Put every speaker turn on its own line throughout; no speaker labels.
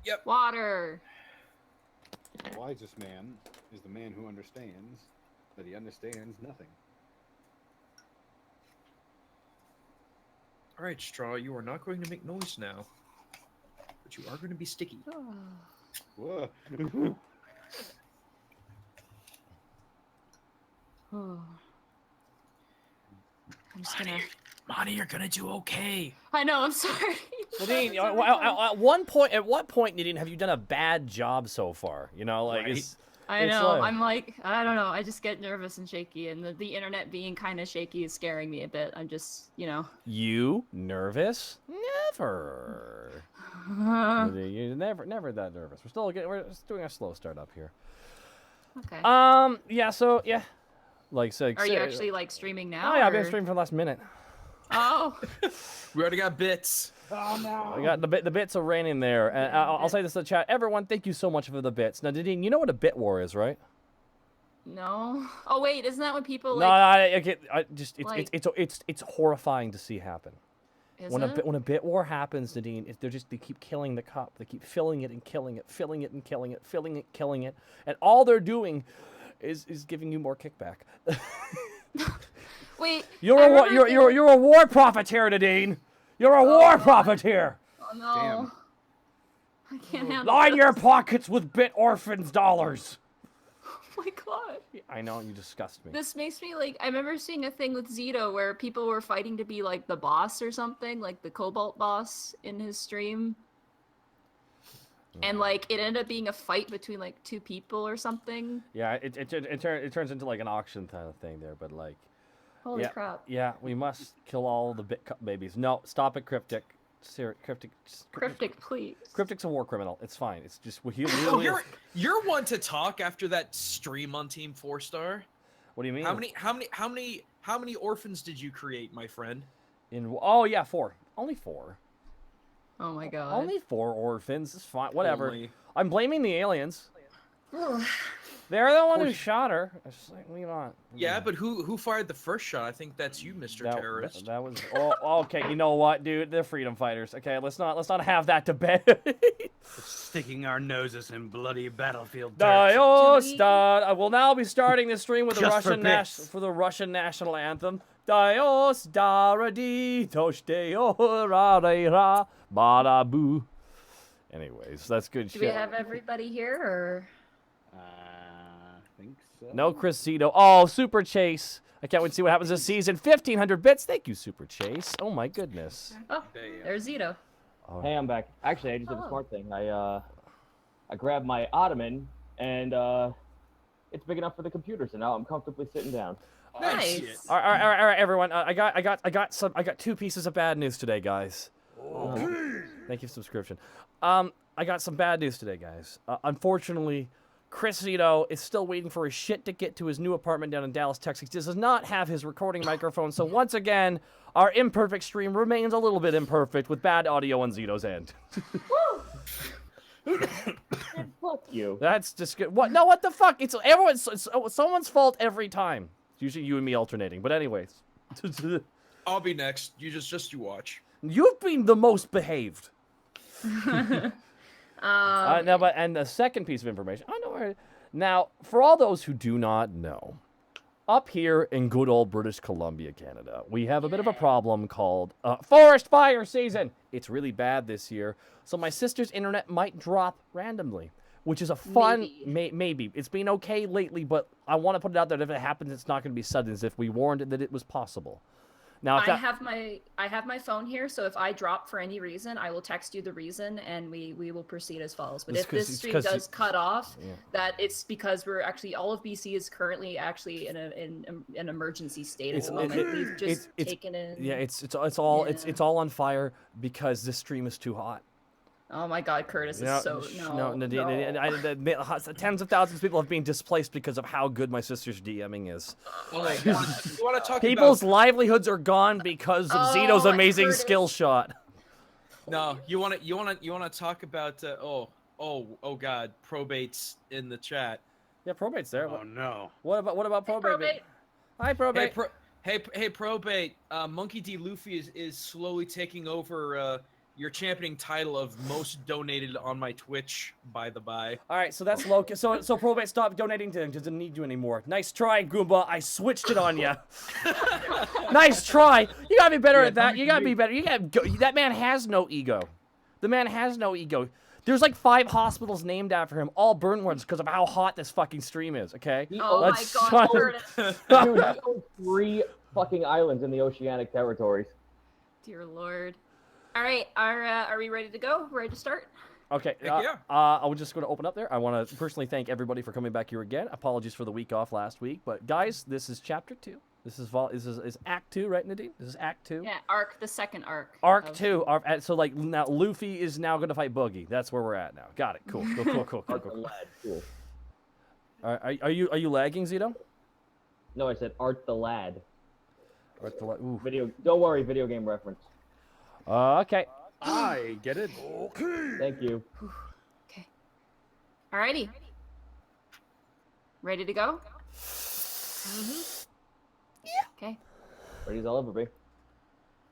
Yep.
Water.
The wisest man is the man who understands that he understands nothing.
All right, Straw, you are not going to make noise now, but you are going to be sticky.
Whoa.
I'm just gonna...
Monty, you're gonna do okay.
I know, I'm sorry.
Nadine, at what point, Nadine, have you done a bad job so far? You know, like,
Right.
I know, I'm like, I don't know, I just get nervous and shaky, and the internet being kind of shaky is scaring me a bit. I'm just, you know.
You nervous? Never. You're never that nervous. We're just doing a slow start up here.
Okay.
Yeah, so, yeah. Like, so.
Are you actually, like, streaming now?
Oh, yeah,
or...
I've been streaming for the last minute.
Oh.
We already got bits.
Oh, no.
I got the bits are raining there. And I'll say this in the chat. Everyone, thank you so much for the bits. Now, Nadine, you know what a bit war is, right?
No. Oh wait, isn't that when people
No,
like?
It's horrifying to see happen. When a bit war happens, Nadine, they keep killing the cup. They keep filling it and killing it, filling it and killing it, filling it, killing it, and all they're doing is giving you more kickback.
Wait.
You're a war profiteer, Nadine. You're a war profiteer.
Oh no.
Damn.
I can't handle
Line
this.
your pockets with bit orphans dollars.
Oh my god.
I know, you disgust me.
This makes me like, I remember seeing a thing with Zito where people were fighting to be like the boss or something, like the Kobold boss in his stream. And like it ended up being a fight between like two people or something.
Yeah, it turns into like an auction kind of thing there, but like.
Holy crap.
Yeah, we must kill all the bit cup babies. No, stop it, Cryptic.
Cryptic, please.
Cryptic's a war criminal. It's fine. It's just
You're one to talk after that stream on Team 4-Star.
What do you mean?
How many orphans did you create, my friend?
Oh yeah, 4. Only 4.
Oh my god.
Only 4 orphans. It's fine. Whatever.
Only.
I'm blaming the aliens. They're the one who shot her. It's just like, leave on.
Yeah, but who fired the first shot? I think that's you, Mr. Terrorist.
That was. Oh, okay. You know what, dude? They're freedom fighters. Okay, let's not have that debate.
Sticking our noses in bloody battlefield dirt.
I will now be starting this stream with the Russian national anthem. Dios daraditos deo ra ra bada. Anyways, that's good shit.
Do we have everybody here or?
I think so.
No Chris Zito. Oh, Super Chase. I can't wait to see what happens this season. 1,500 bits. Thank you, Super Chase. Oh my goodness.
Oh, there's Zito.
Oh.
Hey, I'm back. Actually, I just did a smart thing. I grabbed my ottoman and it's big enough for the computer, so now I'm comfortably sitting down.
Nice.
All right, everyone. I got 2 pieces of bad news today, guys. Thank you for subscription. I got some bad news today, guys. Unfortunately, Chris Zito is still waiting for his shit to get to his new apartment down in Dallas, Texas. He does not have his recording microphone, so once again, our imperfect stream remains a little bit imperfect with bad audio on Zito's end.
Fuck you.
That's just good. What? No, what the fuck? It's someone's fault every time. It's usually you and me alternating. But anyways,
I'll be next. You watch.
You've been the most behaved. And the second piece of information. I know where. Now, for all those who do not know, up here in good old British Columbia, Canada, we have a bit of a problem called forest fire season. It's really bad this year, so my sister's internet might drop randomly, which is a fun maybe. It's been okay lately, but I want to put it out there that if it happens, it's not going to be sudden, as if we warned it that it was possible. Now,
I have my phone here, so if I drop for any reason, I will text you the reason, and we will proceed as follows. But if this stream does cut off, that it's because we're actually all of BC is currently actually in an emergency state at the moment. We've just taken in.
Yeah, it's all on fire because this stream is too hot.
Oh my God, Curtis is so
tens of thousands of people have been displaced because of how good my sister's DMing is.
Oh my God! You want to talk
People's livelihoods are gone because of Zito's amazing skill shot.
No, you want to talk about oh God, probate's in the chat.
Yeah, probate's there.
Oh no.
What about probate? Hi, probate.
Hey, probate. Monkey D. Luffy is slowly taking over your championing title of most donated on my Twitch, by the by.
All right, so that's low. So Probate, stop donating to him. Doesn't need you anymore. Nice try, Goomba. I switched it on you. Nice try. You gotta be better at that. You gotta be better. That man has no ego. The man has no ego. There's like 5 hospitals named after him, all burnt ones because of how hot this fucking stream is. Okay.
Oh my God!
Dude, he owns 3 fucking islands in the oceanic territories.
Dear Lord. All right, are we ready to go? Ready to start?
Okay.
Yeah.
I was just going to open up there. I want to personally thank everybody for coming back here again. Apologies for the week off last week, but guys, this is chapter 2. This is Act 2, right, Nadine? This is Act 2.
Yeah, the second arc.
Arc 2. So like now, Luffy is now going to fight Boogie. That's where we're at now. Got it. Cool. Cool.
Cool.
Are you lagging, Zito?
No, I said Art the Lad.
Art the Lad. Ooh.
Don't worry, video game reference.
Okay.
I get it.
Okay.
Thank you.
Okay. Alrighty. Ready to go? Okay.
Ready as I'll ever be.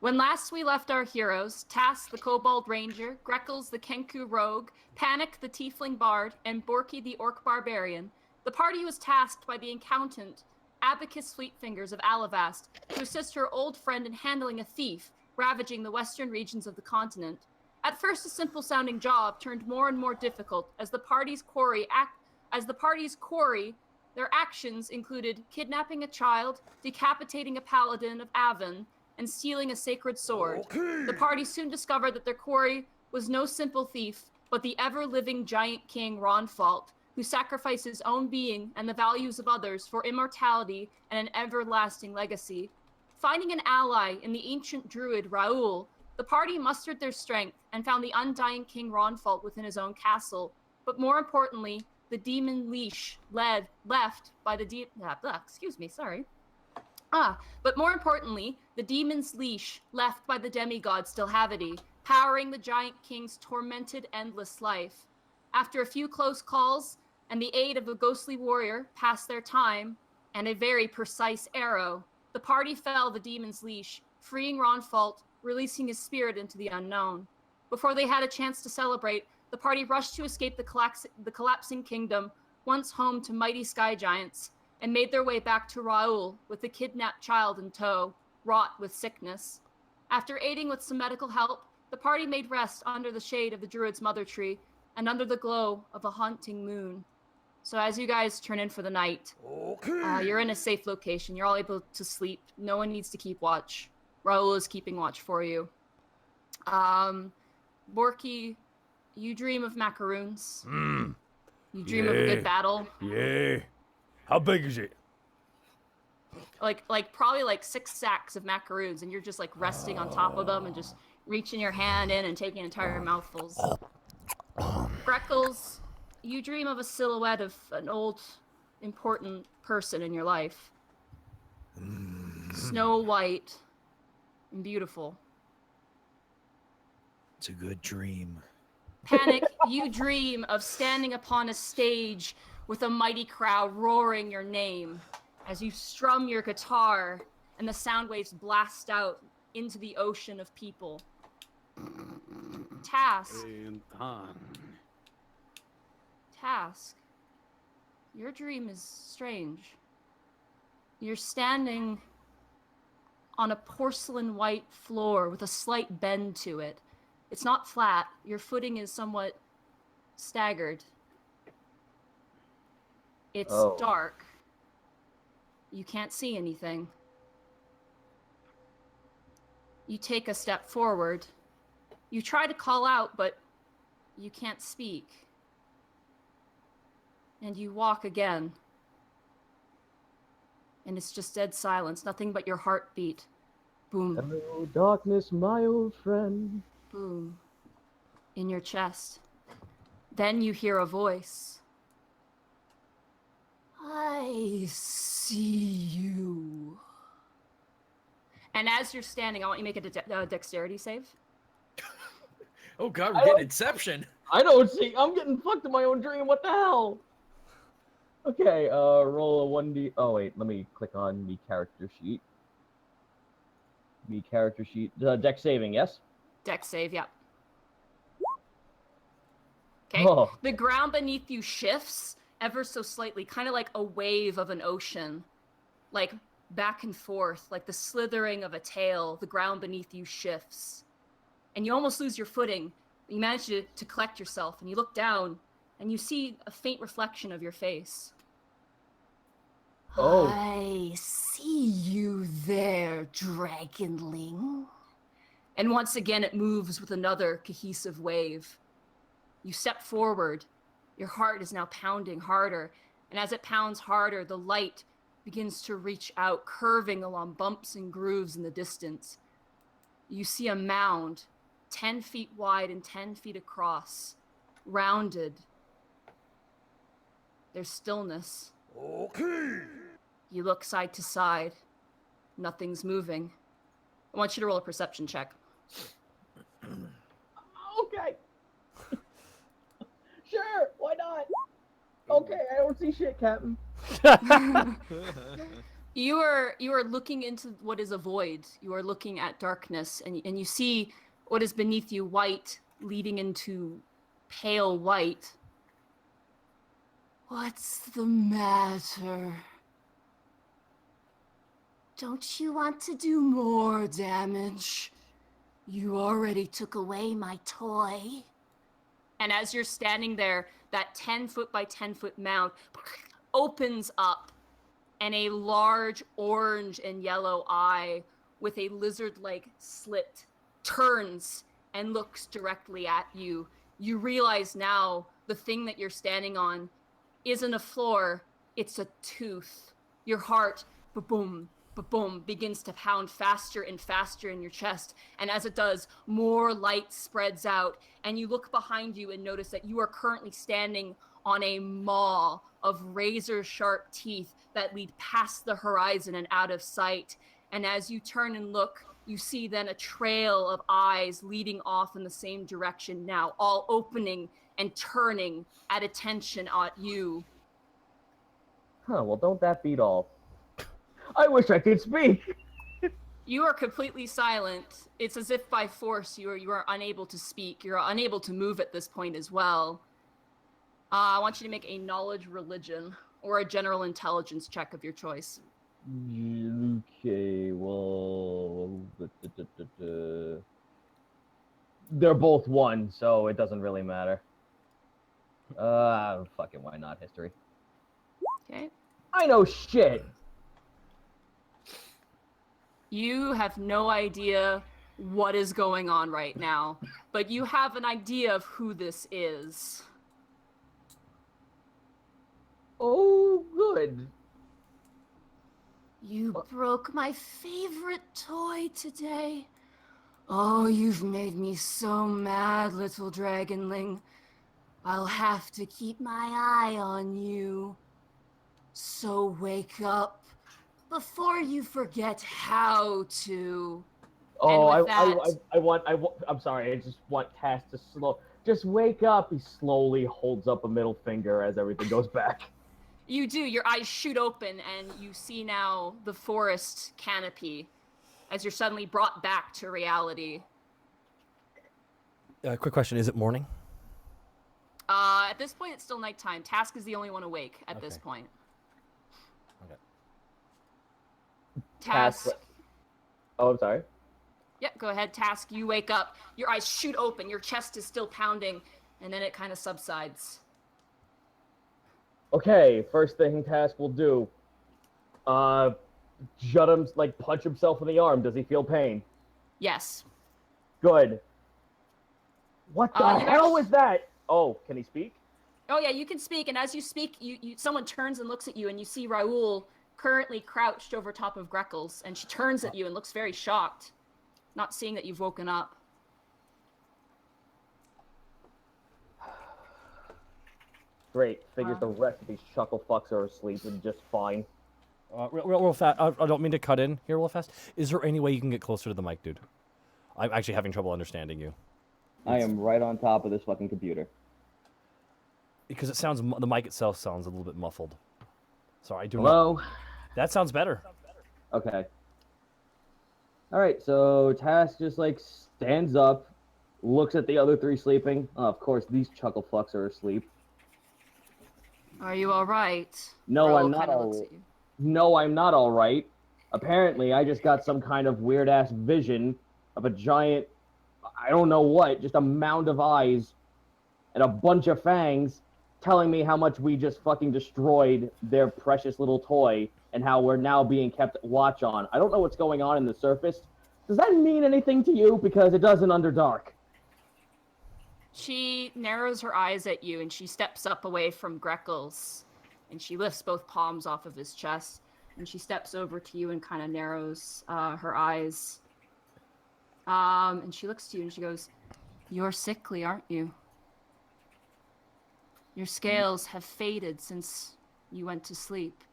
When last we left our heroes, Task the Kobold Ranger, Greckles the Kenku Rogue, Panic the Tiefling Bard, and Borky the Orc Barbarian, the party was tasked by the accountant, Abacus Fleetfingers of Alivast, to assist her old friend in handling a thief ravaging the western regions of the continent. At first, a simple-sounding job turned more and more difficult as the party's quarry, their actions included kidnapping a child, decapitating a paladin of Avon, and stealing a sacred sword. The party soon discovered that their quarry was no simple thief, but the ever-living giant king Ronfault, who sacrificed his own being and the values of others for immortality and an everlasting legacy. Finding an ally in the ancient druid Raoul, the party mustered their strength and found the undying King Ronfault within his own castle. But more importantly, the demon leash left by the But more importantly, the demon's leash left by the demigod Stilhavity, powering the giant king's tormented endless life. After a few close calls and the aid of a ghostly warrior past their time and a very precise arrow, the party fell the demon's leash, freeing Ronfault, releasing his spirit into the unknown. Before they had a chance to celebrate, the party rushed to escape the collapsing kingdom, once home to mighty sky giants, and made their way back to Raoul with the kidnapped child in tow, wrought with sickness. After aiding with some medical help, the party made rest under the shade of the druid's mother tree and under the glow of a haunting moon. So as you guys turn in for the night, you're in a safe location. You're all able to sleep. No one needs to keep watch. Raoul is keeping watch for you. Borky, you dream of macaroons. You dream of a good battle.
Yeah. How big is it?
Like probably like 6 sacks of macaroons, and you're just like resting on top of them and just reaching your hand in and taking entire mouthfuls. Greckles, you dream of a silhouette of an old, important person in your life. Snow white and beautiful.
It's a good dream.
Panic, you dream of standing upon a stage with a mighty crowd roaring your name as you strum your guitar and the sound waves blast out into the ocean of people. Task, your dream is strange. You're standing on a porcelain white floor with a slight bend to it. It's not flat. Your footing is somewhat staggered. It's dark. You can't see anything. You take a step forward. You try to call out, but you can't speak. And you walk again. And it's just dead silence, nothing but your heartbeat. Boom.
Hello, darkness, my old friend.
Boom. In your chest. Then you hear a voice. I see you. And as you're standing, I want you to make a dexterity save.
Oh god, we're getting Inception.
I don't see. I'm getting fucked in my own dream. What the hell? Okay, roll a 1d. Oh wait, let me click on me character sheet. Me character sheet. Dex saving, yes?
Dex save, yeah. Okay?
Oh.
The ground beneath you shifts ever so slightly, kind of like a wave of an ocean. Like back and forth, like the slithering of a tail, the ground beneath you shifts. And you almost lose your footing. You manage to collect yourself, and you look down, and you see a faint reflection of your face.
Oh.
I see you there, dragonling. And once again, it moves with another cohesive wave. You step forward. Your heart is now pounding harder. And as it pounds harder, the light begins to reach out, curving along bumps and grooves in the distance. You see a mound, 10 feet wide and 10 feet across, rounded. There's stillness.
Okay.
You look side to side. Nothing's moving. I want you to roll a perception check.
Okay. Sure, why not? Okay, I don't see shit, Captain.
You are looking into what is a void. You are looking at darkness, and you see what is beneath you, white, leading into pale white. What's the matter? Don't you want to do more damage? You already took away my toy. And as you're standing there, that 10-foot by 10-foot mound opens up, and a large orange and yellow eye with a lizard-like slit turns and looks directly at you. You realize now the thing that you're standing on isn't a floor, it's a tooth. Your heart, ba-boom, ba-boom, begins to pound faster and faster in your chest. And as it does, more light spreads out. And you look behind you and notice that you are currently standing on a maw of razor-sharp teeth that lead past the horizon and out of sight. And as you turn and look, you see then a trail of eyes leading off in the same direction now, all opening and turning at attention at you.
Huh, well, don't that beat all? I wish I could speak!
You are completely silent. It's as if by force you are unable to speak. You're unable to move at this point as well. I want you to make a knowledge religion or a general intelligence check of your choice.
Okay, well... They're both 1, so it doesn't really matter. Fucking why not? History.
Okay.
I know shit!
You have no idea what is going on right now, but you have an idea of who this is.
Oh, good.
You broke my favorite toy today. Oh, you've made me so mad, little dragonling. I'll have to keep my eye on you. So wake up before you forget how to.
Oh,
I'm
sorry, I just want Cass to just wake up. He slowly holds up a middle finger as everything goes back.
You do, your eyes shoot open and you see now the forest canopy as you're suddenly brought back to reality.
Quick question, is it morning?
At this point, it's still nighttime. Task is the only one awake at this point.
Okay.
Task.
Oh, I'm sorry.
Yep, go ahead, Task. You wake up. Your eyes shoot open. Your chest is still pounding, and then it kind of subsides.
Okay, first thing Task will do. Jut him, punch himself in the arm. Does he feel pain?
Yes.
Good. What the hell was that? Oh, can he speak?
Oh yeah, you can speak, and as you speak, someone turns and looks at you, and you see Raoul currently crouched over top of Greckles, and she turns at you and looks very shocked, not seeing that you've woken up.
Great. Figures the rest of these chuckle fucks are asleep and just fine.
Real fast. I don't mean to cut in here real fast. Is there any way you can get closer to the mic, dude? I'm actually having trouble understanding you.
I am right on top of this fucking computer.
Because the mic itself sounds a little bit muffled. Sorry, I do
Hello?
not. That sounds better.
Okay. Alright, so Task just, stands up, looks at the other 3 sleeping. Of course, these chuckle fucks are asleep.
Are you all right?
No,
Ro
I'm not
kinda
all
looks
right.
at you.
No, I'm not all right. Apparently, I just got some kind of weird-ass vision of a giant, I don't know what, just a mound of eyes and a bunch of fangs telling me how much we just fucking destroyed their precious little toy and how we're now being kept watch on. I don't know what's going on in the surface. Does that mean anything to you? Because it doesn't Underdark.
She narrows her eyes at you and she steps up away from Greckles. And she lifts both palms off of his chest. And she steps over to you and kind of narrows her eyes. And she looks to you and she goes, "You're sickly, aren't you? Your scales have faded since you went to sleep."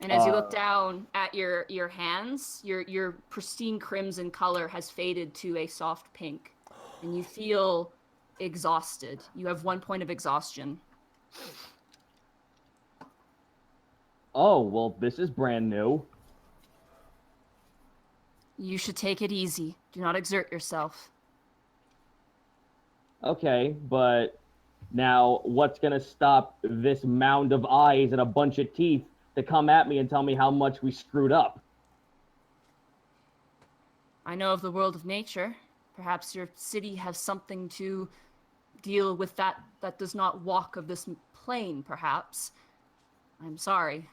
And as you look down at your hands, your pristine crimson color has faded to a soft pink. And you feel exhausted. You have 1 point of exhaustion.
Oh, well, this is brand new.
You should take it easy. Do not exert yourself.
Okay, but now what's gonna stop this mound of eyes and a bunch of teeth to come at me and tell me how much we screwed up?
I know of the world of nature. Perhaps your city has something to deal with that does not walk of this plane, perhaps. I'm sorry.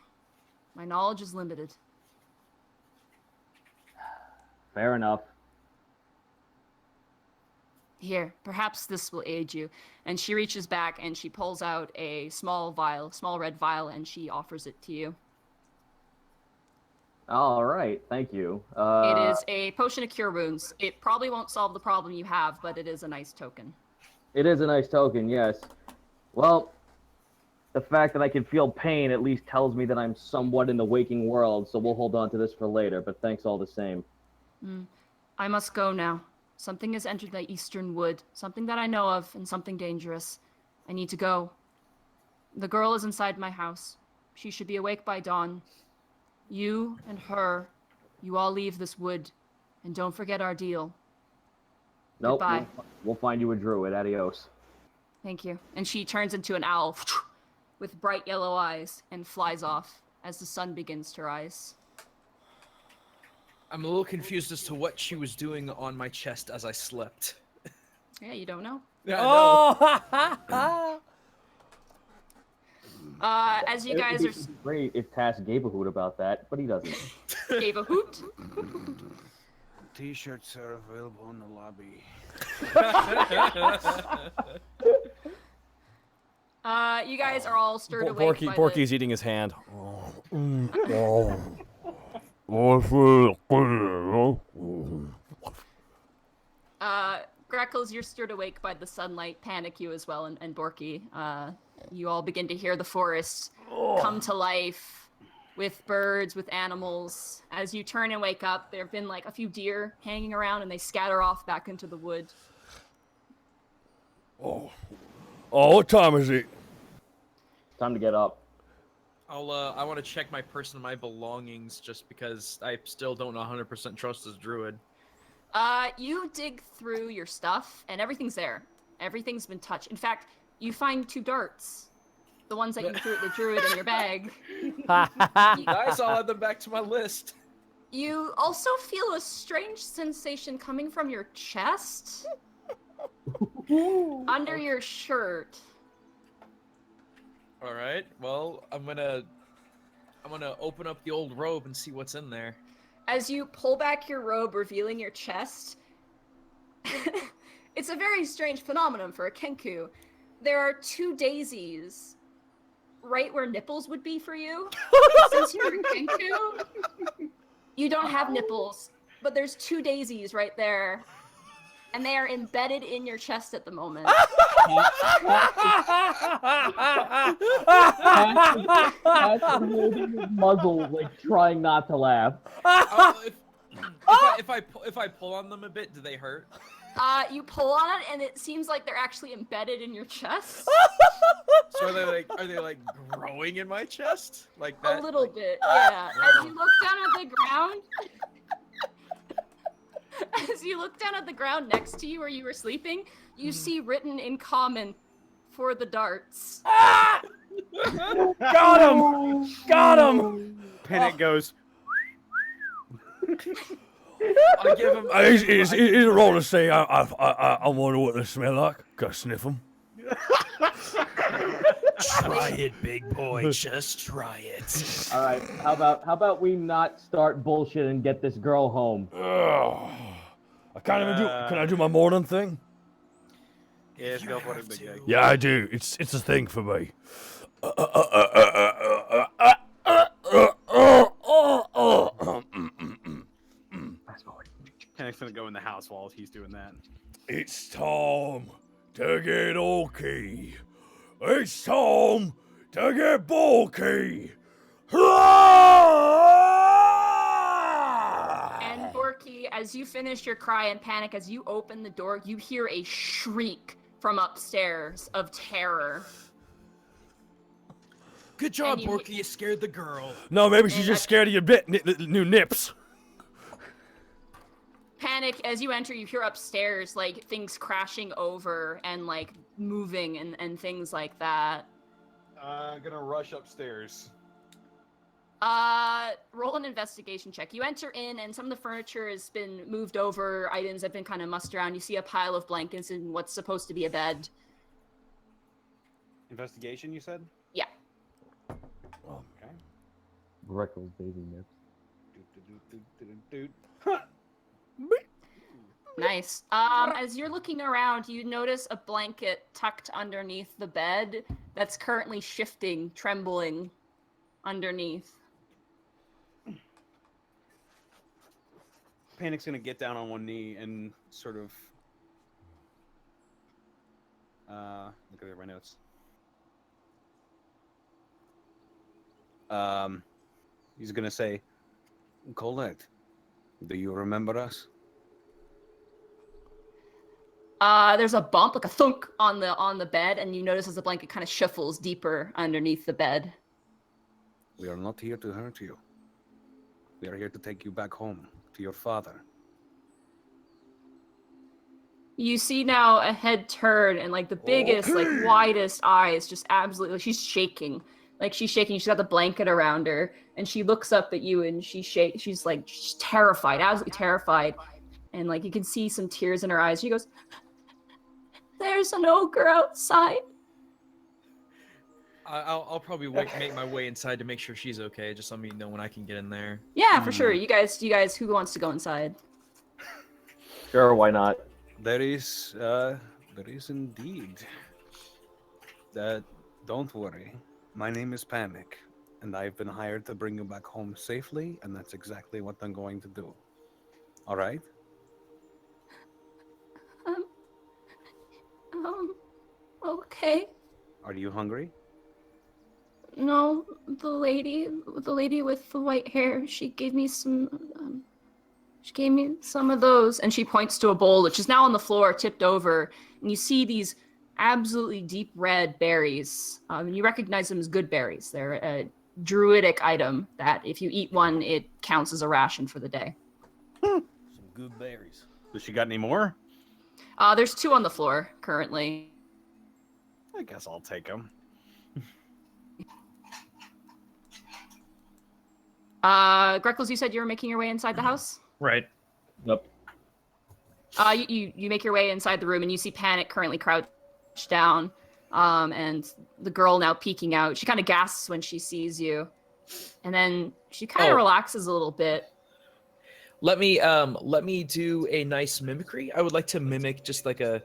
My knowledge is limited.
Fair enough.
Here, perhaps this will aid you. And she reaches back and she pulls out a small red vial, and she offers it to you.
All right, thank you.
It is a potion of cure wounds. It probably won't solve the problem you have, but it is a nice token.
It is a nice token, yes. Well, the fact that I can feel pain at least tells me that I'm somewhat in the waking world, so we'll hold on to this for later, but thanks all the same.
I must go now. Something has entered the eastern wood. Something that I know of, and something dangerous. I need to go. The girl is inside my house. She should be awake by dawn. You and her, you all leave this wood, and don't forget our deal.
Nope,
Goodbye.
we'll find you a druid. Adios.
Thank you. And she turns into an owl with bright yellow eyes and flies off as the sun begins to rise.
I'm a little confused as to what she was doing on my chest as I slept.
Yeah, you don't know.
Yeah, I
Oh!
As you guys are...
It'd be great if Task gave a hoot about that, but he doesn't.
Gave a hoot.
T-shirts are available in the lobby.
You guys are all stirred awake by
Borky's eating his hand.
Greckles, you're stirred awake by the sunlight. Panic, you as well, and Borky. You all begin to hear the forest come to life with birds, with animals. As you turn and wake up, there have been like a few deer hanging around, and they scatter off back into the wood.
Oh, what time is it?
Time to get up.
I want to check my person and my belongings just because I still don't 100% trust this druid.
You dig through your stuff, and everything's there. Everything's been touched. In fact, you find 2 darts. The ones that you threw at the druid in your bag.
Nice, I'll add them back to my list.
You also feel a strange sensation coming from your chest. Under your shirt.
All right. Well, I'm gonna open up the old robe and see what's in there.
As you pull back your robe, revealing your chest, it's a very strange phenomenon for a Kenku. There are 2 daisies right where nipples would be for you. Since you're a Kenku, you don't have nipples, but there's 2 daisies right there, and they are embedded in your chest at the moment.
That's holding his muzzle, like trying not to laugh.
If I pull on them a bit, do they hurt?
You pull on it, and it seems like they're actually embedded in your chest.
So are they like growing in my chest? Like that?
A little bit, yeah. As you look down at the ground, As you look down at the ground next to you where you were sleeping, you see written in common, "For the darts."
Ah! Got him! Got him!
Panic goes.
I give him.
Is it wrong to say I wonder what they smell like? Gotta sniff them.
Try it, big boy. Just try it.
All right, how about we not start bullshit and get this girl home?
I can't even do. Can I do my morning thing?
Yes, go for it, big guy.
Yeah, I do. It's a thing for me.
Panic's gonna go in the house while he's doing that.
It's time to get orky. It's time to get Borky.
And Borky, as you finish your cry and panic, as you open the door, you hear a shriek from upstairs of terror.
Good job, Borky. You scared the girl.
No, maybe she's just scared of your new nips.
Panic, as you enter, you hear upstairs, like, things crashing over and, like, moving and things like that.
Gonna rush upstairs.
Roll an investigation check. You enter in, and some of the furniture has been moved over. Items have been kind of mussed around. You see a pile of blankets and what's supposed to be a bed.
Investigation, you said?
Yeah.
Oh, okay.
Greckles baby nips.
Nice. As you're looking around, you notice a blanket tucked underneath the bed that's currently shifting, trembling underneath.
Panic's gonna get down on one knee and sort of look at my notes. He's gonna say, "Colette, do you remember us?"
There's a bump, like a thunk on the bed, and you notice as the blanket kind of shuffles deeper underneath the bed.
We are not here to hurt you. We are here to take you back home to your father.
You see now a head turn and like the biggest, like widest eyes, just absolutely. She's shaking, She's got the blanket around her, and she looks up at you, and she's terrified, absolutely terrified, and like you can see some tears in her eyes. She goes, "There's an ogre outside."
I'll probably make my way inside to make sure she's okay. Just let me know when I can get in there.
Yeah, for sure. You guys, who wants to go inside?
Sure, why not?
There is indeed. Don't worry. My name is Panic, and I've been hired to bring you back home safely, and that's exactly what I'm going to do. All right?
Okay.
Are you hungry?
No, the lady with the white hair, she gave me some of those, and she points to a bowl which is now on the floor, tipped over, and you see these absolutely deep red berries. And you recognize them as good berries. They're a druidic item that if you eat one, it counts as a ration for the day.
Some good berries.
Does she got any more?
There's 2 on the floor currently.
I guess I'll take them.
Greckles, you said you were making your way inside the house?
Right.
Yep.
You make your way inside the room, and you see Panic currently crouched down, and the girl now peeking out. She kind of gasps when she sees you, and then she kind of relaxes a little bit.
Let me do a nice mimicry. I would like to mimic just like the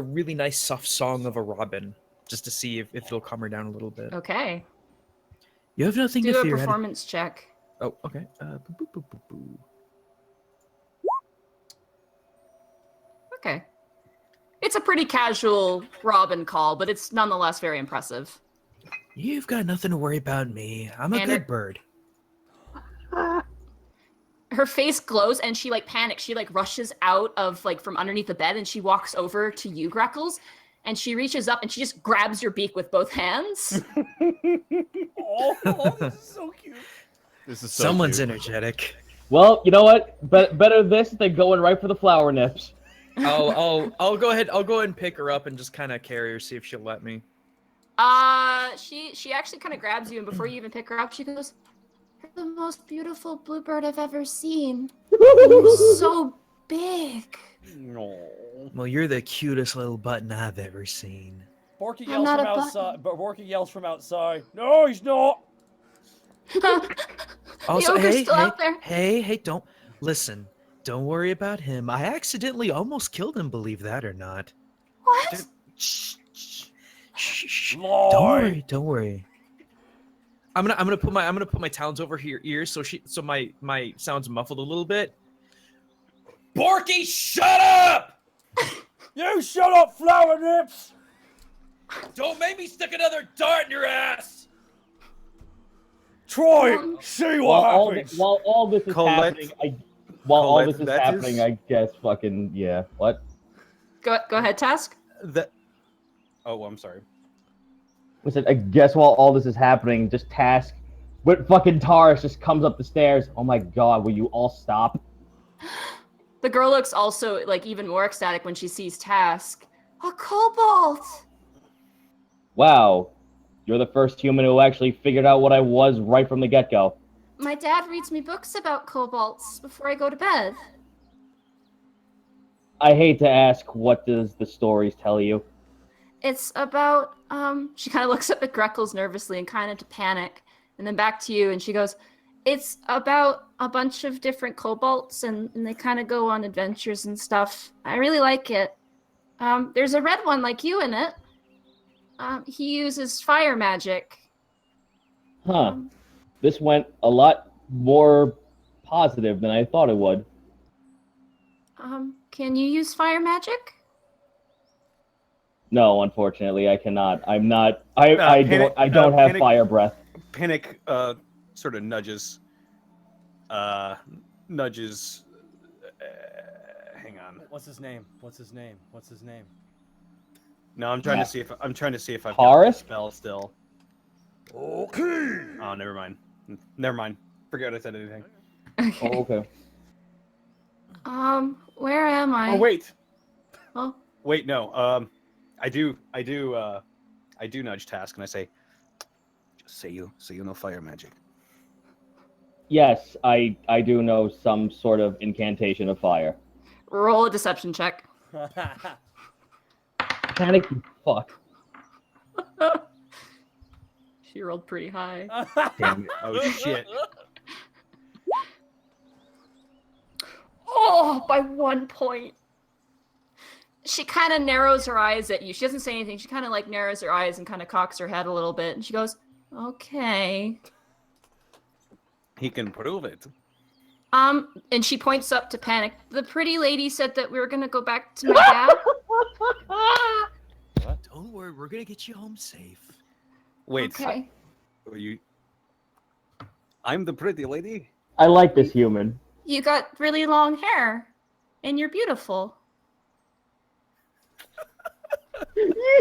really nice soft song of a robin, just to see if it'll calm her down a little bit.
Okay.
You have nothing
Do
to
a
fear.
performance check.
Oh, okay. Boo, boo, boo, boo.
Okay. It's a pretty casual robin call, but it's nonetheless very impressive.
You've got nothing to worry about me. I'm a good bird.
Her face glows, and she panics. She rushes out of from underneath the bed, and she walks over to you, Greckles, and she reaches up and she just grabs your beak with both hands.
Oh, this is so cute. This is so
Someone's
cute.
energetic.
Well, you know what? Better this than going right for the flower nips.
I'll go ahead. I'll go ahead and pick her up and just kind of carry her, see if she'll let me.
She actually kind of grabs you, and before you even pick her up, she goes, "You're the most beautiful bluebird I've ever seen. You're so big."
Well, you're the cutest little button I've ever seen.
Borky
I'm
yells
not
from
a
outside. But Borky yells from outside. No, he's not.
Also,
ogre's
hey,
still
hey,
out there.
hey, don't listen. Don't worry about him. I accidentally almost killed him. Believe that or not.
What?
Shh, shh, shh.
Lie.
Don't worry. Don't worry. I'm gonna put my talons over her ears so my sound's muffled a little bit. Borky, shut up!
You shut up, flower nips!
Don't make me stick another dart in your ass!
Try it. See what happens.
While all this is
Colette-
happening,
that is-
I guess fucking yeah. What?
Go ahead, Task.
Oh, I'm sorry.
Listen, I guess while all this is happening, just Task with fucking Taurus just comes up the stairs. Oh my god, will you all stop?
The girl looks also like even more ecstatic when she sees Task. A kobold!
Wow, you're the first human who actually figured out what I was right from the get-go.
My dad reads me books about kobolds before I go to bed.
I hate to ask, what does the stories tell you?
It's about, she kind of looks up at Greckles nervously and kind of to panic, and then back to you, and she goes, it's about a bunch of different kobolds, and they kind of go on adventures and stuff. I really like it. There's a red one like you in it. He uses fire magic.
Huh. This went a lot more positive than I thought it would.
Can you use fire magic?
No, unfortunately, I cannot. I'm not. I don't have
Panic-
fire breath.
Panic sort of nudges. Hang on.
What's his name?
No, I'm trying to see if I've got the
Taurus?
spell still.
Okay.
Oh, never mind. Forget I said anything.
Oh, okay.
Where am I?
Oh wait.
Oh.
Wait, no. I do nudge Task and I say, just say you know fire magic.
Yes, I do know some sort of incantation of fire.
Roll a deception check.
Panic, fuck.
She rolled pretty high.
Damn it. Oh shit.
Oh, by 1 point. She kind of narrows her eyes at you. She doesn't say anything. She kind of like narrows her eyes and kind of cocks her head a little bit. And she goes, okay.
He can prove it.
And she points up to Panic. The pretty lady said that we were going to go back to my dad.
Don't worry, we're gonna get you home safe.
Wait.
Okay.
I'm the pretty lady?
I like this human.
You got really long hair. And you're beautiful.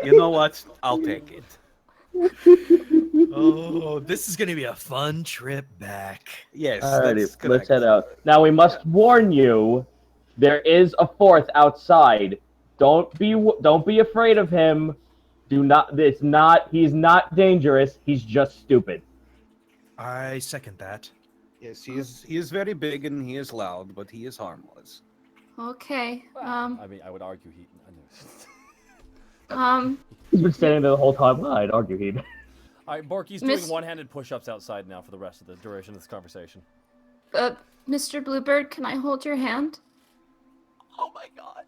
You know what? I'll take it.
Oh, this is gonna be a fun trip back.
Yes.
Alrighty, let's head out. Now we must warn you, there is a fourth outside. Don't be afraid of him. He's not dangerous. He's just stupid.
I second that.
Yes, he is very big and he is loud, but he is harmless.
Okay.
I mean, I would argue he.
He's been standing there the whole time. Well, I'd argue he'd.
All right, Borky's doing one-handed push-ups outside now for the rest of the duration of this conversation.
Mr. Bluebird, can I hold your hand?
Oh my god.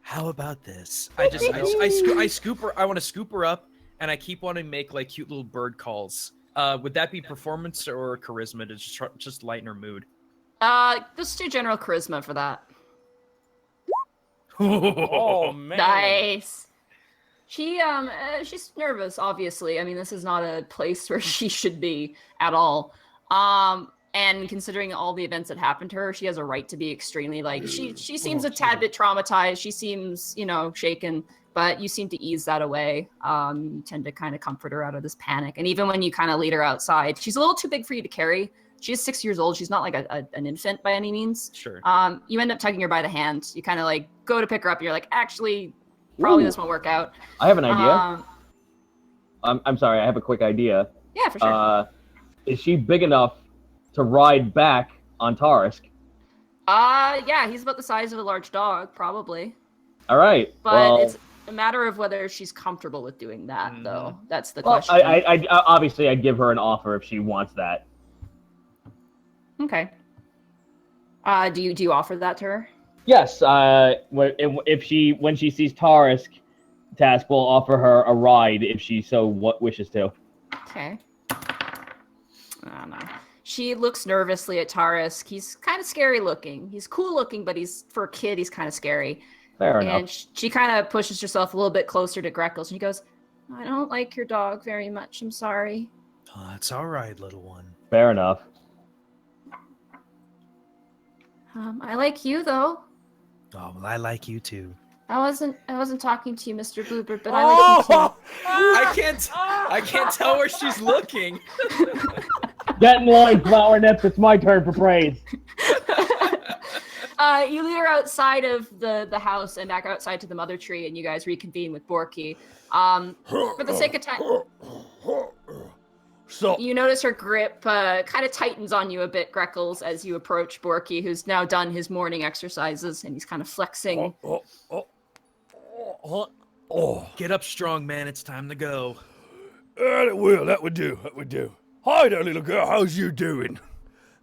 How about this? I scoop her. I want to scoop her up, and I keep wanting to make like cute little bird calls. Would that be performance or charisma to just lighten her mood?
Just do general charisma for that.
Oh man.
Nice. She's nervous, obviously. I mean, this is not a place where she should be at all. And considering all the events that happened to her, she has a right to be extremely she seems a tad bit traumatized. She seems, shaken, but you seem to ease that away. You tend to kind of comfort her out of this panic. And even when you kind of lead her outside, she's a little too big for you to carry. She's 6 years old. She's not like an infant by any means.
Sure.
You end up tugging her by the hand. You kind of like go to pick her up. And you're like, actually, probably this won't work out.
I have an idea. I'm sorry. I have a quick idea.
Yeah, for sure.
Is she big enough to ride back on Tarisk?
Yeah, he's about the size of a large dog, probably.
All right.
But it's a matter of whether she's comfortable with doing that, though. That's the question.
I obviously I'd give her an offer if she wants that.
Okay. Do you offer that to her?
Yes. When she sees Tarisk, Task will offer her a ride if she so wishes to.
Okay. I don't know. She looks nervously at Tarisk. He's kind of scary looking. He's cool looking, but for a kid, he's kind of scary.
Fair enough.
And she kind of pushes herself a little bit closer to Greckles, and he goes, I don't like your dog very much. I'm sorry.
Oh, that's all right, little one.
Fair enough.
I like you, though.
Oh, well, I like you too.
I wasn't talking to you, Mr. Bluebird, but I like you too.
I can't tell where she's looking.
Get in line, Flower Nips. It's my turn for praise.
You lead her outside of the house and back outside to the mother tree, and you guys reconvene with Borky. For the sake of time,
So
you notice her grip kind of tightens on you a bit, Greckles, as you approach Borky, who's now done his morning exercises, and he's kind of flexing.
Get up, strong man. It's time to go.
That would do. Hi there, little girl. How's you doing?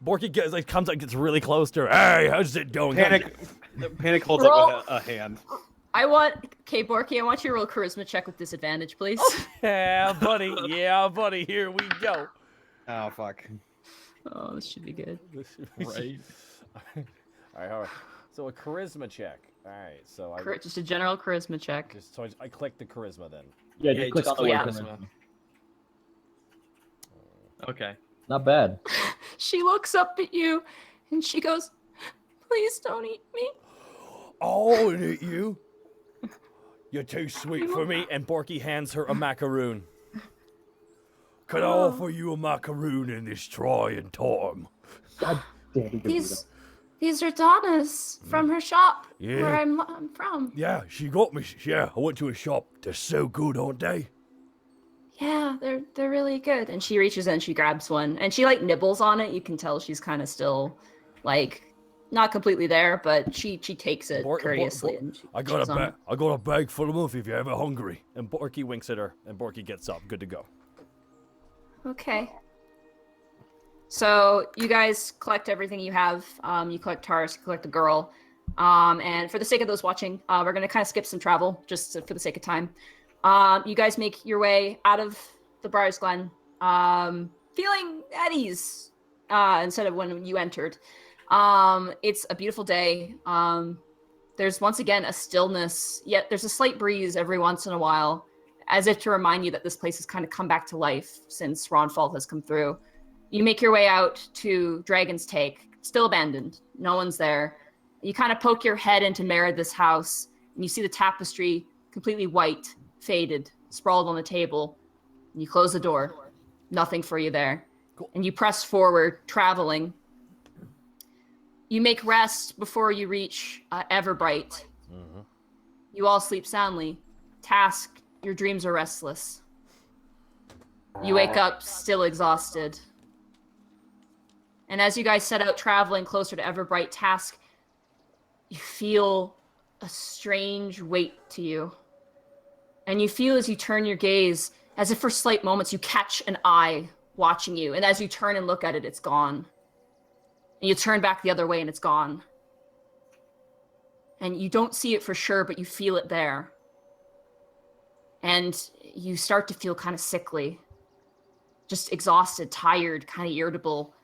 Borky comes up, gets really close to her. Hey, how's it going?
Panic holds up a hand.
Okay, Borky, I want you to roll a charisma check with disadvantage, please.
Yeah, buddy. Here we go.
Oh, fuck.
Oh, this should be good.
Right. All right. So a charisma check. All right. So
just a general charisma check.
So I click the charisma then.
Yeah, just click on the word charisma.
Okay.
Not bad.
She looks up at you, and she goes, please don't eat me.
Oh, and eat you? You're too sweet for me. And Borky hands her a macaroon. Could I offer you a macaroon in this trying time?
God damn it.
These are Donna's from her shop, where I'm from.
Yeah, she got me. Yeah, I went to a shop. They're so good, aren't they?
Yeah, they're really good. And she reaches in, she grabs one, and she like nibbles on it. You can tell she's kind of still, like, not completely there, but she takes it courteously.
I got a bag full of them if you're ever hungry. And Borky winks at her, and Borky gets up. Good to go.
Okay. So you guys collect everything you have. You collect Tars, you collect the girl. And for the sake of those watching, we're going to kind of skip some travel, just for the sake of time. You guys make your way out of the Briar's Glen, feeling at ease instead of when you entered. It's a beautiful day. There's once again a stillness, yet there's a slight breeze every once in a while, as if to remind you that this place has kind of come back to life since Ronfall has come through. You make your way out to Dragon's Take, still abandoned. No one's there. You kind of poke your head into Meredith's house, and you see the tapestry completely white, faded, sprawled on the table. And you close the door. Nothing for you there. Cool. And you press forward, traveling. You make rest before you reach Everbright. Mm-hmm. You all sleep soundly. Task, your dreams are restless. You wake up still exhausted. And as you guys set out traveling closer to Everbright, Task, you feel a strange weight to you. And you feel as you turn your gaze, as if for slight moments you catch an eye watching you. And as you turn and look at it, it's gone. And you turn back the other way and it's gone. And you don't see it for sure, but you feel it there. And you start to feel kind of sickly. Just exhausted, tired, kind of irritable.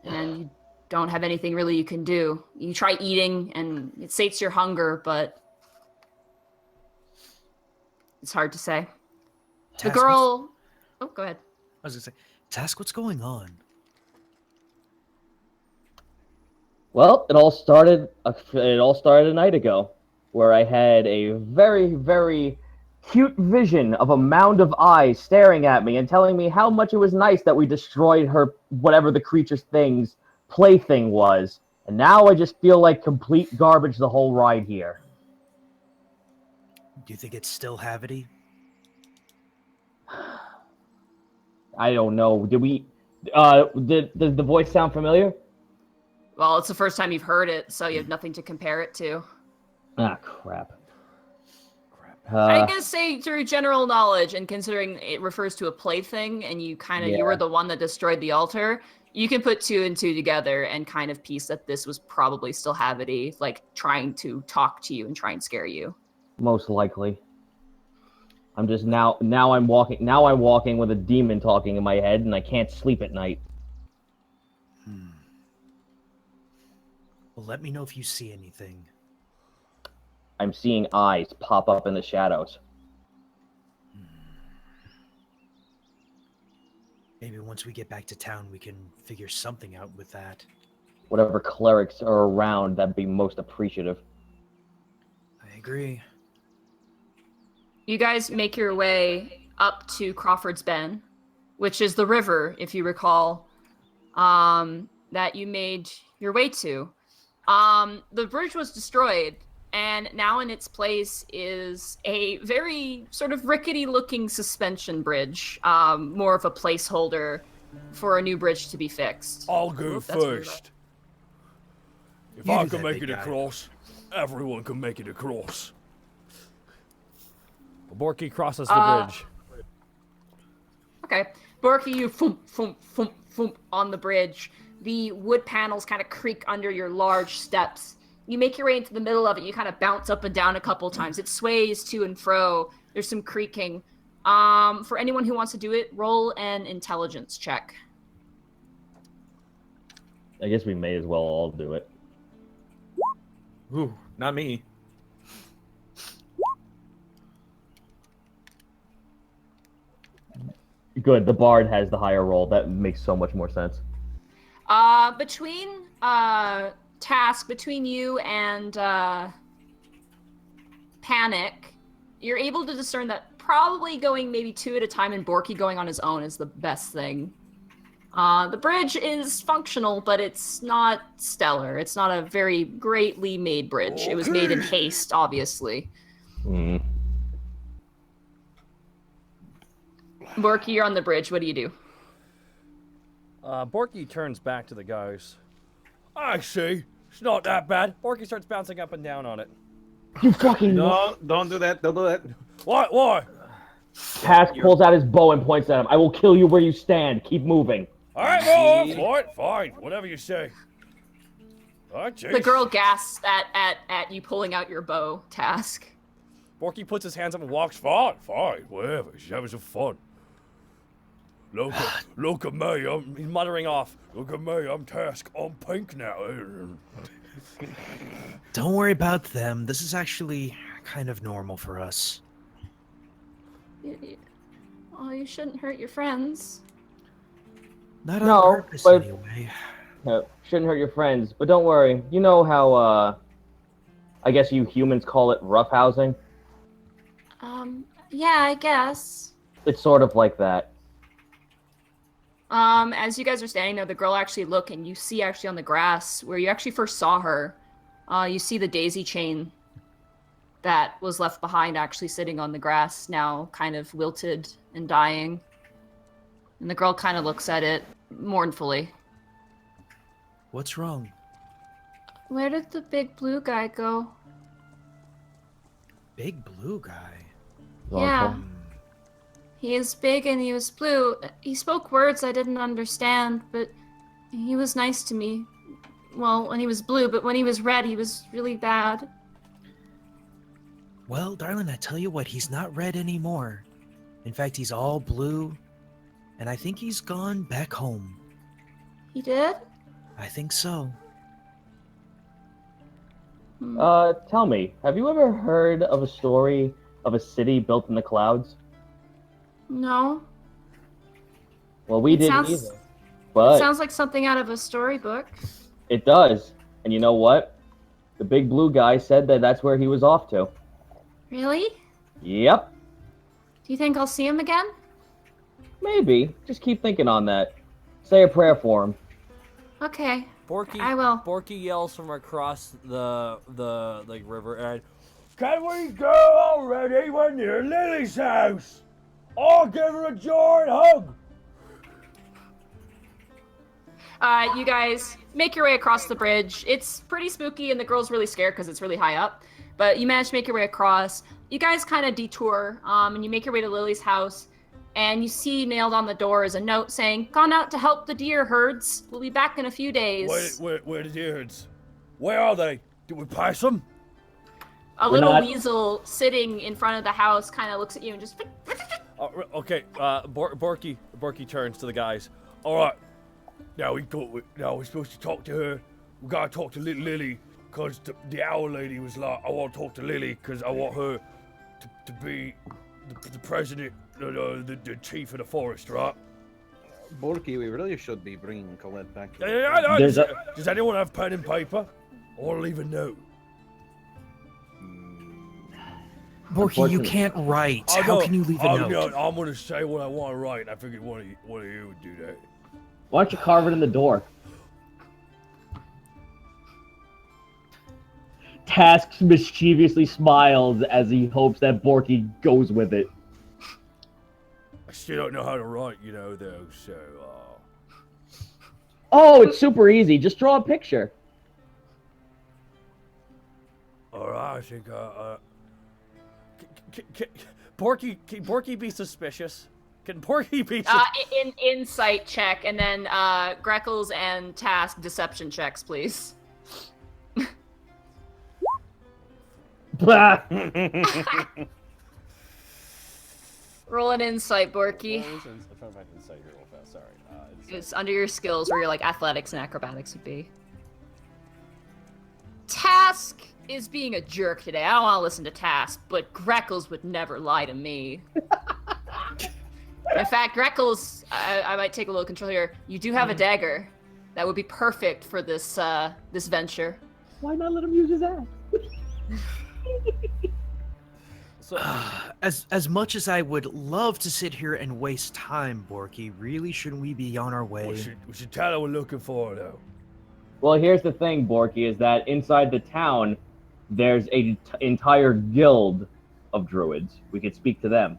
And you don't have anything really you can do. You try eating and it sates your hunger, but it's hard to say. The girl... Oh, go ahead.
I was going to say, Task, what's going on?
Well, it all started a night ago, where I had a very, very cute vision of a mound of eyes staring at me and telling me how much it was nice that we destroyed her, whatever the creature's thing's plaything was. And now I just feel like complete garbage the whole ride here.
Do you think it's still Havity?
I don't know. Did the voice sound familiar?
Well, it's the first time you've heard it, so you have nothing to compare it to.
Ah, crap.
I guess say through general knowledge, and considering it refers to a plaything, and you you were the one that destroyed the altar, you can put 2 and 2 together and kind of piece that this was probably still Havity, like trying to talk to you and try and scare you.
Most likely. I'm just now I'm walking with a demon talking in my head, and I can't sleep at night.
Well, let me know if you see anything.
I'm seeing eyes pop up in the shadows.
Maybe once we get back to town, we can figure something out with that.
Whatever clerics are around, that'd be most appreciative.
I agree.
You guys make your way up to Crawford's Bend, which is the river, if you recall, that you made your way to. The bridge was destroyed, and now in its place is a very sort of rickety-looking suspension bridge, more of a placeholder for a new bridge to be fixed.
I'll go first. If I can make it
guy.
across, everyone can make it across. Borky crosses the bridge.
Okay. Borky, you thump, thump, thump, thump on the bridge. The wood panels kind of creak under your large steps. You make your way into the middle of it. You kind of bounce up and down a couple times. It sways to and fro. There's some creaking. For anyone who wants to do it, roll an intelligence check.
I guess we may as well all do it.
Ooh, not me.
Good, the bard has the higher roll. That makes so much more sense.
Between Task, between you and Panic, you're able to discern that probably going maybe 2 at a time and Borky going on his own is the best thing. The bridge is functional, but it's not stellar. It's not a very greatly made bridge. It was made in haste, obviously. Borky, you're on the bridge. What do you do?
Borky turns back to the guys. I see. It's not that bad. Borky starts bouncing up and down on it.
You fucking...
No, don't do that. Don't do that.
What? Why?
Task pulls out his bow and points at him. I will kill you where you stand. Keep moving.
All right, well, fine. Whatever you say. Oh,
The girl gasps at you pulling out your bow, Task.
Borky puts his hands up and walks. Fine, whatever. She's having some fun. Look at me, he's muttering off. Look at me, I'm Task. I'm pink now.
Don't worry about them. This is actually kind of normal for us.
Oh, you shouldn't hurt your friends.
Not on purpose,
but-
anyway.
No, shouldn't hurt your friends, but don't worry. You know how, I guess you humans call it roughhousing?
Yeah, I guess.
It's sort of like that.
As you guys are standing there, the girl actually look, and you see actually on the grass where you actually first saw her, you see the daisy chain that was left behind actually sitting on the grass, now kind of wilted and dying. And the girl kind of looks at it mournfully.
What's wrong?
Where did the big blue guy go?
Big blue guy?
Yeah. He is big and he was blue. He spoke words I didn't understand, but he was nice to me. Well, when he was blue, but when he was red, he was really bad.
Well, darling, I tell you what, he's not red anymore. In fact, he's all blue, and I think he's gone back home.
He did?
I think so.
Tell me, have you ever heard of a story of a city built in the clouds?
No.
Well, we didn't either. But
it sounds like something out of a storybook.
it does. And you know what? The big blue guy said that that's where he was off to.
Really?
Yep.
Do you think I'll see him again?
Maybe. Just keep thinking on that. Say a prayer for him.
Okay.
Borky,
I will.
Borky yells from across the river, and can we go already? We're near Lily's house. I'll give her a giant hug.
You guys make your way across the bridge. It's pretty spooky, and the girl's really scared because it's really high up. But you manage to make your way across. You guys kind of detour, and you make your way to Lily's house. And you see nailed on the door is a note saying, "Gone out to help the deer herds. We'll be back in a few days."
Where are the deer herds? Where are they? Did we pass them?
A little weasel sitting in front of the house kind of looks at you and just...
Okay, Borky turns to the guys. All right, now we're supposed to talk to her. We gotta talk to Lily, because the owl lady was like, I want to talk to Lily, because I want her to be the president, the chief of the forest, right?
Borky, we really should be bringing Colette back.
Does anyone have pen and paper? Or leave a note?
Borky, you can't write. How can you leave a note?
No, I'm gonna say what I want to write, and I figured one of you would do that.
Why don't you carve it in the door? Task mischievously smiles as he hopes that Borky goes with it.
I still don't know how to write, though, so,
Oh, it's super easy. Just draw a picture.
Alright, I think, Borky, can Borky be suspicious? Can Borky be
in insight check, and then Greckles and Task deception checks, please. Roll an insight, Borky.
I'm trying to find insight here real fast, sorry.
It's under your skills where your athletics and acrobatics would be. Task is being a jerk today. I don't want to listen to Task, but Greckles would never lie to me. In fact, Greckles, I might take a little control here. You do have a dagger that would be perfect for this this venture.
Why not let him use his axe?
So,
as much as I would love to sit here and waste time, Borky, really shouldn't we be on our way?
we should tell her we're looking for her, though.
Well, here's the thing, Borky, is that inside the town, there's an entire guild of druids. We could speak to them.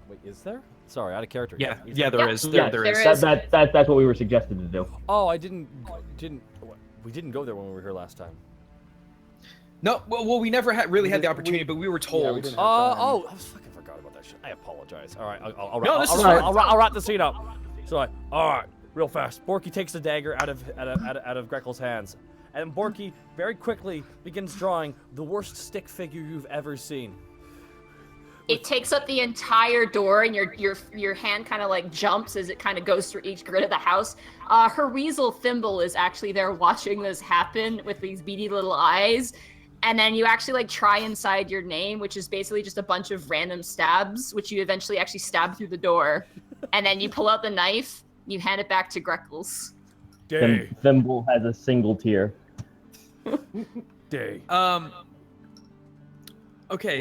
Wait, is there? Sorry, out of character.
Yeah,
Is
yeah,
there?
there is.
Yeah,
There is.
That's what we were suggested to do.
Oh, we didn't go there when we were here last time.
No, well, we never really had the opportunity, but we were told.
Yeah, we didn't.
I fucking forgot about that shit. I apologize. All right, I'll wrap the scene up. So, all right, real fast. Borky takes the dagger out of Greckles' hands, and Borky very quickly begins drawing the worst stick figure you've ever seen.
It takes up the entire door, and your hand kind of like jumps as it kind of goes through each grid of the house. Her weasel Thimble is actually there watching this happen with these beady little eyes. And then you actually like try inside your name, which is basically just a bunch of random stabs, which you eventually actually stab through the door. And then you pull out the knife, you hand it back to Greckles.
Thimble has a single tear.
Okay.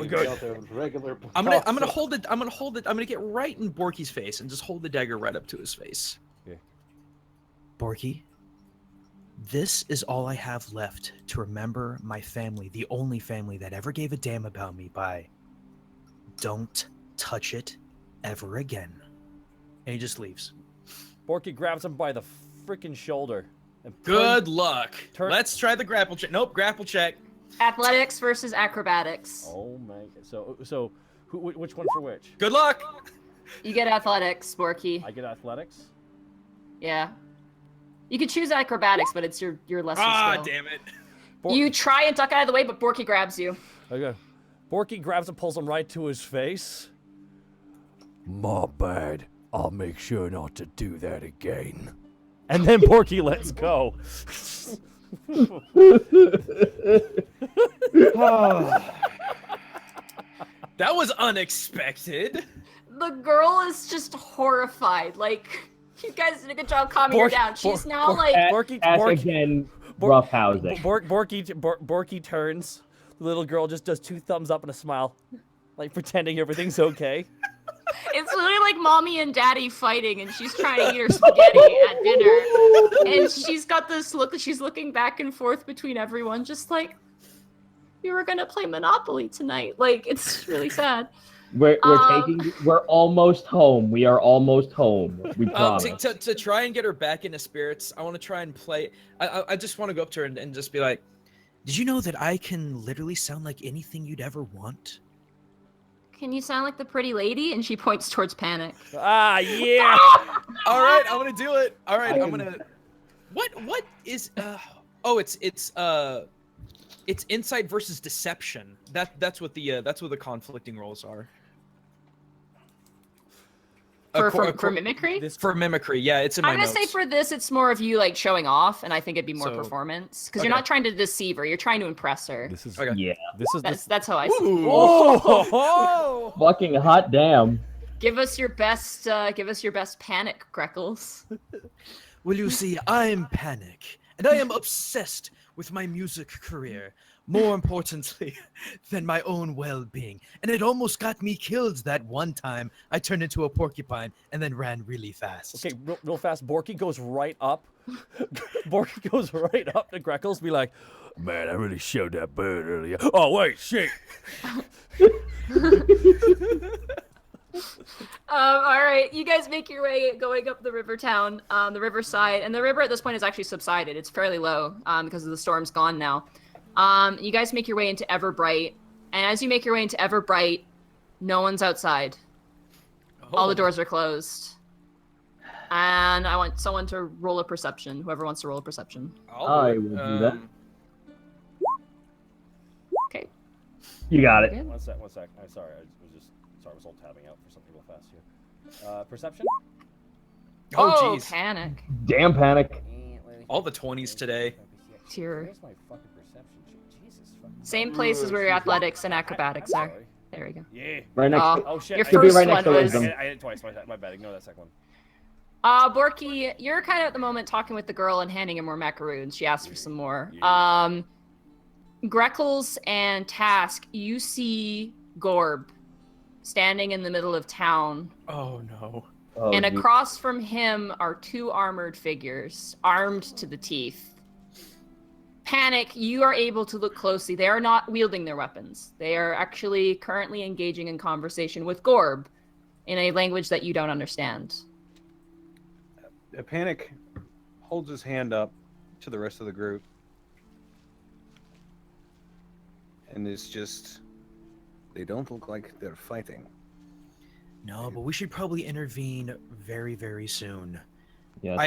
We're good. Out there with regular
I'm gonna hold it. I'm gonna get right in Borky's face and just hold the dagger right up to his face.
Okay.
Borky, this is all I have left to remember my family, the only family that ever gave a damn about me, by don't touch it ever again. And he just leaves.
Borky grabs him by the freaking shoulder. And
Good luck. Let's try the grapple check. Nope, grapple check.
Athletics versus acrobatics.
Oh my! So, which one for which?
Good luck.
You get athletics, Borky.
I get athletics.
Yeah. You could choose acrobatics, but it's your lesser skill.
Damn it.
You try and duck out of the way, but Borky grabs you.
Okay. Borky grabs and pulls him right to his face. My bad. I'll make sure not to do that again. And then Borky lets go.
That was unexpected.
The girl is just horrified. Like, you guys did a good job calming her down. She's now like...
Again, roughhousing.
Borky turns. The little girl just does 2 thumbs up and a smile. Like, pretending everything's okay.
It's literally like mommy and daddy fighting, and she's trying to eat her spaghetti at dinner. And she's got this look, she's looking back and forth between everyone, just like, we were gonna play Monopoly tonight. Like, it's really sad.
We're almost home. We are almost home. We promise.
To try and get her back into spirits, I want to try and play. I just want to go up to her and just be like, "Did you know that I can literally sound like anything you'd ever want?"
Can you sound like the pretty lady? And she points towards Panic.
Ah, yeah.
All right, I'm gonna do it. All right, I'm gonna. What is? Oh, it's insight versus deception. That's what the conflicting roles are.
For mimicry?
For mimicry, yeah, it's in my notes.
I'm gonna say for this, it's more of you like showing off, and I think it'd be more performance because you're not trying to deceive her; you're trying to impress her.
This is
Yeah.
That's how I see it.
Oh!
Fucking hot damn.
Give us your best Panic, Greckles.
Well, you see, I'm Panic, and I am obsessed with my music career. More importantly than my own well-being. And it almost got me killed that one time I turned into a porcupine and then ran really fast.
Okay, real fast. Borky goes right up. Borky goes right up to Greckles, be like, "Man, I really showed that bird earlier. Oh, wait, shit."
All right, you guys make your way going up the river town, the riverside, and the river at this point has actually subsided. It's fairly low because of the storm's gone now. You guys make your way into Everbright, and as you make your way into Everbright, no one's outside. All the doors are closed. And I want someone to roll a perception, whoever wants to roll a perception.
I will do that.
Okay.
You got it.
One sec. I'm sorry. I was all tabbing out for something real fast here. Perception?
Oh, jeez.
Panic.
Damn Panic.
All the 20s today.
Tier.
Where's my fucking perception sheet? Jesus fucking.
Same place as where your athletics and acrobatics are. There we go.
Yeah.
Right next to
Oh shit.
Your
Should be
first
right next
one
to
was...
Wisdom.
I did it twice. My bad. Ignore that second one.
Borky, you're kind of at the moment talking with the girl and handing her more macaroons. She asked for some more. Greckles and Task, you see Gorb standing in the middle of town.
Oh, no.
Oh,
And
geez.
across from him are two armored figures, armed to the teeth. Panic, you are able to look closely. They are not wielding their weapons. They are actually currently engaging in conversation with Gorb in a language that you don't understand.
Panic holds his hand up to the rest of the group and is just, they don't look like they're fighting.
No, but we should probably intervene very, very soon.
Yes.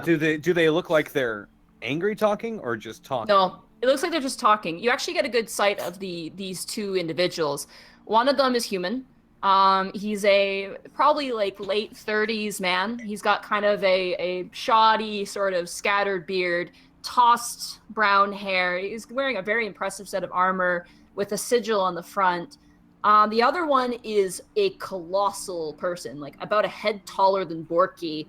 Do they look like they're angry talking or just talking?
No, it looks like they're just talking. You actually get a good sight of these two individuals. One of them is human. He's a probably like late 30s man. He's got kind of a shoddy sort of scattered beard, tossed brown hair. He's wearing a very impressive set of armor with a sigil on the front. The other one is a colossal person, like about a head taller than Borky,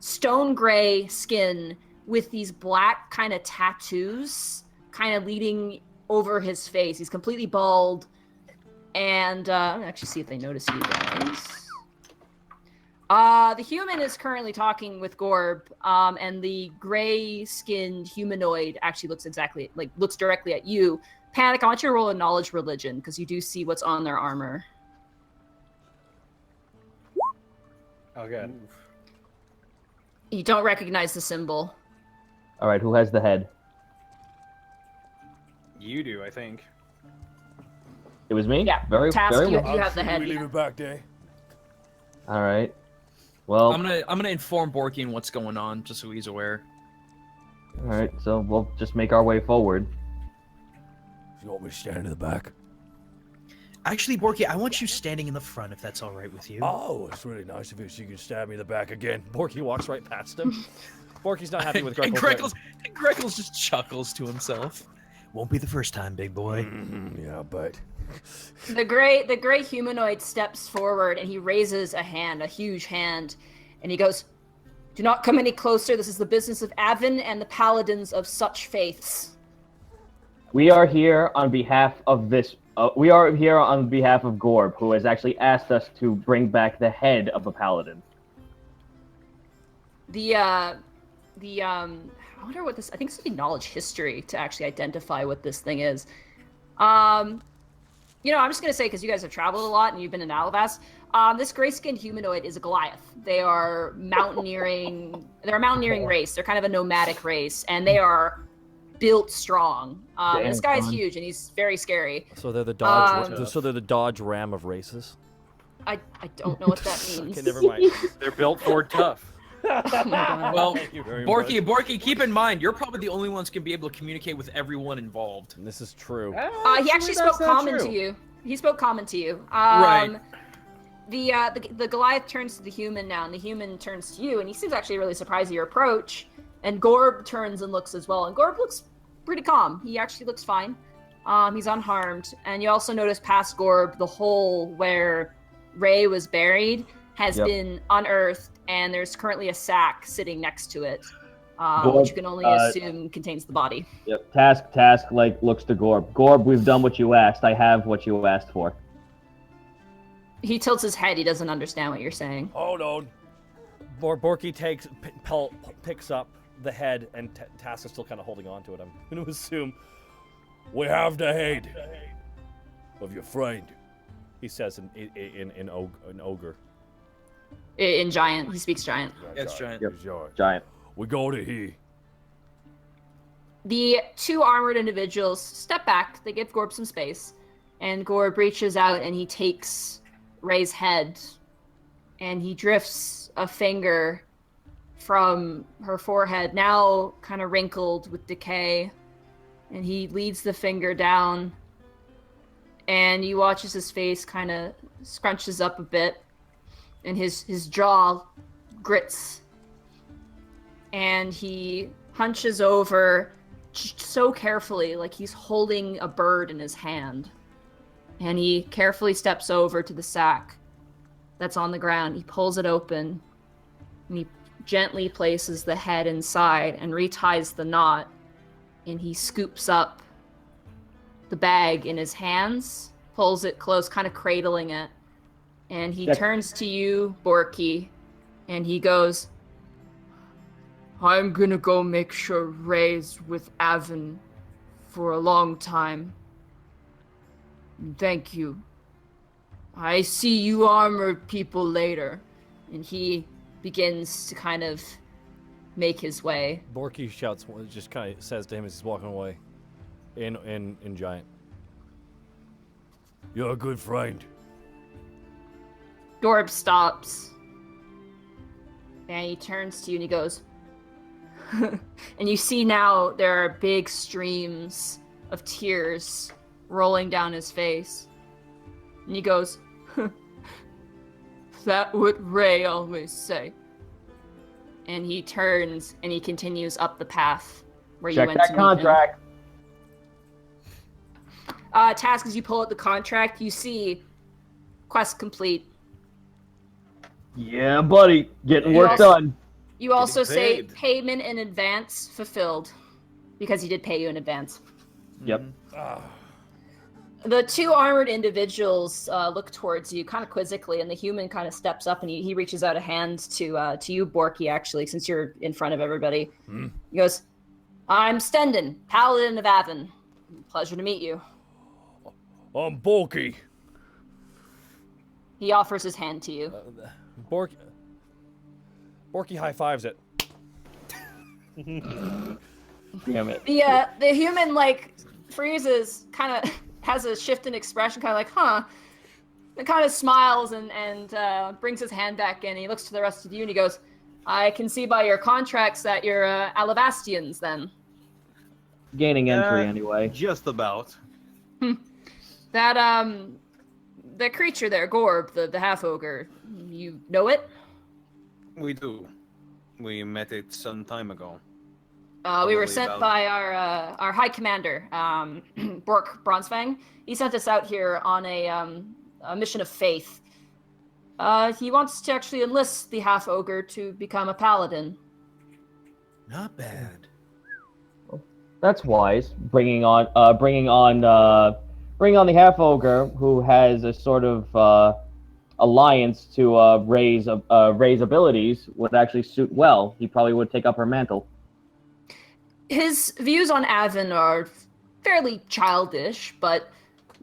stone gray skin with these black kind of tattoos kind of leading over his face. He's completely bald. And I'm gonna actually see if they notice you guys. The human is currently talking with Gorb, and the gray-skinned humanoid actually looks directly at you. Panic, I want you to roll a knowledge religion, because you do see what's on their armor.
Oh, good.
You don't recognize the symbol.
All right, who has the head?
You do, I think.
It was me?
Yeah,
Very
Task,
well.
you have the head.
We leave it back there.
All right. Well,
I'm gonna inform Borky what's going on, just so he's aware.
all right, so we'll just make our way forward.
You want me to stand in the back?
Actually, Borky, I want you standing in the front, if that's all right with you.
Oh, it's really nice of you, so you can stab me in the back again. Borky walks right past him. Borky's not happy with Greckles.
And Greckles just chuckles to himself. Won't be the first time, big boy.
Yeah, but...
The gray humanoid steps forward and he raises a hand, a huge hand, and he goes, "Do not come any closer. This is the business of Avon and the paladins of such faiths."
We are here on behalf of this We are here on behalf of Gorb, who has actually asked us to bring back the head of a paladin.
I wonder what this. I think it's like knowledge history to actually identify what this thing is. I'm just gonna say, because you guys have traveled a lot and you've been in Alivast, this gray-skinned humanoid is a Goliath. They are mountaineering. They're a mountaineering race. They're kind of a nomadic race, and they are built strong. This guy's huge and he's very scary.
So they're the Dodge. So they're the Dodge Ram of races.
I don't know what that means.
Okay, never mind.
They're built for tough.
Oh my God.
Well,
Thank you very
Borky, keep in mind, you're probably the only ones who can be able to communicate with everyone involved.
And this is true.
He actually spoke common to you. He spoke common to you.
Right.
The Goliath turns to the human now, and the human turns to you, and he seems actually really surprised at your approach. And Gorb turns and looks as well, and Gorb looks pretty calm. He actually looks fine. He's unharmed. And you also notice past Gorb, the hole where Ray was buried has been unearthed, and there's currently a sack sitting next to it, which you can only assume contains the body.
Yep. Task looks to Gorb. Gorb, we've done what you asked. I have what you asked for.
He tilts his head. He doesn't understand what you're saying.
Hold on. Borky picks up the head, and Task is still kind of holding on to it. I'm going to assume we have the head of your friend, he says in ogre.
In Giant. He speaks Giant.
Yes, Giant.
Yep. Giant.
We go to here.
The two armored individuals step back. They give Gorb some space. And Gorb reaches out and he takes Ray's head. And he drifts a finger from her forehead, now kind of wrinkled with decay. And he leads the finger down. And you watch as his face kind of scrunches up a bit. And his jaw grits. And he hunches over so carefully, like he's holding a bird in his hand. And he carefully steps over to the sack that's on the ground. He pulls it open. And he gently places the head inside and reties the knot. And he scoops up the bag in his hands, pulls it close, kind of cradling it. And he turns to you, Borky, and he goes, I'm gonna go make sure Ray's with Avon for a long time. Thank you. I see you armored people later. And he begins to kind of make his way.
Borky shouts, just kind of says to him as he's walking away, in Giant. You're a good friend.
Gorb stops. And he turns to you and he goes, and you see now there are big streams of tears rolling down his face. And he goes, that what Ray always say. And he turns and he continues up the path where you went to meet
contract.
him. Task, as you pull out the contract, you see quest complete.
Yeah, buddy. Getting work done.
You also say
paid.
payment in advance fulfilled, because he did pay you in advance.
Yep.
The two armored individuals look towards you kind of quizzically, and the human kind of steps up and he reaches out a hand to you, Borky, actually, since you're in front of everybody. He goes, I'm Stendon, Paladin of Avon. Pleasure to meet you.
I'm Borky.
He offers his hand to you.
Borky high fives it.
Damn it.
The human like freezes, kind of has a shift in expression, kind of like, huh? And kind of smiles and brings his hand back in. He looks to the rest of you and he goes, I can see by your contracts that you're Alivastians then.
Gaining entry anyway.
Just about.
That the creature there, Gorb, the half ogre, you know it?
We do. We met it some time ago.
We were sent by our high commander, Bork Bronzefang. He sent us out here on a mission of faith. He wants to actually enlist the half ogre to become a paladin.
Not bad.
That's wise. Bringing on bring on the half ogre who has a sort of alliance to Ray's abilities would actually suit well. He probably would take up her mantle.
His views on Avon are fairly childish, but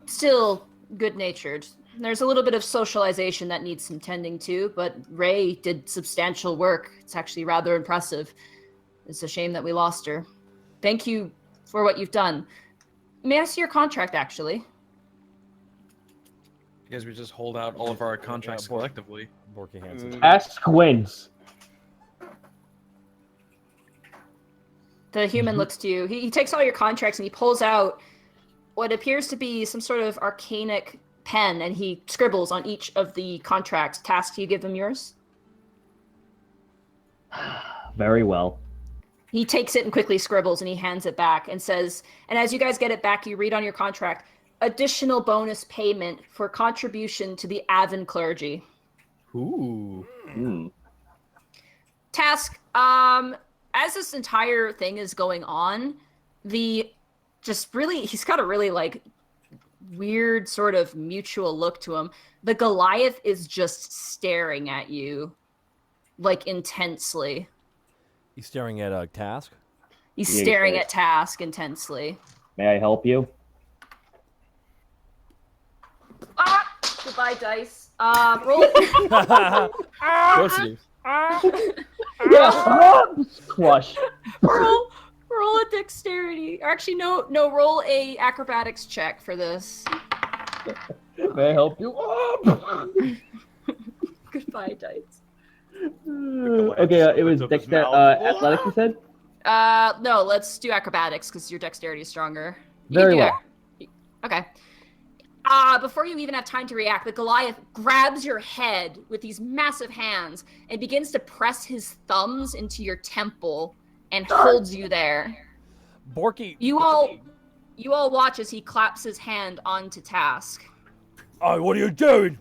still good-natured. There's a little bit of socialization that needs some tending to, but Ray did substantial work. It's actually rather impressive. It's a shame that we lost her. Thank you for what you've done. May I see your contract, actually?
Because we just hold out all of our contracts collectively.
Borky Hansen.
Ask wins.
The human looks to you. He takes all your contracts and he pulls out what appears to be some sort of arcanic pen, and he scribbles on each of the contracts. Task, you give him yours?
Very well.
He takes it and quickly scribbles, and he hands it back and says, and as you guys get it back, you read on your contract, additional bonus payment for contribution to the Avon clergy.
Ooh.
Task, as this entire thing is going on, he's got a really, like, weird sort of mutual look to him. The Goliath is just staring at you, like, intensely.
He's staring at a Task?
He's staring at Task intensely.
May I help you?
Goodbye, dice. Roll it.
Squash.
Roll a dexterity. Or actually, no. Roll a acrobatics check for this.
May I help you?
Goodbye, dice.
Okay, it was athletics, you said?
No, let's do acrobatics because your dexterity is stronger.
Very well.
Okay. Before you even have time to react, the Goliath grabs your head with these massive hands and begins to press his thumbs into your temple and holds you there.
Borky.
You all watch as he claps his hand onto Task.
Oh, what are you doing?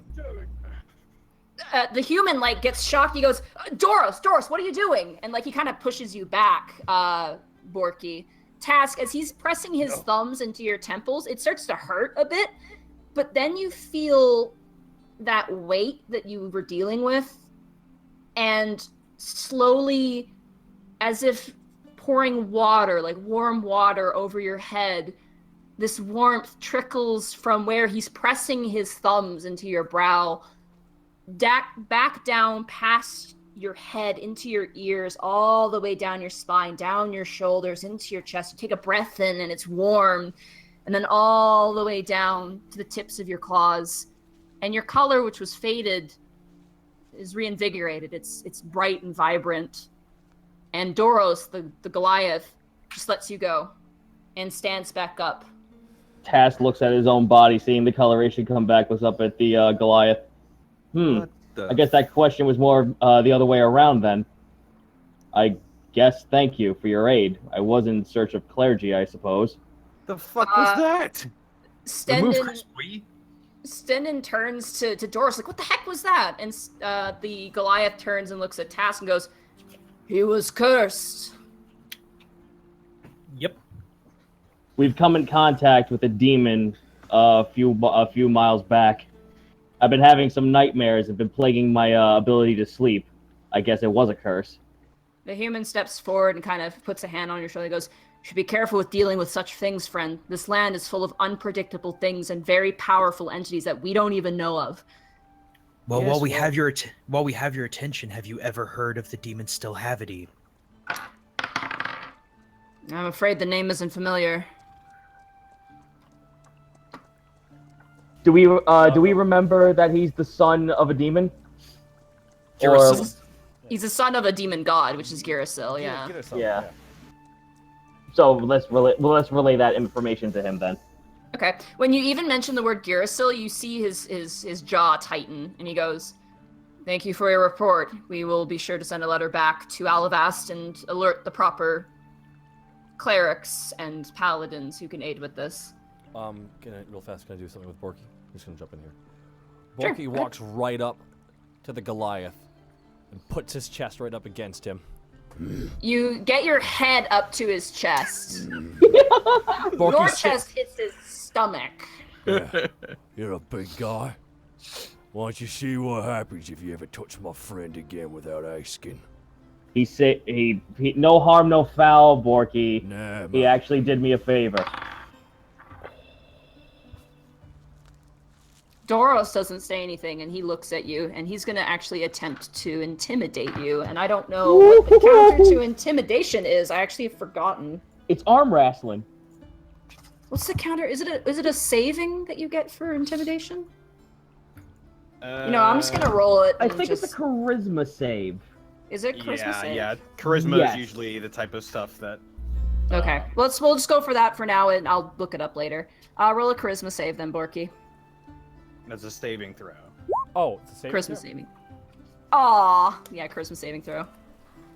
The human, like, gets shocked. He goes, Doros, what are you doing? And, like, he kind of pushes you back, Borky. Task, as he's pressing his thumbs into your temples, it starts to hurt a bit, but then you feel that weight that you were dealing with, and slowly, as if pouring water, like warm water over your head, this warmth trickles from where he's pressing his thumbs into your brow, back down past your head, into your ears, all the way down your spine, down your shoulders, into your chest. You take a breath in and it's warm, and then all the way down to the tips of your claws. And your color, which was faded, is reinvigorated. It's bright and vibrant. And Doros, the Goliath, just lets you go and stands back up.
Task looks at his own body, seeing the coloration come back, looks up at the Goliath. I guess that question was more the other way around then. I guess thank you for your aid. I was in search of clergy, I suppose.
The fuck was that?
Stendon turns to Doris, like, what the heck was that? And the Goliath turns and looks at Task and goes, he was cursed.
Yep.
We've come in contact with a demon a few miles back. I've been having some nightmares and been plaguing my ability to sleep. I guess it was a curse.
The human steps forward and kind of puts a hand on your shoulder and goes, you should be careful with dealing with such things, friend. This land is full of unpredictable things and very powerful entities that we don't even know of.
Well, while we have your attention, have you ever heard of the demon Stillhavity?
I'm afraid the name isn't familiar.
Do we remember that he's the son of a demon?
He's the son of a demon god, which is Girasil, yeah.
Yeah. So let's relay that information to him then.
Okay. When you even mention the word Girasil, you see his jaw tighten, and he goes, thank you for your report. We will be sure to send a letter back to Alivast and alert the proper clerics and paladins who can aid with this.
Can I do something with Borky? I'm just gonna jump in here.
Sure,
Borky walks right up to the Goliath and puts his chest right up against him.
You get your head up to his chest.
Borky
Your chest hits his stomach.
Yeah. You're a big guy. Why don't you see what happens if you ever touch my friend again without asking?
He said he no harm, no foul, Borky.
Nah,
He actually did me a favor.
Doros doesn't say anything, and he looks at you, and he's going to actually attempt to intimidate you. And I don't know what the counter to intimidation is. I actually have forgotten.
It's arm wrestling.
What's the counter? Is it a saving that you get for intimidation? I'm just going to roll it.
I think it's a charisma save.
Is it charisma save?
Yeah. Charisma
Yes.
is usually the type of stuff that.
Okay, we'll just go for that for now, and I'll look it up later. Roll a charisma save then, Borky.
That's a saving throw.
Oh, it's a saving
Charisma
throw?
saving. Aw, yeah, charisma saving throw.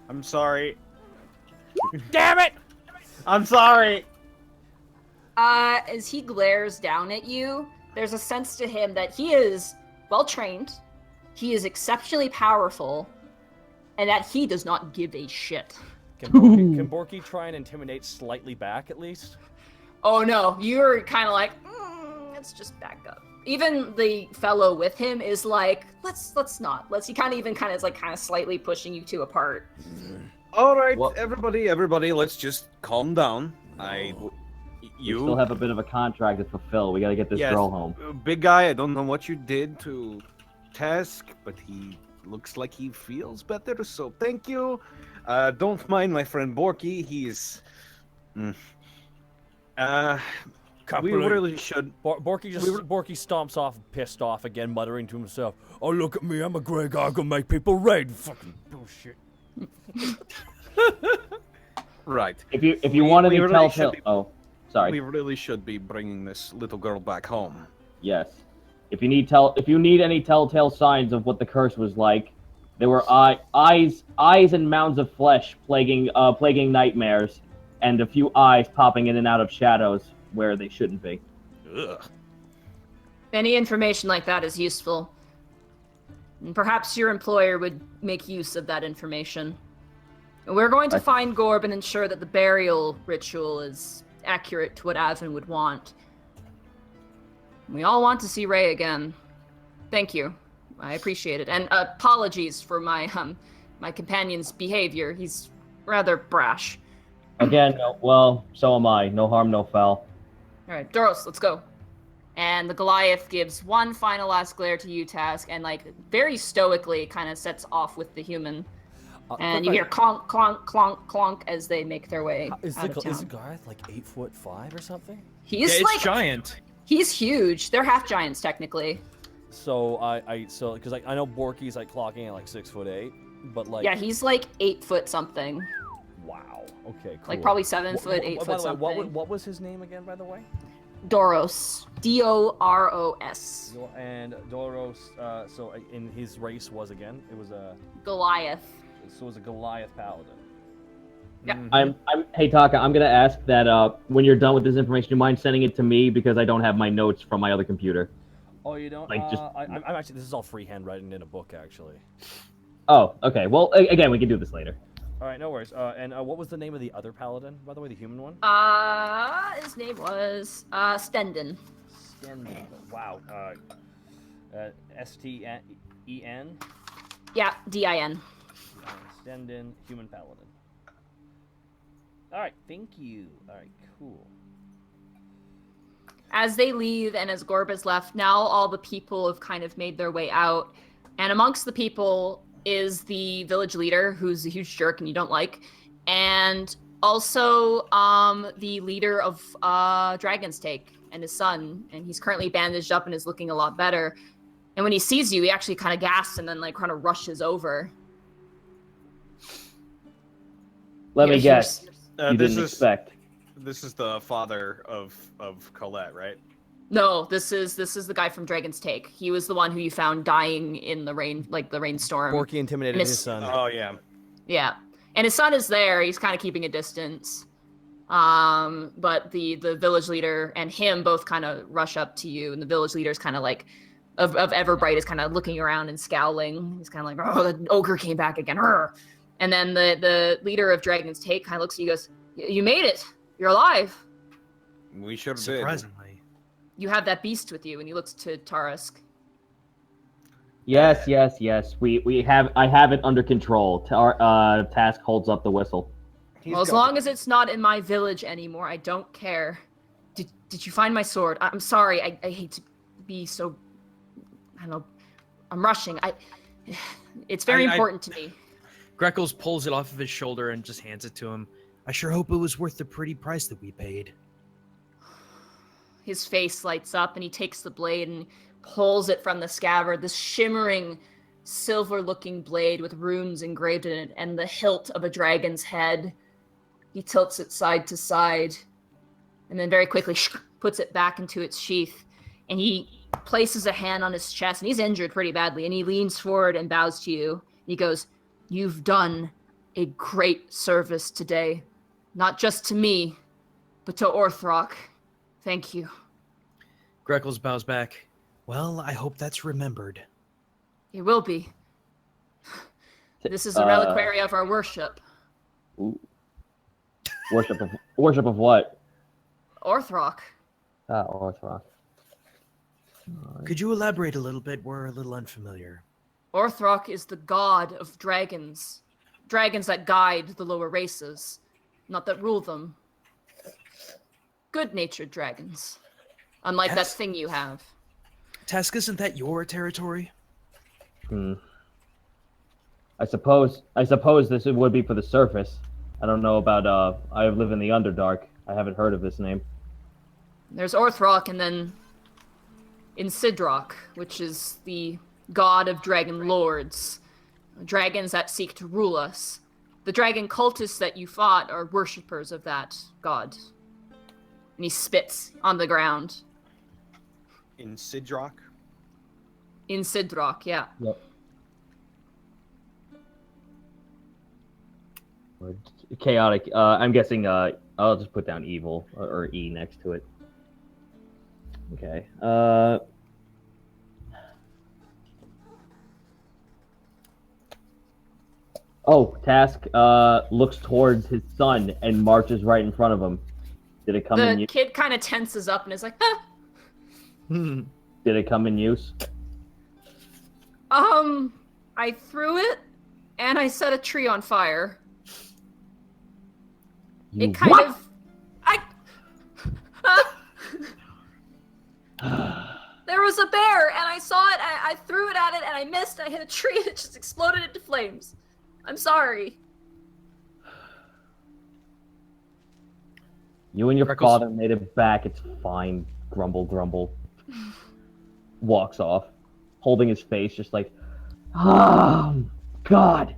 I'm sorry.
Damn it!
I'm sorry.
As he glares down at you, there's a sense to him that he is well trained, he is exceptionally powerful, and that he does not give a shit.
Can Borky try and intimidate slightly back at least?
Oh no, you're kind of like, let's just back up. Even the fellow with him is like, let's not. He kind of slightly pushing you two apart.
All right,
Well-
everybody, let's just calm down.
You still have a bit of a contract to fulfill. We gotta get this
Yes.
girl home.
Big guy, I don't know what you did to Task, but he looks like he feels better, so thank you. Don't mind my friend Borky, he's... we really should...
Borky stomps off, pissed off again, muttering to himself, "Oh, look at me, I'm a grey guy, I can make people red." Fucking bullshit.
Right.
If you want any
really
telltale...
should be-
Oh, sorry.
We really should be bringing this little girl back home.
Yes. If you need any telltale signs of what the curse was like, there were eyes and mounds of flesh plaguing nightmares, and a few eyes popping in and out of shadows where they shouldn't be.
Ugh.
Any information like that is useful. And perhaps your employer would make use of that information. We're going to find Gorb and ensure that the burial ritual is accurate to what Avin would want. We all want to see Ray again. Thank you. I appreciate it. And apologies for my companion's behavior. He's rather brash.
Again, well, so am I. No harm, no foul.
All right, Doros, let's go. And the Goliath gives one final last glare to you, Task, and very stoically kind of sets off with the human. And you hear clonk, clonk, clonk, clonk as they make their way out of town.
Is the Garth 8'5" or something?
He's
It's giant.
He's huge. They're half giants technically.
So because I know Borky's clocking at 6'8", but
yeah, he's 8 foot something.
Wow. Okay. Cool.
Probably 7 foot, 8
by
foot
the way,
something.
what was his name again, by the way?
Doros. Doros.
And Doros. So in his race was it was a
Goliath.
So it was a Goliath paladin.
Yeah.
Hey Taka, I'm gonna ask that when you're done with this information, do you mind sending it to me because I don't have my notes from my other computer.
Oh, you don't? I'm actually, this is all freehand writing in a book, actually.
Oh, okay. Well, again, we can do this later.
All right, no worries. And what was the name of the other paladin, by the way, the human one?
His name was Stendon.
Stendon. Wow. S-T-E-N?
Yeah, D-I-N.
Stendon, human paladin. All right, thank you. All right, cool.
As they leave and as Gorb is left, now all the people have kind of made their way out. And amongst the people is the village leader, who's a huge jerk and you don't like. And also the leader of Dragon's Take and his son. And he's currently bandaged up and is looking a lot better. And when he sees you, he actually kind of gasps and then kind of rushes over.
Let me guess. You
This
didn't
is
expect.
this is the father of Colette, right?
No, this is the guy from Dragon's Take. He was the one who you found dying in the rain, the rainstorm.
Borky intimidated his son.
Oh yeah.
Yeah, and his son is there. He's kind of keeping a distance. But the village leader and him both kind of rush up to you, and the village leader's kind of of Everbright is kind of looking around and scowling. He's kind of oh, the ogre came back again. Arr! And then the leader of Dragon's Take kind of looks at you and goes, "You made it. You're alive."
We sure did.
Surprisingly.
you have that beast with you, and he looks to Tarask.
Yes. We have. I have it under control. Task holds up the whistle.
Well, as long as it's not in my village anymore, I don't care. Did you find my sword? I'm sorry. I hate to be so. I don't know. I'm rushing. It's very important to me.
Greckles pulls it off of his shoulder and just hands it to him. I sure hope it was worth the pretty price that we paid.
His face lights up, and he takes the blade and pulls it from the scabbard. This shimmering, silver-looking blade with runes engraved in it, and the hilt of a dragon's head. He tilts it side to side, and then very quickly puts it back into its sheath. And he places a hand on his chest, and he's injured pretty badly. And he leans forward and bows to you. He goes, "You've done a great service today, not just to me, but to Orthrok. Thank you."
Greckles bows back. Well, I hope that's remembered.
It will be. This is a reliquary of our worship.
Ooh. Worship of what?
Orthrok.
Orthrok.
Could you elaborate a little bit? We're a little unfamiliar.
Orthrok is the god of dragons. Dragons that guide the lower races, not that rule them. Good-natured dragons. Unlike that thing you have.
Task, isn't that your territory?
I suppose this would be for the surface. I don't know about, I live in the Underdark. I haven't heard of this name.
There's Orthrok, and then Insidrock, which is the god of dragon lords. Dragons that seek to rule us. The dragon cultists that you fought are worshippers of that god. And he spits on the ground.
In Sidrock?
In Sidrock, yeah.
Yep. Chaotic. I'm guessing. I'll just put down evil or E next to it. Okay. Oh, Task looks towards his son and marches right in front of him. Did it come in use?
The kid kind of tenses up and is like, ah.
Did it come in use?
I threw it, and I set a tree on fire.
You
it kind
what?
of... There was a bear, and I saw it, I threw it at it, and I missed, I hit a tree, and it just exploded into flames. I'm sorry.
You and your
Greckles.
father made it back. It's fine. Grumble, grumble. Walks off, holding his face, just like, oh, God.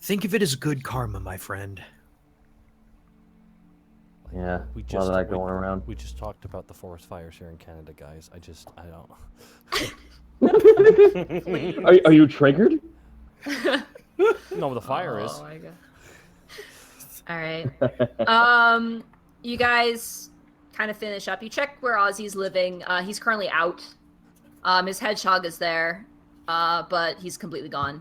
Think of it as good karma, my friend.
Yeah,
We
a lot of that going around.
We just talked about the forest fires here in Canada, guys. I don't.
Are you triggered?
No, the fire is.
Oh my god. Alright. You guys kind of finish up. You check where Ozzy's living. He's currently out. His hedgehog is there, but he's completely gone.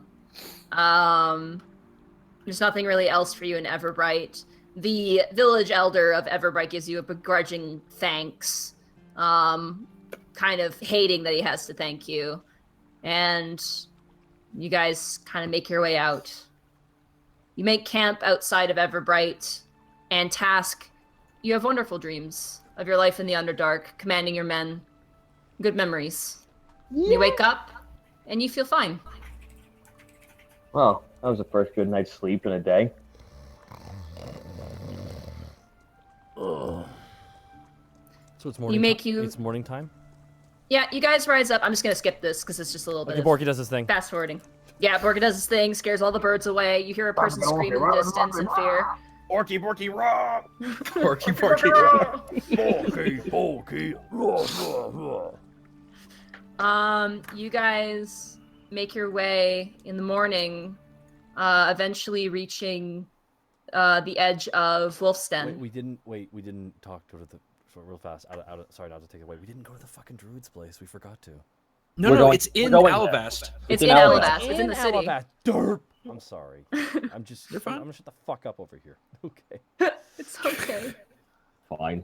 There's nothing really else for you in Everbright. The village elder of Everbright gives you a begrudging thanks, kind of hating that he has to thank you. And you guys kind of make your way out. You make camp outside of Everbright, and Task, you have wonderful dreams of your life in the Underdark, commanding your men. Good memories. Yeah. You wake up, and you feel fine.
Well, that was the first good night's sleep in a day.
So it's morning. It's morning time.
Yeah, you guys rise up. I'm just gonna skip this because it's just a little bit.
Borky does his thing.
Fast forwarding. Yeah, Borky does his thing, scares all the birds away. You hear a person scream in the distance in fear.
Borky, Borky, raw!
Borky, Borky, raw!
Borky,
raw. You guys make your way in the morning, eventually reaching the edge of Wolfsten.
We didn't talk to the real fast. Sorry, not to take it away. We didn't go to the fucking druid's place. We forgot to.
It's in Alivast.
It's in Alivast. It's in the city.
Derp. I'm sorry.
You're fine.
I'm gonna shut the fuck up over here. Okay.
It's okay.
Fine.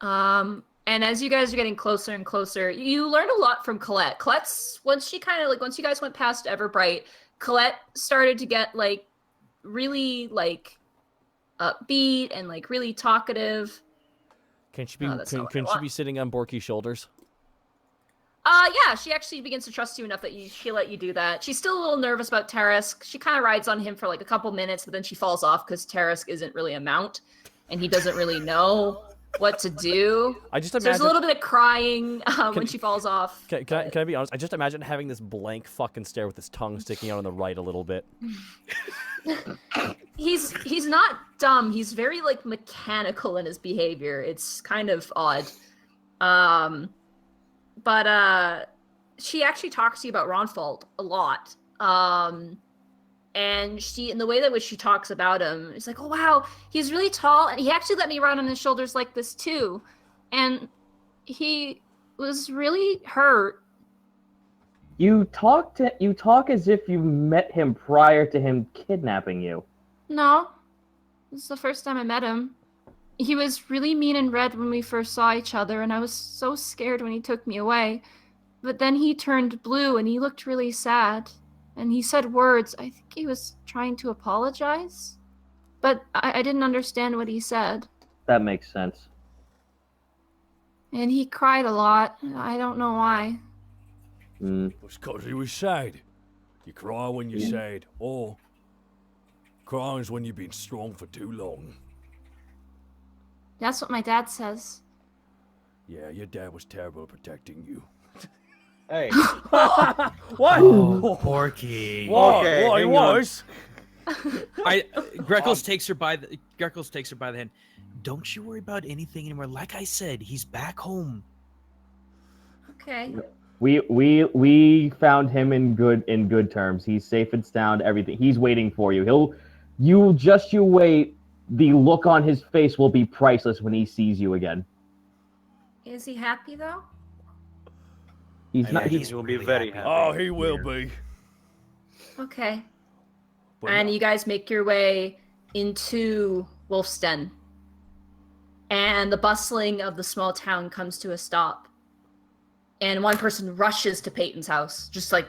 And as you guys are getting closer and closer, you learn a lot from Colette. Once you guys went past Everbright, Colette started to get like really like upbeat and like really talkative.
Can she be sitting on Borky's shoulders?
Yeah, she actually begins to trust you enough that she let you do that. She's still a little nervous about Tarask. She kind of rides on him for like a couple minutes, but then she falls off because Tarask isn't really a mount, and he doesn't really know what to do. So there's a little bit of crying when she falls off.
Can I be honest? I just imagine having this blank fucking stare with his tongue sticking out on the right a little bit.
He's not dumb. He's very like mechanical in his behavior. It's kind of odd. But she actually talks to you about Ronfalt a lot. And in the way that which she talks about him, it's like, oh wow, he's really tall, and he actually let me ride on his shoulders like this too. And he was really hurt.
You talk as if you met him prior to him kidnapping you.
No. This is the first time I met him. He was really mean and red when we first saw each other, and I was so scared when he took me away. But then he turned blue, and he looked really sad. And he said words. I think he was trying to apologize. But I didn't understand what he said.
That makes sense.
And he cried a lot. I don't know why.
It's because he was sad. You cry when you're sad, or crying's when you've been strong for too long.
That's what my dad says.
Yeah, your dad was terrible at protecting you.
Hey.
What?
Oh, Borky.
Okay,
he was.
Greckles takes her by the hand. Don't you worry about anything anymore. Like I said, he's back home.
Okay.
We found him in good terms. He's safe and sound. Everything. He's waiting for you. You wait. The look on his face will be priceless when he sees you again.
Is he happy though?
He's not.
He will be very happy.
Oh, he will be.
Okay.
But
And you guys make your way into Wolf's Den. And the bustling of the small town comes to a stop. And one person rushes to Peyton's house, just like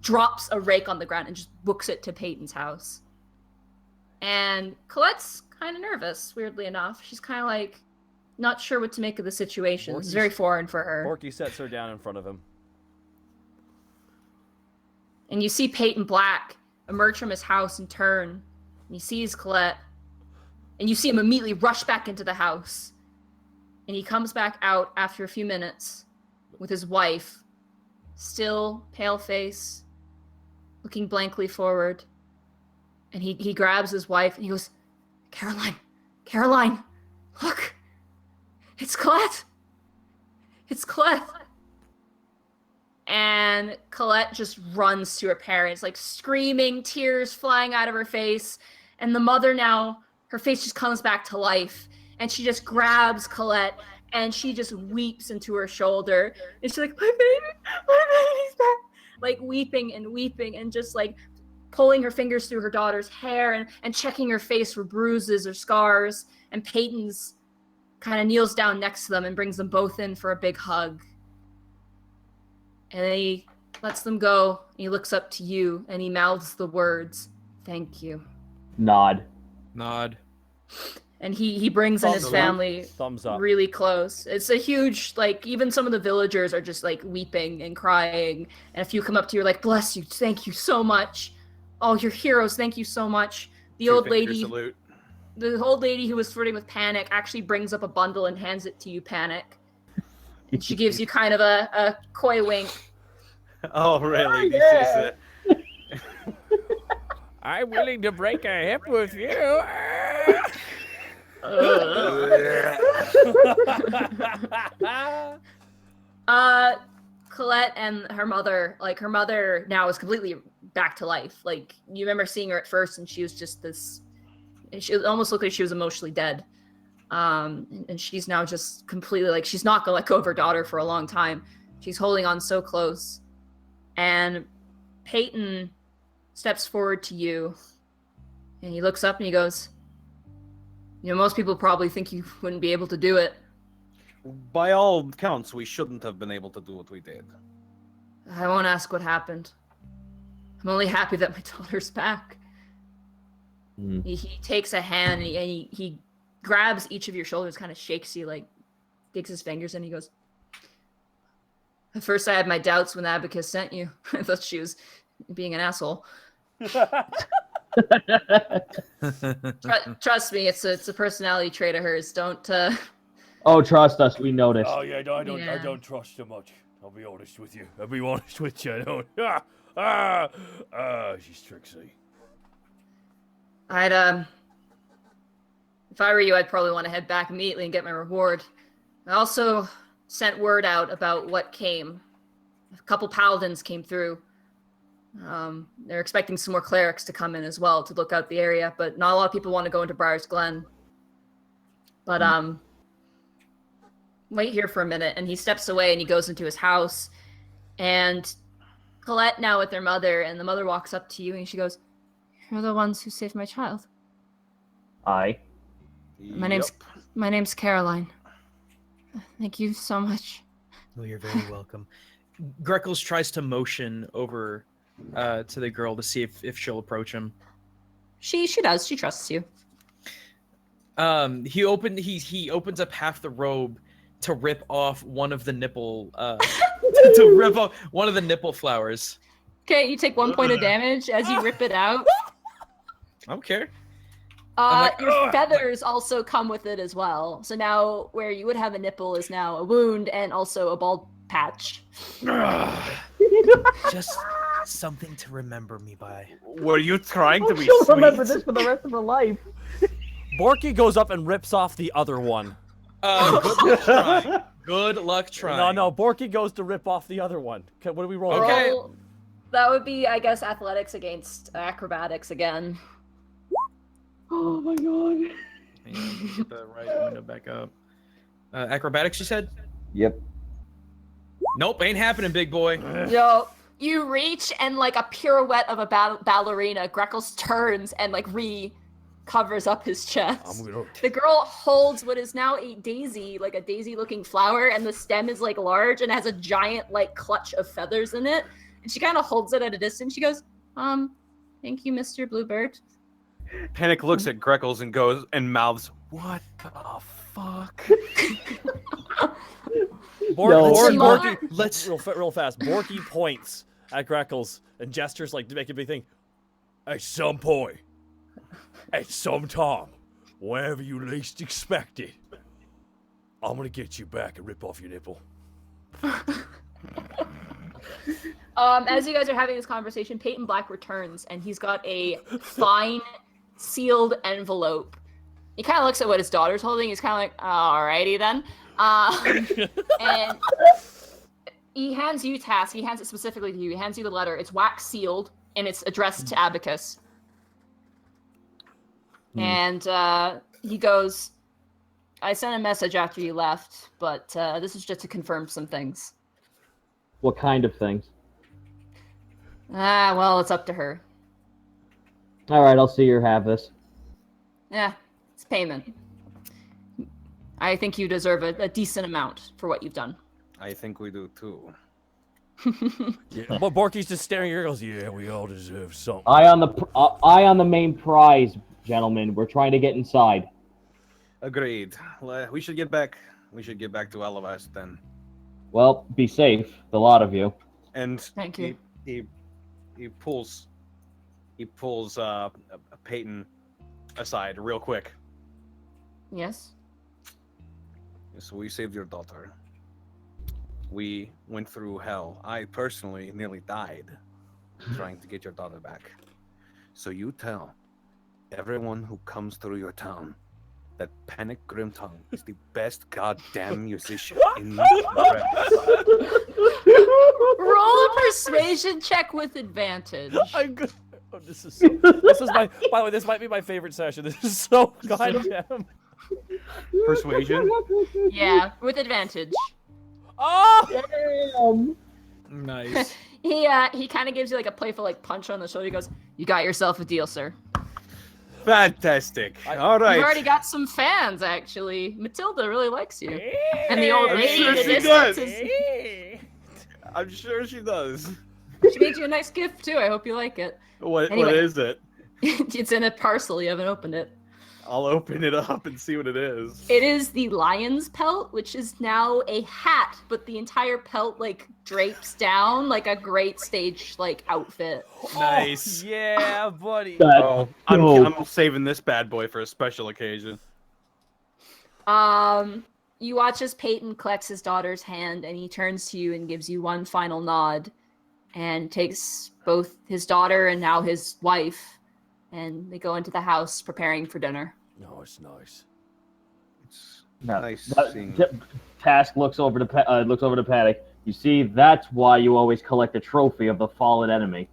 drops a rake on the ground and just books it to Peyton's house. And Colette's kind of nervous, weirdly enough. She's kind of like not sure what to make of the situation. It's very foreign for her.
Borky sets her down in front of him.
And you see Peyton Black emerge from his house and turn. And he sees Colette. And you see him immediately rush back into the house. And he comes back out after a few minutes with his wife, still pale face, looking blankly forward. And he grabs his wife and he goes, Caroline, look, it's Colette. It's Colette. And Colette just runs to her parents, like screaming, tears flying out of her face. And the mother now, her face just comes back to life. And she just grabs Colette and she just weeps into her shoulder. And she's like, my baby's back. Like weeping and just like pulling her fingers through her daughter's hair and checking her face for bruises or scars. And Peyton's kind of kneels down next to them and brings them both in for a big hug. And then he lets them go. And he looks up to you and he mouths the words, "Thank you."
Nod.
And he brings in his family
Thumbs up.
really close. It's a huge, like, even some of the villagers are just, like, weeping and crying. And a few come up to you like, "Bless you, thank you so much. Oh, you're heroes, thank you so much." The old lady who was flirting with Panic actually brings up a bundle and hands it to you, Panic. And she gives you kind of a coy wink.
Oh, really?
Yeah.
This is
I'm willing to break a hip with you.
Colette and her mother now is completely back to life. Like, you remember seeing her at first and she was just this, she almost looked like she was emotionally dead. And she's now just completely, like, she's not gonna let go of her daughter for a long time. She's holding on so close. And Peyton steps forward to you and he looks up and he goes, "You know, most people probably think you wouldn't be able to do it."
by all counts, we shouldn't have been able to do what we did.
I won't ask what happened. I'm only happy that my daughter's back. He takes a hand and he grabs each of your shoulders, kind of shakes you, like digs his fingers, and he goes, at first I had my doubts when Abacus sent you. I thought she was being an asshole. Trust me, it's a personality trait of hers. Don't
Oh, trust us, we noticed.
Oh yeah, no, I don't trust her much. I'll be honest with you. I don't. She's tricksy.
I'd if I were you, I'd probably want to head back immediately and get my reward. I also sent word out about what came. A couple paladins came through. They're expecting some more clerics to come in as well to look out the area, but not a lot of people want to go into Briar's Glen. But wait here for a minute, and he steps away and he goes into his house, and Colette now with their mother, and the mother walks up to you and she goes, "You're the ones who saved my child."
Aye.
My name's Caroline. Thank you so much.
Well, you're very welcome. Greckles tries to motion over to the girl to see if she'll approach him.
She does. She trusts you.
He opens up half the robe to rip off one of the nipple to rip off one of the nipple flowers.
Okay, you take 1 point of damage as you rip it out.
I don't care.
Your feathers also come with it as well. So now where you would have a nipple is now a wound and also a bald patch.
Just something to remember me by.
Were you trying to be
She'll
sweet?
remember this for the rest of her life.
Borky goes up and rips off the other one.
Good luck trying. Good luck trying.
No, Borky goes to rip off the other one. Okay, what do we roll?
Okay.
That would be, I guess, athletics against acrobatics again.
Oh my god.
Get the right window back up. Acrobatics, you said?
Yep.
Nope, ain't happening, big boy.
Yo, you reach and like a pirouette of a ballerina, Greckles turns and like covers up his chest. The girl holds what is now a daisy, like a daisy-looking flower, and the stem is like large and has a giant like clutch of feathers in it. And she kind of holds it at a distance. She goes, thank you, Mr. Bluebird.
Panic looks at Greckles and goes and mouths, "What the fuck?"
Borky,
let's
real fast. Borky points at Greckles and gestures like to make a big thing.
At some point, at some time, wherever you least expect it, I'm gonna get you back and rip off your nipple.
As you guys are having this conversation, Peyton Black returns, and he's got a fine sealed envelope. He kind of looks at what his daughter's holding. He's kind of like, alrighty then. And he hands you task. He hands it specifically to you. He hands you the letter. It's wax sealed, and it's addressed to Abacus. And he goes, I sent a message after you left, but this is just to confirm some things.
What kind of things?
Well, it's up to her.
Alright, I'll see her have this.
Yeah, it's payment. I think you deserve a decent amount for what you've done.
I think we do too.
Yeah, but Borky's just staring at her. Goes, yeah, we all deserve something.
Eye on the main prize, gentlemen. We're trying to get inside.
Agreed. We should get back. We should get back to Alivast then.
Well, be safe, the lot of you.
And
Thank you.
He pulls Peyton aside real quick.
Yes?
So we saved your daughter. We went through hell. I personally nearly died trying to get your daughter back. So you tell everyone who comes through your town that Panic Grimtongue is the best goddamn musician in the
Roll a persuasion check with advantage.
I'm good. Oh, this is my. By the way, this might be my favorite session. This is so goddamn.
Persuasion?
Yeah, with advantage.
Oh!
Damn.
Nice.
He kind of gives you like a playful like punch on the shoulder. He goes, "You got yourself a deal, sir."
Fantastic. All right.
You've already got some fans, actually. Matilda really likes you. And the old
I'm
lady
sure
in the
she
distance
does. I'm sure she does.
She made you a nice gift, too. I hope you like it.
What
Anyway.
is it?
It's in a parcel. You haven't opened it.
I'll open it up and see what it is.
It is the lion's pelt, which is now a hat, but the entire pelt like drapes down like a great stage like outfit.
Nice.
Oh, yeah, buddy.
Oh, I'm saving this bad boy for a special occasion.
You watch as Peyton collects his daughter's hand, and he turns to you and gives you one final nod, and takes both his daughter and now his wife. And they go into the house preparing for dinner.
No, it's nice.
It's nice seeing.
Task looks over to Paddock. You see, that's why you always collect a trophy of the fallen enemy.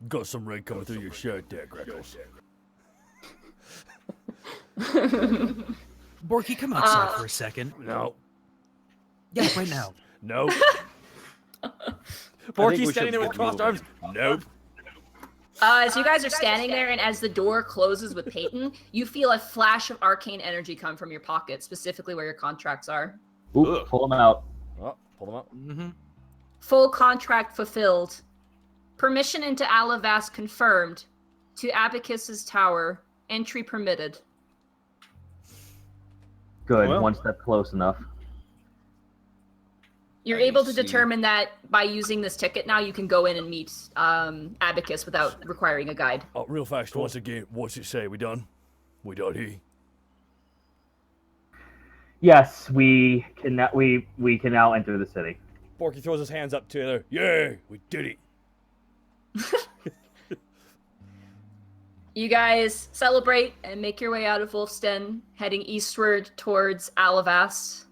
Got some red coming through your shirt there, Greckles.
Borky, come outside for a second.
No.
Yeah, right now.
Nope.
Borky's standing there with crossed arms.
Nope.
As you guys are standing there, and as the door closes with Peyton, you feel a flash of arcane energy come from your pocket, specifically where your contracts are.
Ooh, pull them out.
Oh, pull them out.
Mm-hmm.
Full contract fulfilled. Permission into Alivast confirmed. To Abacus's tower. Entry permitted.
Good,
Well.
one step close enough.
You're
I
able to
see.
determine that by using this ticket now, you can go in and meet Abacus without requiring a guide.
Oh, real fast, once again, what's it say? We done? We done here?
Yes, we can now, we can now enter the city.
Borky throws his hands up to the.
Yeah, we did it.
You guys celebrate and make your way out of Wolfsten, heading eastward towards Alivast.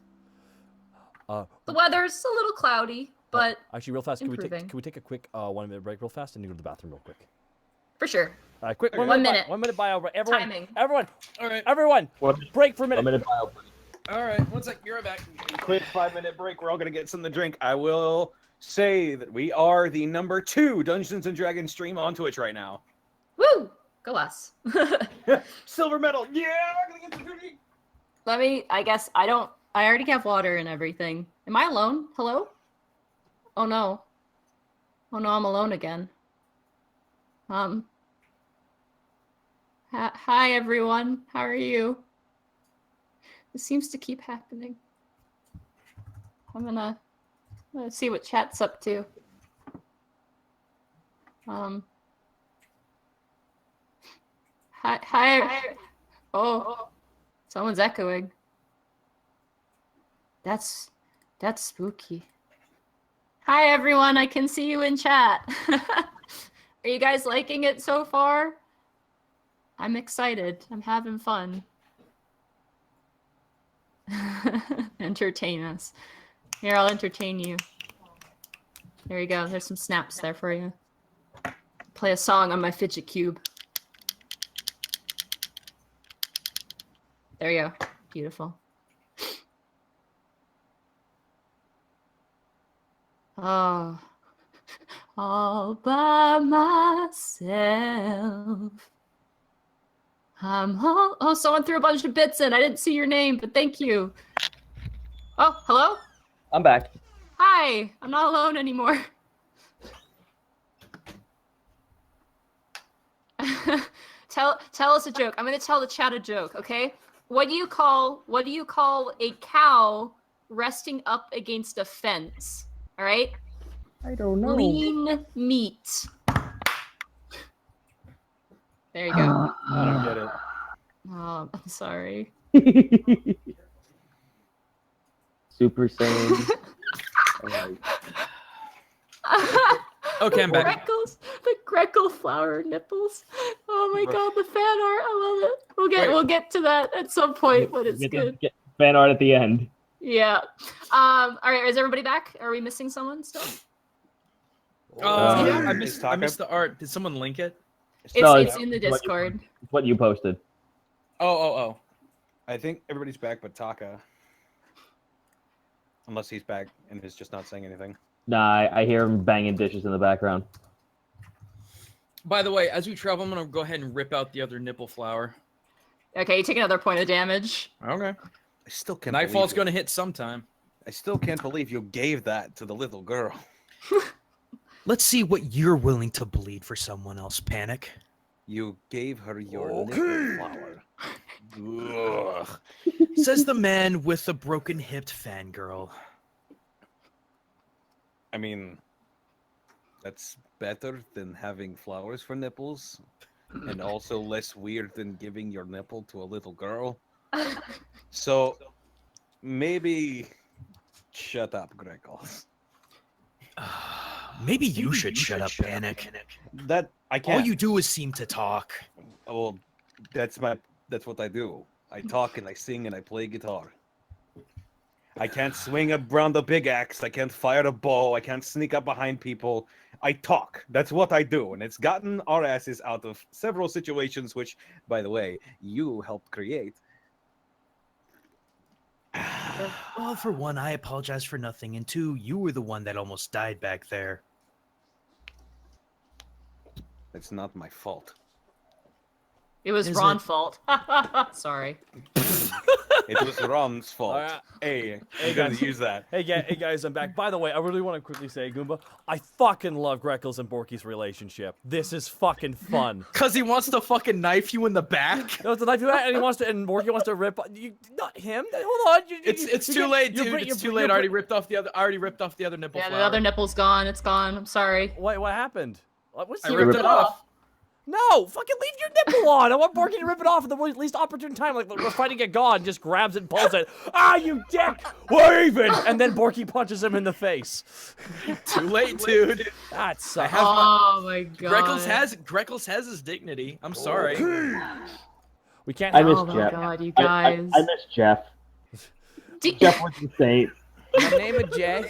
The weather's a little cloudy, but
Actually, real fast, can
improving.
we take a quick 1 minute break real fast and go to the bathroom real quick?
for sure.
Quick,
Okay.
1 minute.
1 minute bio. Everyone,
Timing.
everyone,
All right.
everyone, break for a
A
minute.
minute bio.
All right. One sec. You're right back.
Quick 5-minute break. We're all gonna get something to drink. I will say that we are the #2 Dungeons and Dragons stream on Twitch right now.
Woo! Go us.
Silver medal. Yeah, we're gonna get some drink.
I already have water and everything. Am I alone? Hello? Oh no. Oh no, I'm alone again. Hi everyone. How are you? This seems to keep happening. I'm gonna see what chat's up to. Hi. Oh, someone's echoing. That's spooky. Hi everyone, I can see you in chat. Are you guys liking it so far? I'm excited. I'm having fun. Entertain us. Here, I'll entertain you. There you go. There's some snaps there for you. Play a song on my fidget cube. There you go. Beautiful. Oh, all by myself. Oh, someone threw a bunch of bits in. I didn't see your name, but thank you. Oh, hello?
I'm back.
Hi, I'm not alone anymore. Tell us a joke. I'm gonna tell the chat a joke, okay? What do you call a cow resting up against a fence? All right?
I don't know.
Lean meat. There you go.
I don't get it.
Oh, I'm sorry.
Super Saiyan.
Okay, I'm back.
The Greckle flower nipples. Oh my god, the fan art. I love it. We'll get to that at some point, but it's good.
Get fan art at the end.
Yeah. All right, is everybody back? Are we missing someone still?
I missed the art. Did someone link it?
It's in the Discord.
It's what you posted.
Oh.
I think everybody's back but Taka. Unless he's back and is just not saying anything.
Nah, I hear him banging dishes in the background.
By the way, as we travel, I'm gonna go ahead and rip out the other nipple flower.
Okay, you take another point of damage.
Okay.
I still can't.
Nightfall's gonna hit sometime.
I still can't believe you gave that to the little girl.
Let's see what you're willing to bleed for someone else, Panic.
You gave her your nipple flower. Ugh.
Says the man with the broken-hipped fangirl.
I mean, that's better than having flowers for nipples, and also less weird than giving your nipple to a little girl. So, maybe shut up, Greckles.
Maybe you should shut up, Panic.
That I can't.
All you do is seem to talk.
Well, that's what I do. I talk and I sing and I play guitar. I can't swing around a big axe. I can't fire a bow. I can't sneak up behind people. I talk. That's what I do. And it's gotten our asses out of several situations, which, by the way, you helped create.
Well, for one, I apologize for nothing, and two, you were the one that almost died back there.
It's not my fault.
It was
Is
Ron's
it?
fault. Sorry.
It was Ron's fault.
All right.
Hey,
Hey,
I'm gonna
guys.
use that.
Hey guys, I'm back. By the way, I really want to quickly say, Goomba, I fucking love Greckles and Borky's relationship. This is fucking fun.
Cause he wants to fucking knife you in the back.
No, it's a knife, and Borky wants to rip. You, not him. Hold on.
It's too late, dude. It's too late. I already ripped off the other nipple
Yeah,
flower.
the other nipple's gone. It's gone. I'm sorry.
What happened? What's
I
he
ripped it off.
No, fucking leave your nipple on. I want Borky to rip it off at the least opportune time. Like we're fighting a god, just grabs it and pulls it. Ah, you dick! We're even. And then Borky punches him in the face.
Too late, dude.
That sucks.
Oh my god.
Greckles has his dignity. I'm sorry.
We can't.
I miss
Oh my
Jeff.
god, you
I
guys.
miss Jeff. Jeff was the same.
My name is Jeff.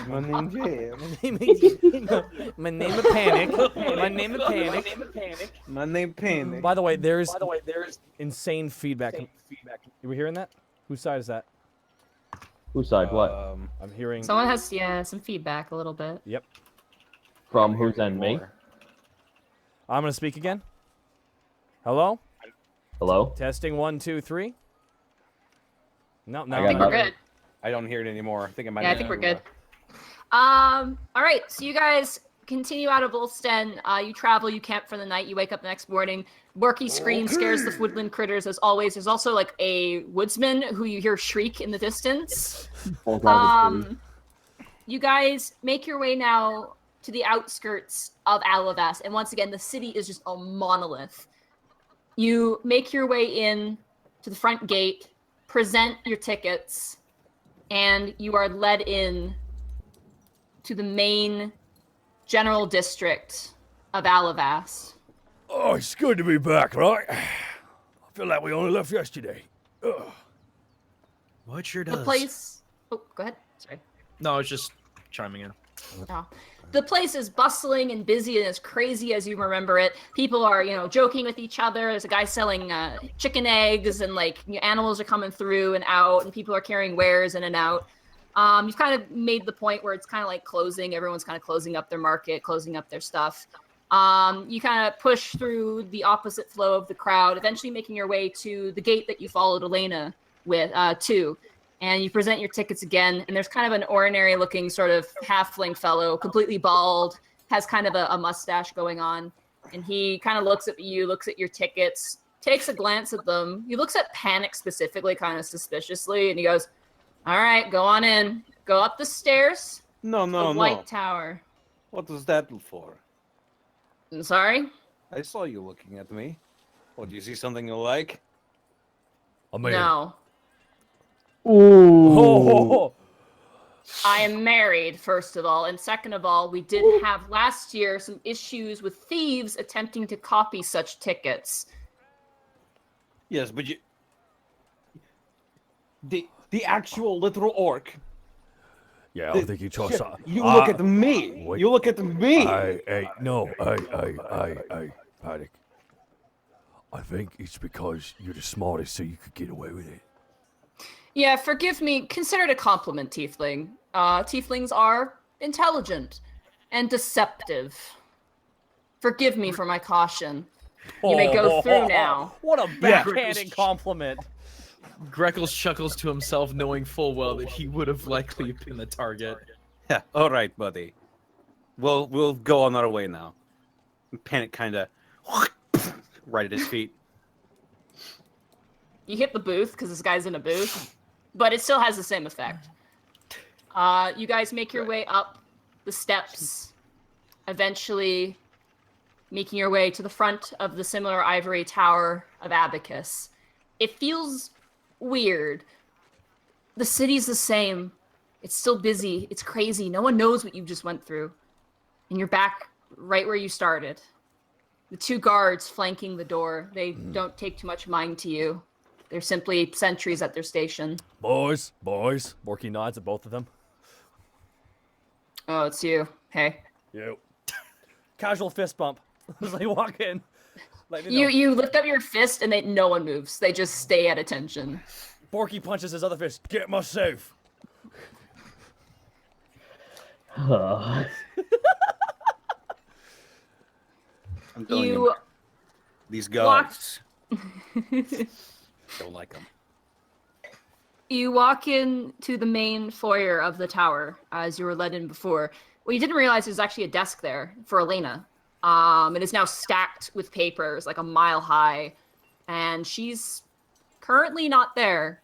My name's Jay.
My name is Panic. My name is Panic.
My name Panic.
By the way, there's insane feedback. You were hearing that? Whose side is that?
Whose side? What?
I'm hearing.
Someone has, some feedback a little bit.
Yep.
From whose end? Me?
I'm gonna speak again. Hello?
Hello?
Testing 1, 2, 3. No,
I think we're good.
I don't hear it anymore. I think I might.
Yeah, I think we're good. All right, so you guys continue out of Wolfsten. You travel, you camp for the night, you wake up the next morning. Borky screams, scares the woodland critters as always. There's also like a woodsman who you hear shriek in the distance. You guys make your way now to the outskirts of Alivast, and once again, the city is just a monolith. You make your way in to the front gate, present your tickets, and you are led in to the main general district of Alivast.
Oh, it's good to be back, right? I feel like we only left yesterday. Ugh.
Well, it sure
The
does.
place... Oh, go ahead. Sorry.
No, I was just chiming in.
Oh. The place is bustling and busy and as crazy as you remember it. People are, joking with each other. There's a guy selling chicken eggs, and animals are coming through and out, and people are carrying wares in and out. You've kind of made the point where it's kind of like closing. Everyone's kind of closing up their market, closing up their stuff. You kind of push through the opposite flow of the crowd, eventually making your way to the gate that you followed Elena to. And you present your tickets again, and there's kind of an ordinary-looking sort of halfling fellow, completely bald, has kind of a mustache going on. And he kind of looks at you, looks at your tickets, takes a glance at them. He looks at Panic specifically, kind of suspiciously, and he goes, "All right, go on in. Go up the stairs.
No.
White Tower."
What was that for?
I'm sorry?
I saw you looking at me. What, do you see something you like?
I mean,
No.
Ooh.
Oh,
I am married, first of all, and second of all, we did have last year some issues with thieves attempting to copy such tickets.
Yes, but you... The actual literal orc.
yeah, I think you chose.
Shit, you look at me.
wait.
You look at me.
Hey, Panic. I think it's because you're the smartest, so you could get away with it.
Yeah, forgive me. Consider it a compliment, Tiefling. Tieflings are intelligent and deceptive. Forgive me for my caution. You may go through now.
What a backhanded compliment.
Greckles chuckles to himself, knowing full well that he would have likely been the target.
Yeah, all right, buddy. We'll go on our way now. Panic kind of right at his feet.
You hit the booth because this guy's in a booth, but it still has the same effect. You guys make your way up the steps, eventually making your way to the front of the similar ivory tower of Abacus. It feels weird. The city's the same. It's still busy. It's crazy. No one knows what you just went through. And you're back right where you started. The two guards flanking the door, they don't take too much mind to you. They're simply sentries at their station.
Boys.
Borky nods at both of them.
Oh, it's you. Hey.
You.
Casual fist bump as they walk in.
You lift up your fist and no one moves. They just stay at attention.
Borky punches his other fist.
Get my safe.
I'm telling you, these guards don't like them.
You walk into the main foyer of the tower as you were led in before. What you didn't realize is actually a desk there for Elena. It is now stacked with papers like a mile high, and she's currently not there.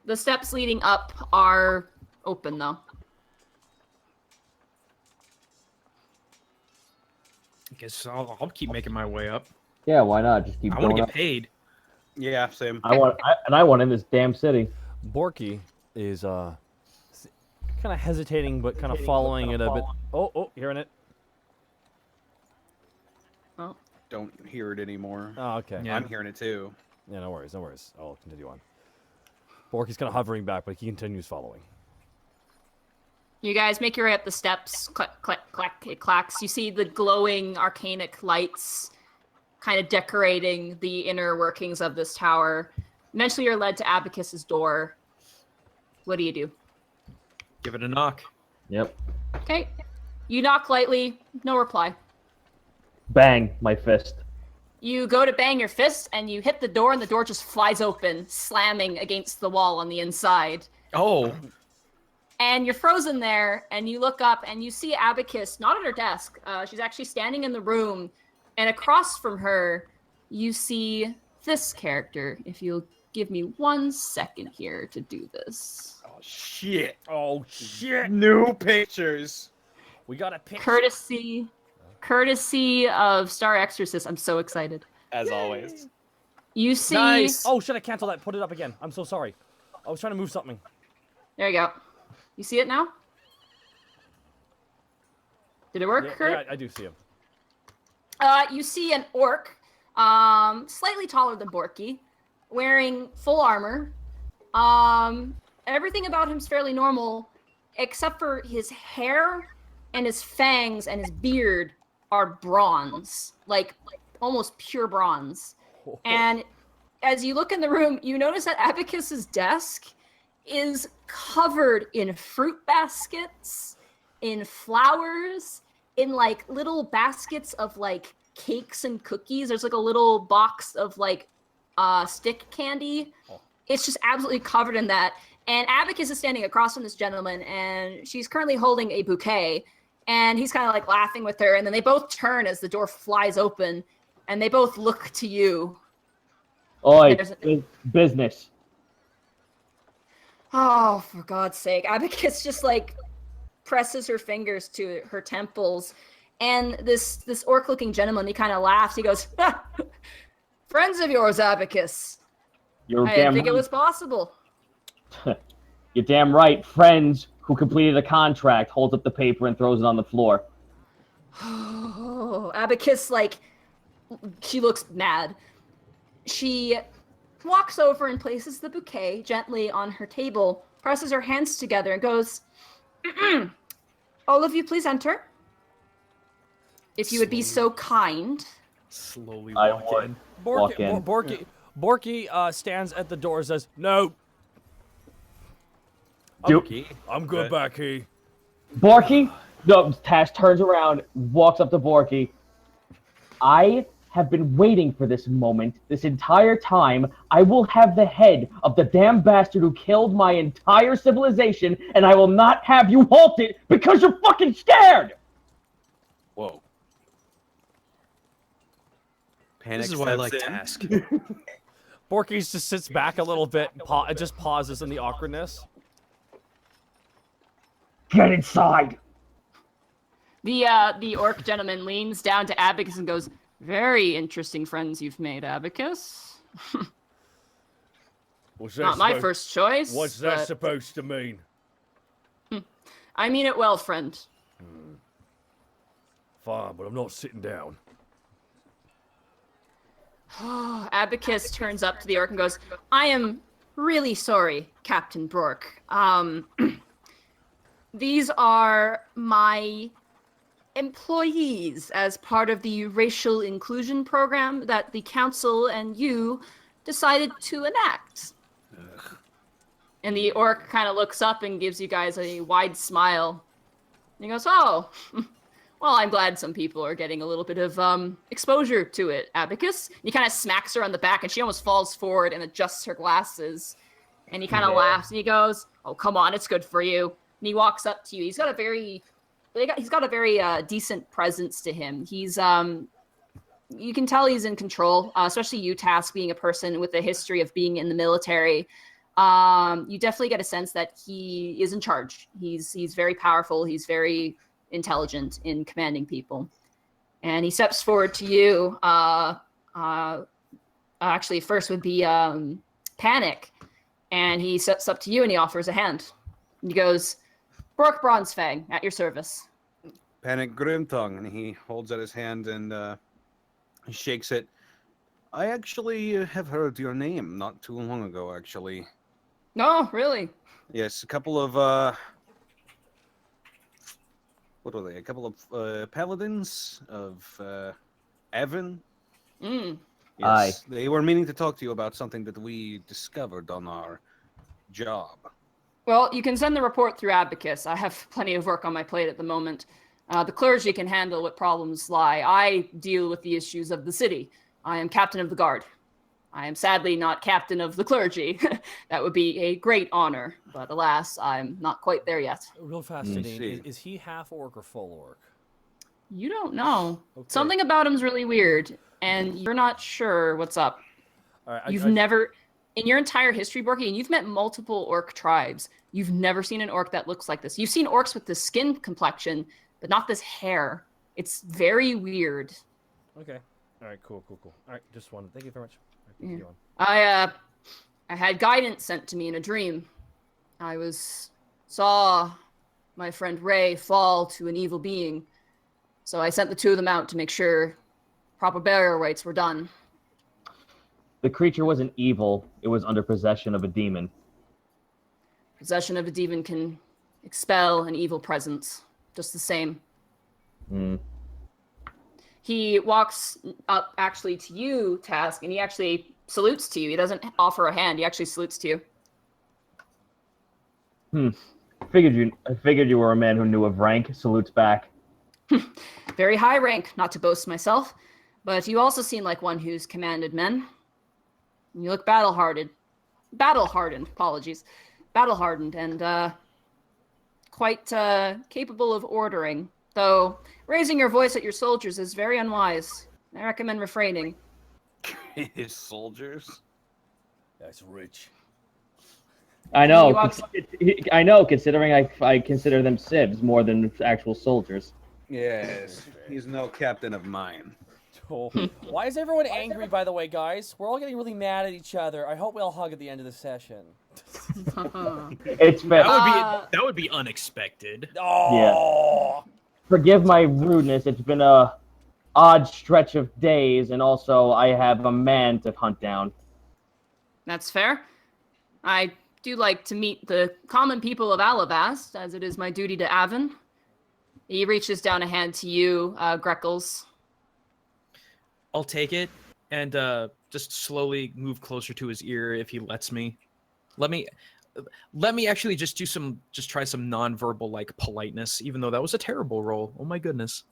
The steps leading up are open, though.
I guess I'll keep making my way up.
Yeah, why not? Just keep
I
going
want to
up.
get paid.
Yeah, same.
I want in this damn city.
Borky is kind of hesitating, but kind of following it a bit. Oh, hearing it.
Oh.
Don't hear it anymore.
Oh, okay.
Yeah.
I'm hearing it too.
Yeah, no worries. I'll continue on. Borky's kind of hovering back, but he continues following.
You guys make your way up the steps. Clack, clack, clack, it clacks. You see the glowing arcanic lights kind of decorating the inner workings of this tower. Eventually you're led to Abacus's door. What do you do?
Give it a knock.
Yep.
Okay. You knock lightly. No reply.
Bang, my fist.
You go to bang your fist, and you hit the door, and the door just flies open, slamming against the wall on the inside.
Oh.
And you're frozen there, and you look up, and you see Abacus, not at her desk. She's actually standing in the room, and across from her, you see this character. If you'll give me 1 second here to do this.
Oh shit!
New pictures.
We got a picture.
Courtesy of Star Exorcist. I'm so excited.
As always.
You see...
Nice.
Oh, should I cancel that? Put it up again. I'm so sorry. I was trying to move something.
There you go. You see it now? Did it work, Kurt?
Yeah, I do see him.
You see an orc, slightly taller than Borky, wearing full armor. Everything about him's fairly normal, except for his hair and his fangs and his beard are bronze, like almost pure bronze. And as you look in the room, you notice that Abacus's desk is covered in fruit baskets, in flowers, in like little baskets of like cakes and cookies. There's like a little box of like stick candy. It's just absolutely covered in that. And Abacus is standing across from this gentleman, and she's currently holding a bouquet. And he's kind of like laughing with her, and then they both turn as the door flies open, and they both look to you.
Oi, business.
Oh, for God's sake. Abacus just like presses her fingers to her temples, and this orc-looking gentleman, he kind of laughs. He goes, ha! Friends of yours, Abacus. I didn't think it was possible.
You're damn right. Friends who completed a contract, holds up the paper and throws it on the floor.
Oh, Abacus, like, she looks mad. She walks over and places the bouquet gently on her table, presses her hands together, and goes, all of you, please enter. If you would be so kind.
Slowly walk in.
Borky stands at the door and says, no.
I'm good back here.
Borky, No, Tash turns around, walks up to Borky. I have been waiting for this moment this entire time. I will have the head of the damn bastard who killed my entire civilization, and I will not have you halt it because you're fucking scared!
Whoa. Panic
This is why I like
steps in.
Task.
Borky just sits back a little bit, just pauses in the awkwardness.
Get inside!
The orc gentleman leans down to Abacus and goes, "Very interesting friends you've made, Abacus."
What's that
Not my first choice.
What's that
but...
supposed to mean?
I mean it well, friend.
Fine, but I'm not sitting down.
Abacus turns up to the orc and goes, "I am really sorry, Captain Bork. These are my employees as part of the racial inclusion program that the council and you decided to enact." And the orc kind of looks up and gives you guys a wide smile. And he goes, "Oh, well, I'm glad some people are getting a little bit of exposure to it, Abacus." And he kind of smacks her on the back, and she almost falls forward and adjusts her glasses. And he kind of laughs, and he goes, "Oh, come on, it's good for you." And he walks up to you. He's got a very decent presence to him. He's you can tell he's in control, especially you, Task, being a person with a history of being in the military. You definitely get a sense that he is in charge. He's very powerful. He's very intelligent in commanding people. And he steps forward to you. Actually, first would be Panic. And he steps up to you and he offers a hand. And he goes, "Bork Bronzefang, at your service."
Panic Grimtongue, and he holds out his hand and he shakes it. I actually have heard your name not too long ago, actually.
No, really?
Yes, a couple of, what were they? A couple of paladins of Evan.
Mm.
Yes,
Aye.
they were meaning to talk to you about something that we discovered on our job.
Well, you can send the report through Abacus. I have plenty of work on my plate at the moment. The clergy can handle what problems lie. I deal with the issues of the city. I am captain of the guard. I am sadly not captain of the clergy. That would be a great honor, but alas, I'm not quite there yet.
Real fast, Janine,
see.
is he half orc or full orc?
You don't know.
Okay.
Something about him's really weird, and you're not sure what's up.
All right,
You've never, in your entire history, Borky, and you've met multiple orc tribes, you've never seen an orc that looks like this. You've seen orcs with this skin complexion, but not this hair. It's very weird.
Okay. All right, cool. All right, just one. Thank you very much. All right,
Yeah.
keep going.
I had guidance sent to me in a dream. I saw my friend Ray fall to an evil being. So I sent the two of them out to make sure proper burial rites were done.
The creature wasn't evil. It was under possession of a demon.
Possession of a demon can expel an evil presence. Just the same. He walks up actually to you, Task, and he actually salutes to you. He doesn't offer a hand. He actually salutes to you.
I figured you were a man who knew of rank. Salutes back.
Very high rank, not to boast myself, but you also seem like one who's commanded men. You look battle-hardened, and quite capable of ordering, though raising your voice at your soldiers is very unwise. I recommend refraining.
His soldiers?
That's rich.
I know. I know, considering I consider them civs more than actual soldiers.
Yes, he's no captain of mine.
Oh. Why is everyone angry, by the way, guys? We're all getting really mad at each other. I hope we all hug at the end of the session.
It's fair.
That would be unexpected.
Oh!
Yeah. Forgive my rudeness. It's been a odd stretch of days, and also I have a man to hunt down.
That's fair. I do like to meet the common people of Alivast, as it is my duty to Avon. He reaches down a hand to you, Greckles.
I'll take it and just slowly move closer to his ear if he lets me. let me actually just try some nonverbal like politeness, even though that was a terrible roll. Oh my goodness.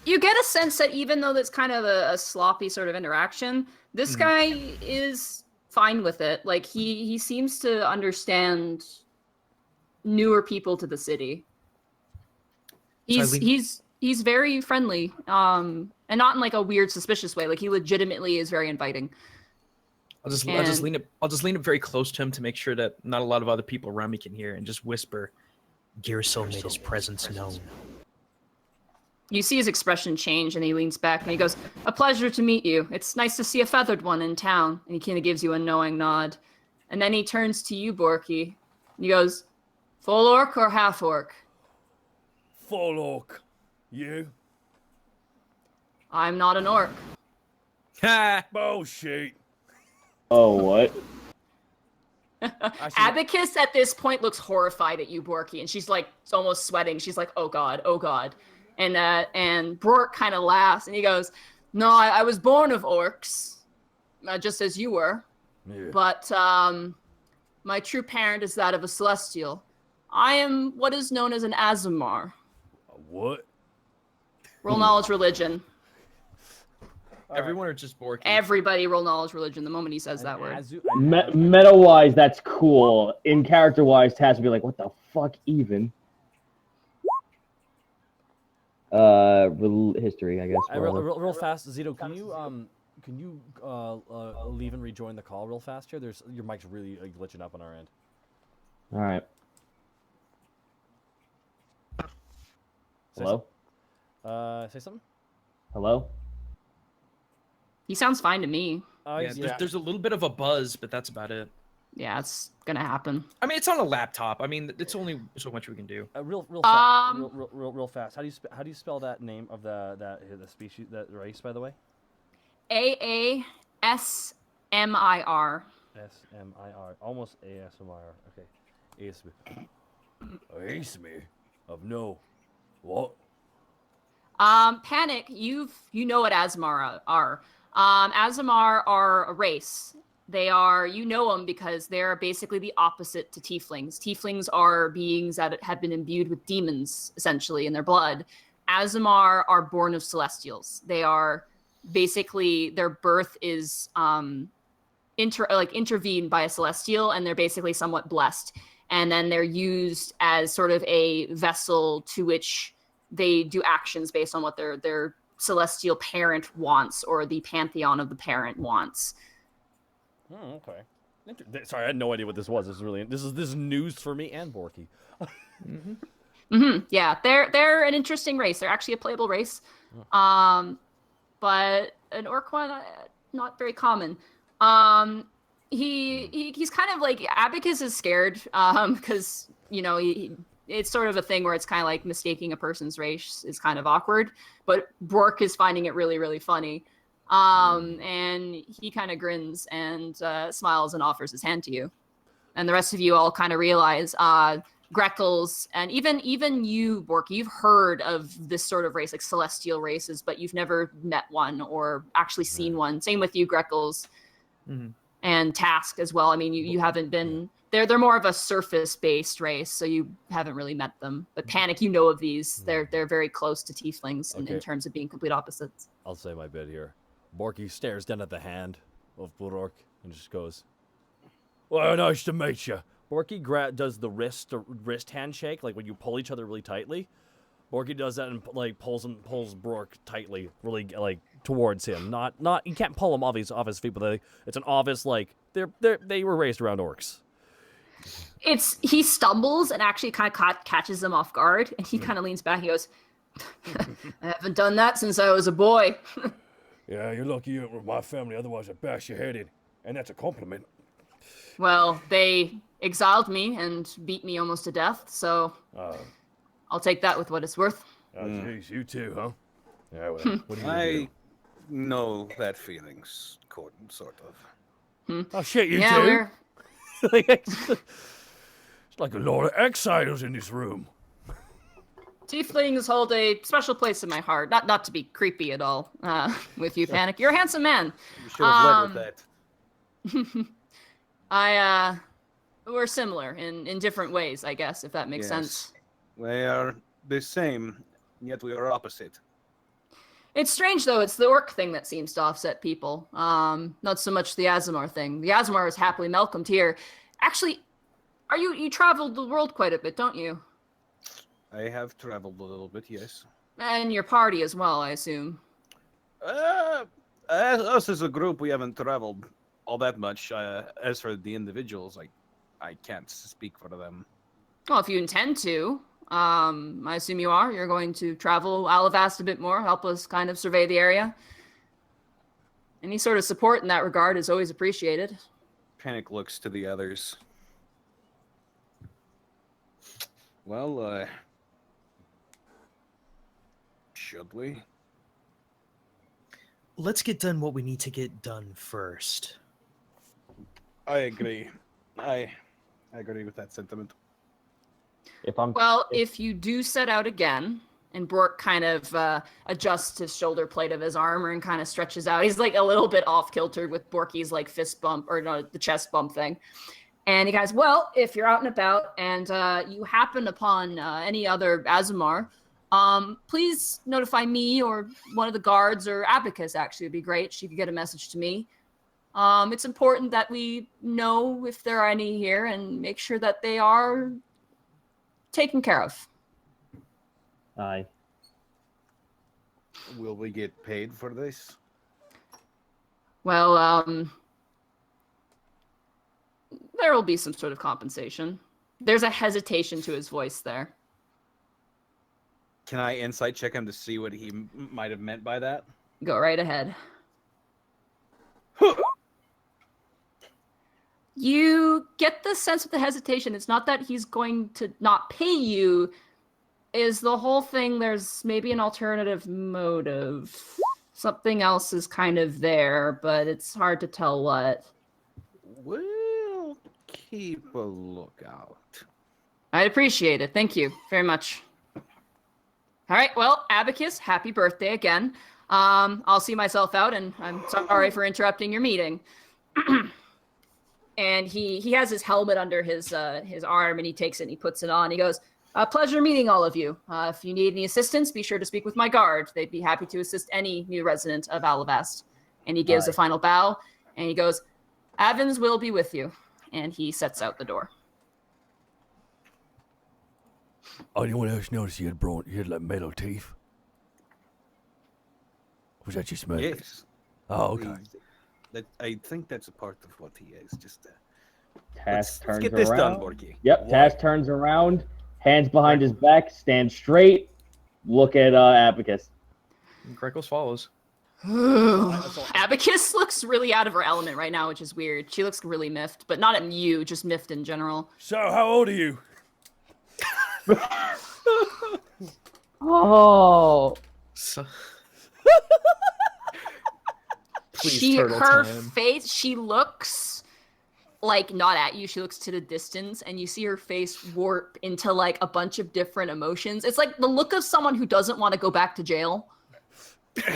You get a sense that even though that's kind of a sloppy sort of interaction, this guy is fine with it. Like he seems to understand newer people to the city. He's very friendly, and not in like a weird, suspicious way. Like he legitimately is very inviting.
I'll just lean up very close to him to make sure that not a lot of other people around me can hear, and just whisper,
Girso made his presence known.
You see his expression change, and he leans back and he goes, "A pleasure to meet you. It's nice to see a feathered one in town." And he kind of gives you a knowing nod. And then he turns to you, Borky. And he goes, "Full orc or half orc?"
Full orc. You?
I'm not an orc.
Ha!
Bullshit.
Oh, what?
Abacus at this point looks horrified at you, Borky, and she's like almost sweating. She's like, "Oh god, oh god." And Brork kind of laughs and he goes, "No, I was born of orcs, just as you were.
Yeah.
But my true parent is that of a celestial. I am what is known as an Azamar."
What?
Roll knowledge religion.
Everyone or just Borky?
Everybody roll knowledge religion the moment he says that word.
Meta-wise, that's cool. In character-wise, Taz would be like, what the fuck even? History, I guess.
Real fast, Zito, can you leave and rejoin the call real fast here? Your mic's really glitching up on our end.
All right. Hello?
Say something?
Hello?
He sounds fine to me.
There's a little bit of a buzz, but that's about it.
Yeah, it's gonna happen.
I mean, it's on a laptop. I mean, it's only so much we can do.
Real fast. How do you spell that name of the species, that race, by the way?
AASMIR.
SMIR. Almost ASMR. Okay.
ASMIR. Of no. What?
Panic, you know what Azamar are. Azamar are a race. They are, you know them because they're basically the opposite to Tieflings. Tieflings are beings that have been imbued with demons, essentially, in their blood. Azamar are born of celestials. They are basically, their birth is intervened by a celestial, and they're basically somewhat blessed. And then they're used as sort of a vessel to which they do actions based on what their celestial parent wants, or the pantheon of the parent wants.
Okay. Sorry, I had no idea what this was. This is news for me and Borky.
Yeah, they're an interesting race. They're actually a playable race, but an orc one, not very common. He's kind of like, Abacus is scared because it's sort of a thing where it's kind of like mistaking a person's race is kind of awkward, but Bork is finding it really, really funny. And he kind of grins and smiles and offers his hand to you. And the rest of you all kind of realize Greckles, and even you, Bork, you've heard of this sort of race, like celestial races, but you've never met one or actually seen one. Same with you, Greckles, and Task as well. I mean, you haven't been... They're more of a surface-based race, so you haven't really met them. But Panic, you know of these. They're very close to Tieflings in terms of being complete opposites.
I'll say my bit here. Borky stares down at the hand of Bork and just goes,
"Well, nice to meet you."
Borky does the wrist handshake, like when you pull each other really tightly. Borky does that and pulls Bork tightly, really towards him. Not you can't pull him off his feet, but it's an obvious they were raised around orcs.
He stumbles and actually kind of catches them off guard, and he kind of leans back. He goes, "I haven't done that since I was a boy."
Yeah, you're lucky you were my family, otherwise I'd bash your head in. And that's a compliment.
Well, they exiled me and beat me almost to death, so I'll take that with what it's worth.
Oh, jeez, you too, huh? Yeah, what are you gonna do?
know that feelings, sort of.
Oh, shit, you
yeah,
too? It's like a lot of exiles in this room.
Tieflings hold a special place in my heart. Not to be creepy at all with you, Panic. You're a handsome man.
You should have led with that.
We're similar in different ways, I guess, if that makes sense.
We are the same, yet we are opposite.
It's strange, though. It's the orc thing that seems to offset people. Not so much the Aasimar thing. The Aasimar is happily welcomed here. Actually, you traveled the world quite a bit, don't you?
I have traveled a little bit, yes.
And your party as well, I assume.
Us as a group, we haven't traveled all that much. As for the individuals, I can't speak for them.
Well, if you intend to, I assume you are. You're going to travel Alivast a bit more, help us kind of survey the area. Any sort of support in that regard is always appreciated.
Panic looks to the others. Well, should we?
Let's get done what we need to get done first.
I agree. I agree with that sentiment.
If you do set out again, and Bork kind of adjusts his shoulder plate of his armor and kind of stretches out. He's like a little bit off kilter with Borky's like fist bump, or no, the chest bump thing. And he goes, well, if you're out and about and you happen upon any other Aasimar, please notify me or one of the guards, or Abacus actually would be great. She could get a message to me. It's important that we know if there are any here and make sure that they are taken care of.
Aye.
Will we get paid for this?
Well, there will be some sort of compensation. There's a hesitation to his voice there.
Can I insight check him to see what he might have meant by that?
Go right ahead. You get the sense of the hesitation. It's not that he's going to not pay you. Is the whole thing there's maybe an alternative motive. Something else is kind of there, but it's hard to tell what.
We'll keep a lookout.
I'd appreciate it. Thank you very much. All right, well, Abacus, happy birthday again. I'll see myself out, and I'm sorry for interrupting your meeting. And he has his helmet under his arm, and he takes it and he puts it on. He goes, pleasure meeting all of you. If you need any assistance, be sure to speak with my guard. They'd be happy to assist any new resident of Alivast. And he gives a final bow, and he goes, Avens will be with you. And he sets out the door.
Anyone else notice you had like metal teeth? Was that just me?
Yes.
Oh, okay.
I think that's a part of what he is. Just
Task turns
let's get this
around.
done, Borky.
Yep, Task turns around, hands behind his back, stand straight, look at Abacus.
Greckles follows.
Abacus looks really out of her element right now, which is weird. She looks really miffed, but not at you, just miffed in general.
So, how old are you?
Oh.
So...
Her face, she looks like not at you, she looks to the distance, and you see her face warp into like a bunch of different emotions. It's like the look of someone who doesn't want to go back to jail.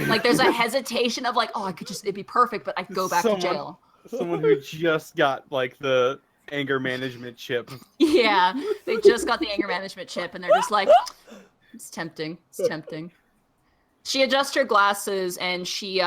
Like there's a hesitation of like, oh, it'd be perfect, but I could go back to jail.
Someone who just got like the anger management chip.
Yeah, they just got the anger management chip, and they're just like, it's tempting. It's tempting. She adjusts her glasses, and she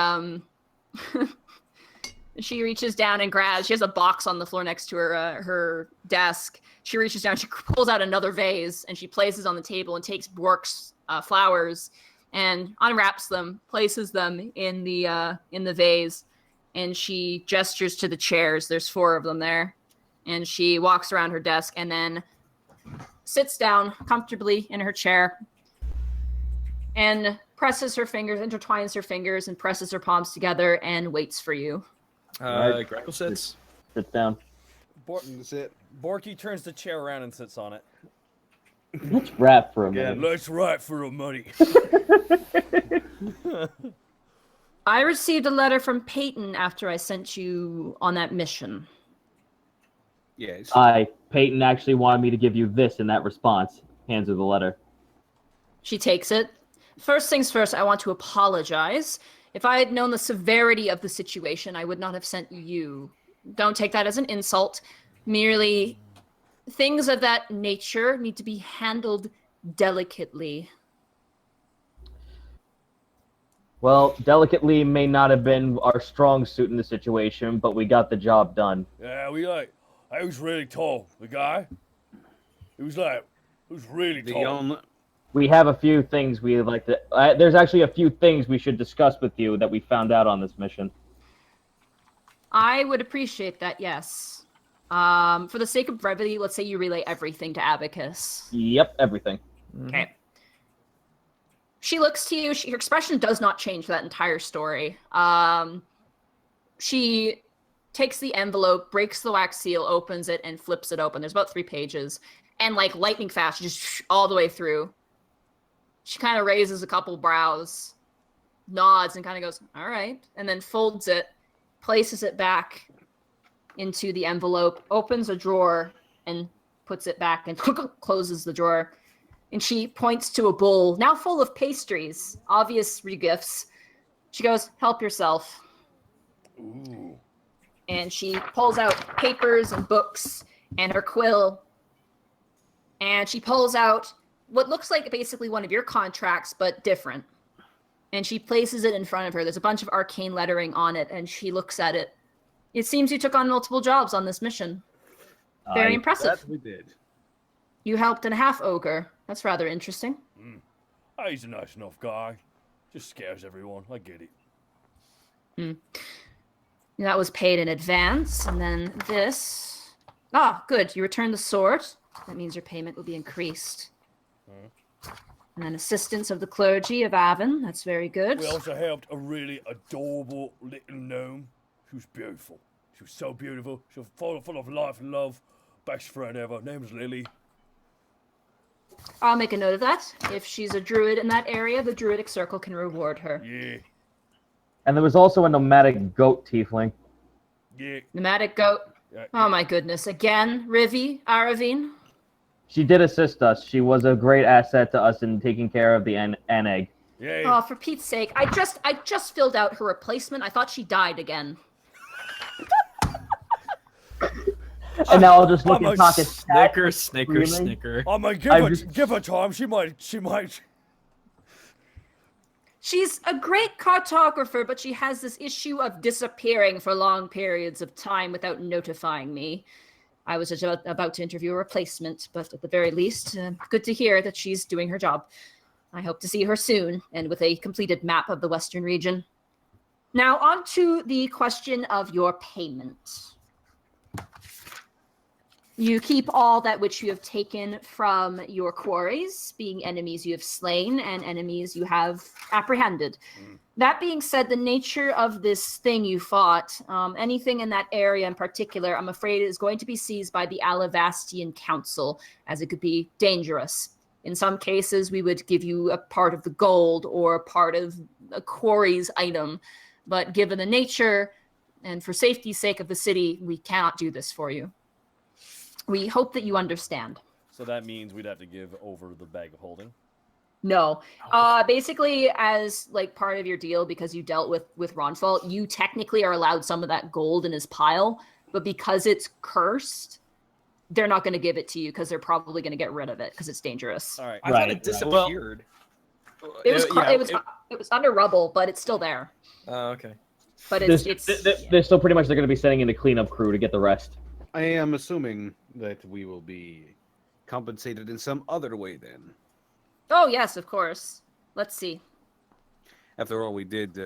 she reaches down and grabs. She has a box on the floor next to her desk. She reaches down, she pulls out another vase, and she places on the table and takes Bork's flowers and unwraps them, places them in the vase, and she gestures to the chairs. There's 4 of them there, and she walks around her desk and then sits down comfortably in her chair and presses her fingers, intertwines her fingers, and presses her palms together and waits for you.
Greckles sits.
Sits down.
Borky turns the chair around and sits on it.
Let's rap for a minute.
Let's write for a money.
I received a letter from Peyton after I sent you on that mission.
Yes.
Peyton actually wanted me to give you this in that response. Hands her the letter.
She takes it. First things first, I want to apologize. If I had known the severity of the situation, I would not have sent you don't take that as an insult. Merely, things of that nature need to be handled delicately.
Well, delicately may not have been our strong suit in the situation, but we got the job done.
Yeah, I was really tall. The guy, it was really tall.
We have a few things we'd like to... there's actually a few things we should discuss with you that we found out on this mission.
I would appreciate that, yes. For the sake of brevity, let's say you relay everything to Abacus.
Yep, everything.
Okay. She looks to you. Her expression does not change for that entire story. She takes the envelope, breaks the wax seal, opens it, and flips it open. There's about 3 pages. And like lightning fast, just all the way through. She kind of raises a couple brows, nods, and kind of goes, all right. And then folds it, places it back into the envelope, opens a drawer, and puts it back and closes the drawer. And she points to a bowl, now full of pastries, obvious regifts. She goes, help yourself.
Ooh.
And she pulls out papers and books and her quill. And she pulls out what looks like basically one of your contracts, but different. And she places it in front of her. There's a bunch of arcane lettering on it, and she looks at it. It seems you took on multiple jobs on this mission. Very impressive.
That we did.
You helped a half-ogre. That's rather interesting.
He's a nice enough guy. Just scares everyone. I get it.
That was paid in advance. And then this. Ah, good. You returned the sword. That means your payment will be increased. And then assistance of the clergy of Avon. That's very good.
We also helped a really adorable little gnome. She was beautiful. She was so beautiful. She was full of life and love. Best friend ever. Name was Lily.
I'll make a note of that. If she's a druid in that area, the druidic circle can reward her.
Yeah.
And there was also a nomadic goat tiefling.
Yeah.
Nomadic goat. Oh my goodness. Again, Rivi, Aravine.
She did assist us. She was a great asset to us in taking care of the egg.
Yeah.
Oh, for Pete's sake. I just filled out her replacement. I thought she died again.
And now I'll just look at pocket.
Snicker.
I might give her time. She might.
She's a great cartographer, but she has this issue of disappearing for long periods of time without notifying me. I was about to interview a replacement, but at the very least, good to hear that she's doing her job. I hope to see her soon, and with a completed map of the Western region. Now, on to the question of your payment. You keep all that which you have taken from your quarries, being enemies you have slain and enemies you have apprehended. That being said, the nature of this thing you fought, anything in that area in particular, I'm afraid is going to be seized by the Alivastian Council, as it could be dangerous. In some cases, we would give you a part of the gold or part of a quarry's item. But given the nature and for safety's sake of the city, we cannot do this for you. We hope that you understand.
So that means we'd have to give over the bag of holding?
No. Basically, as like part of your deal, because you dealt with Ronfall, you technically are allowed some of that gold in his pile, but because it's cursed, they're not going to give it to you because they're probably going to get rid of it because it's dangerous.
All right.
I thought it disappeared.
It was under rubble, but it's still there.
Oh, okay.
But
they're still pretty much they're going to be sending in a cleanup crew to get the rest.
I am assuming that we will be compensated in some other way then.
Oh, yes, of course. Let's see.
After all, we did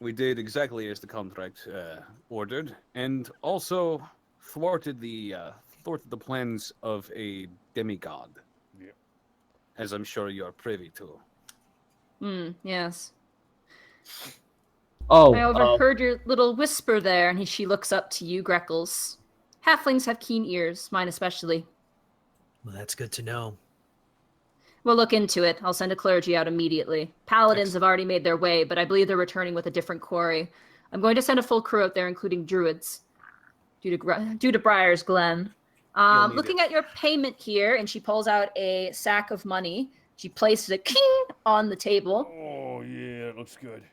exactly as the contract ordered, and also thwarted the plans of a demigod.
Yeah.
As I'm sure you are privy to.
Yes.
Oh,
I overheard your little whisper there, and she looks up to you, Greckles. Halflings have keen ears, mine especially.
Well, that's good to know.
We'll look into it. I'll send a clergy out immediately. Paladins have already made their way, but I believe they're returning with a different quarry. I'm going to send a full crew out there, including druids, due to Briar's Glen. Looking at your payment here, and she pulls out a sack of money. She places it on the table.
Oh, yeah, it looks good.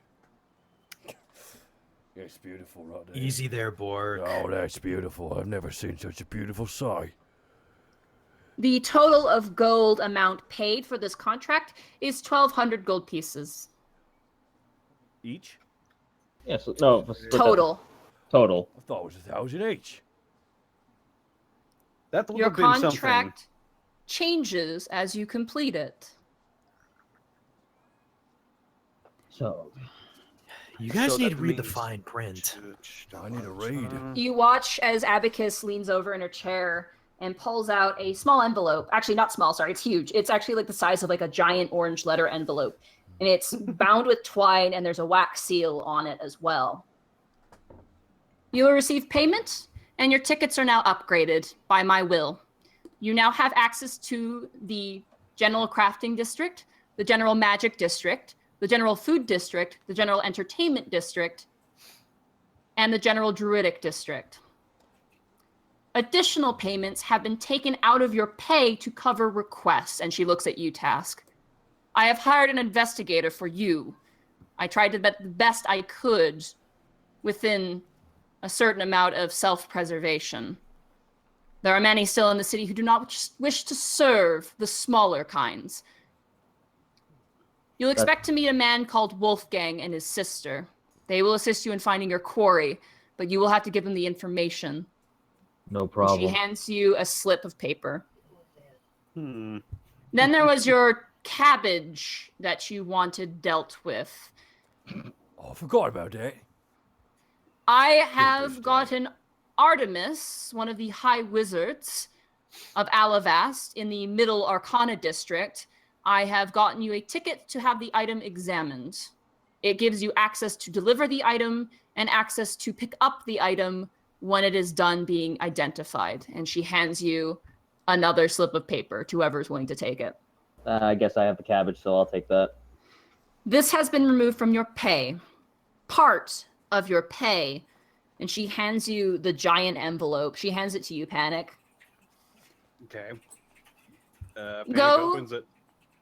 It's beautiful right there.
Easy there, Bork.
Oh, that's beautiful. I've never seen such a beautiful sight.
The total of gold amount paid for this contract is 1,200 gold pieces.
Each?
Yes, no.
Total.
Total.
I thought it was 1,000 each.
That would
Your
have been something.
contract changes as you complete it.
So,
You guys
So
need
that
to read the
means-
fine print.
I need a read.
You watch as Abacus leans over in her chair and pulls out a small envelope. Actually, not small, sorry, it's huge. It's actually like the size of like a giant orange letter envelope. And it's bound with twine and there's a wax seal on it as well. You will receive payment and your tickets are now upgraded by my will. You now have access to the General Crafting District, the General Magic District, the General Food District, the General Entertainment District, and the General Druidic District. Additional payments have been taken out of your pay to cover requests, and she looks at you, Task. I have hired an investigator for you. I tried to bet the best I could within a certain amount of self-preservation. There are many still in the city who do not wish to serve the smaller kinds. You'll expect to meet a man called Wolfgang and his sister. They will assist you in finding your quarry, but you will have to give them the information.
no problem.
She hands you a slip of paper.
Hmm.
Then there was your cabbage that you wanted dealt with.
Oh, I forgot about that.
I have gotten Artemis, one of the high wizards of Alivast in the Middle Arcana District. I have gotten you a ticket to have the item examined. It gives you access to deliver the item and access to pick up the item when it is done being identified. And she hands you another slip of paper to whoever's willing to take it.
I guess I have the cabbage, so I'll take that.
This has been removed from your pay. Part of your pay. And she hands you the giant envelope. She hands it to you, Panic.
Okay. Panic
Go.
opens it.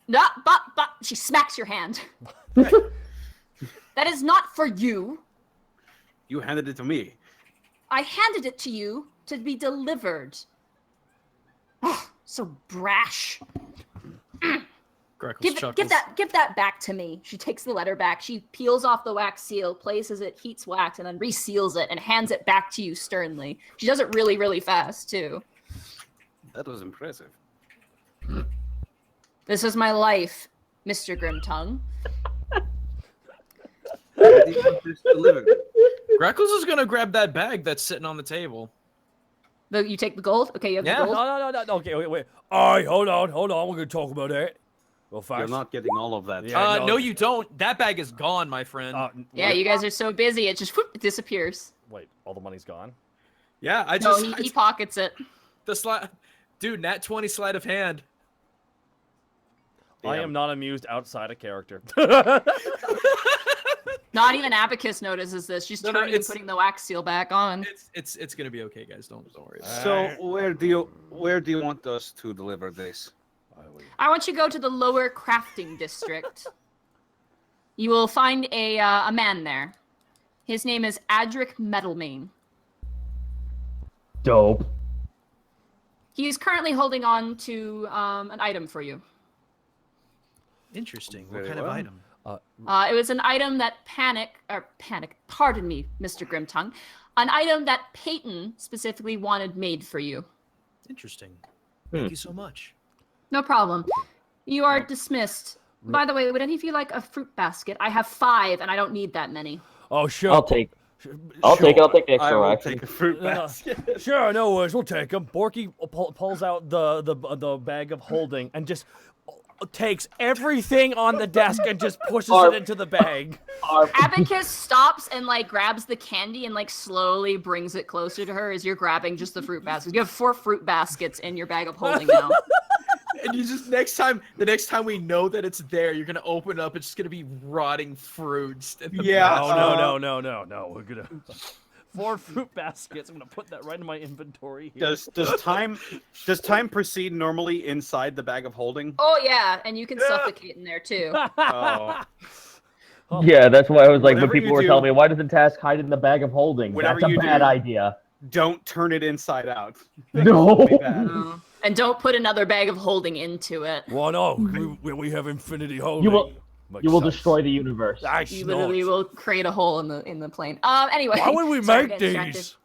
No, but she smacks your hand. That is not for you.
You handed it to me.
I handed it to you to be delivered. Oh, so brash.
Greckles chuckles.
Give that back to me. She takes the letter back. She peels off the wax seal, places it, heats wax, and then reseals it and hands it back to you sternly. She does it really, really fast, too.
That was impressive.
This is my life, Mr. Grimtongue.
Where do you want this delivered?
Greckles is gonna grab that bag that's sitting on the table.
You take the gold? Okay, you have
Yeah.
the gold?
No. Okay, wait. All right, hold on. We're gonna talk about that. Well,
You're
fast.
not getting all of that.
Yeah.
No, you don't. That bag is gone, my friend.
Yeah, you guys are so busy, it just whoop, it disappears.
Wait, all the money's gone?
Yeah, I
No,
just
he pockets it.
the slide, dude. Nat 20 sleight of hand.
I
Damn.
am not amused outside of character.
Not even Abacus notices this. She's
No,
turning and
it's-
putting the wax seal back on.
It's gonna be okay, guys. Don't worry.
So where do you want us to deliver this?
I want you to go to the lower crafting district. You will find a man there. His name is Adric Metalmane.
Dope.
He is currently holding on to an item for you.
Interesting. What
Very
kind of
well.
item?
It was an item that pardon me, Mr. Grimtongue. An item that Peyton specifically wanted made for you.
Interesting. Thank you so much.
No problem. You are dismissed. By the way, would any of you like a fruit basket? I have 5, and I don't need that many.
Oh, sure.
I'll take it. I'll take the
I
extra
will
wax.
take a fruit
Uh,
basket.
Sure, no worries. We'll take them.
Borky pulls out the bag of holding and just takes everything on the desk and just pushes it into the bag.
Abacus stops and grabs the candy and slowly brings it closer to her as you're grabbing just the fruit basket. You have 4 fruit baskets in your bag of holding now.
And you just the next time we know that it's there, you're gonna open up. It's just gonna be rotting fruits.
Yeah.
No. We're gonna
4 fruit baskets. I'm gonna put that right in my inventory here.
Does time proceed normally inside the bag of holding?
Oh yeah, and you can suffocate in there too.
Oh.
Yeah, that's why I was like, when
Whatever
people
you
were
do-
telling me, why doesn't Task hide in the bag of holding?
Whatever
That's a
you
bad
do-
idea.
Don't turn it inside out.
No.
Really bad.
No. And don't put another bag of holding into it.
Why not? We have infinity holding.
You will,
Makes
you will
sense.
destroy the universe.
That's
You literally
not.
will create a hole in the plane. Anyway.
Why would we
sorry,
make
getting
these?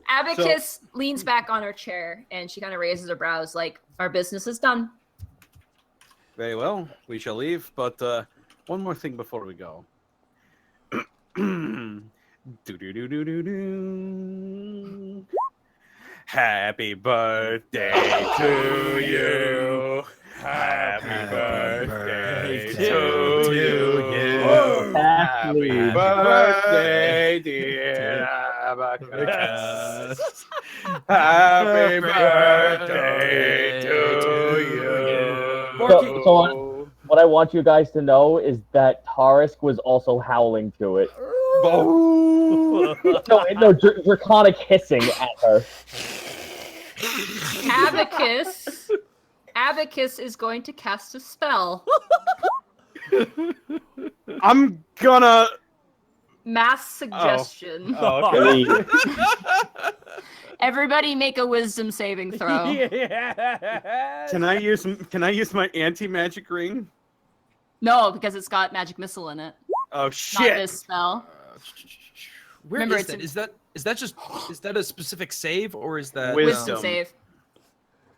Abacus leans back on her chair and she kind of raises her brows like, our business is done.
Very well, we shall leave. But one more thing before we go. Do. Happy birthday to you. Happy birthday to you. Happy birthday, dear Abacus. Happy birthday to you.
So what I want you guys to know is that Tarisk was also howling to it. No, draconic hissing at her.
Abacus is going to cast a spell.
I'm gonna.
Mass suggestion.
Okay.
Everybody make a wisdom saving throw.
Can I use my anti-magic ring?
No, because it's got magic missile in it.
Oh
Not
shit!
this spell.
Where
Remember,
is that? Is that a specific save or is that
Wisdom save.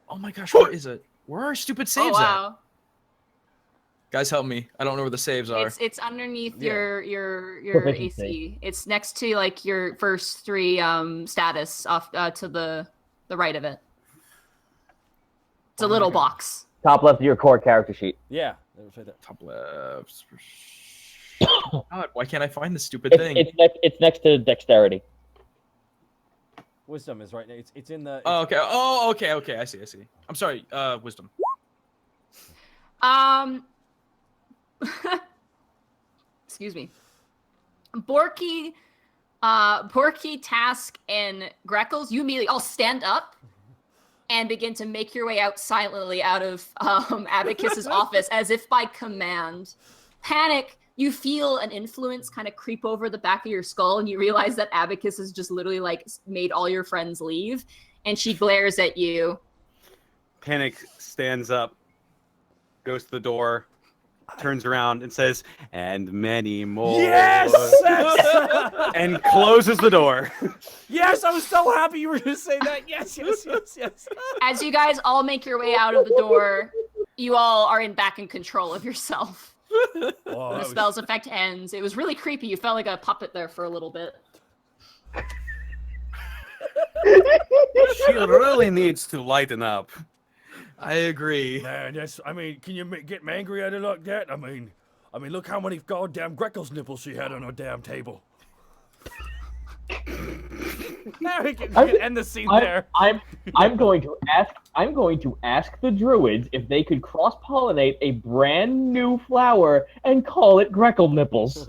Oh my gosh, where is it? Where are our stupid saves at?
wow.
Guys, help me. I don't know where the saves are.
It's underneath
Yeah.
your
Proficiency.
AC. It's next to like your first 3 status off to the right of it. It's a little box.
Top left of your core character sheet.
Yeah. That was right there.
Top left. God, why can't I find this stupid thing?
It's next to dexterity.
Wisdom is right now. It's in the.
Oh, okay. Oh, okay. I see. I'm sorry. Wisdom.
Excuse me. Borky, Task, and Greckles, you immediately all stand up and begin to make your way out silently out of Abacus's office as if by command. Panic, you feel an influence kind of creep over the back of your skull and you realize that Abacus has just literally like made all your friends leave and she glares at you.
Panic stands up, goes to the door, turns around and says, "And many more."
Yes!
And closes the door.
Yes, I was so happy you were going to say that. Yes.
As you guys all make your way out of the door, you all are back in control of yourself.
Oh,
The spell's effect ends. It was really creepy. You felt like a puppet there for a little bit.
She really needs to lighten up.
I agree.
Man, yes. I mean, can you get angry at it like that? I mean, look how many goddamn Greckles nipples she had on her damn table.
Now we can end the scene there.
I'm going to ask the druids if they could cross-pollinate a brand new flower and call it Greckle nipples.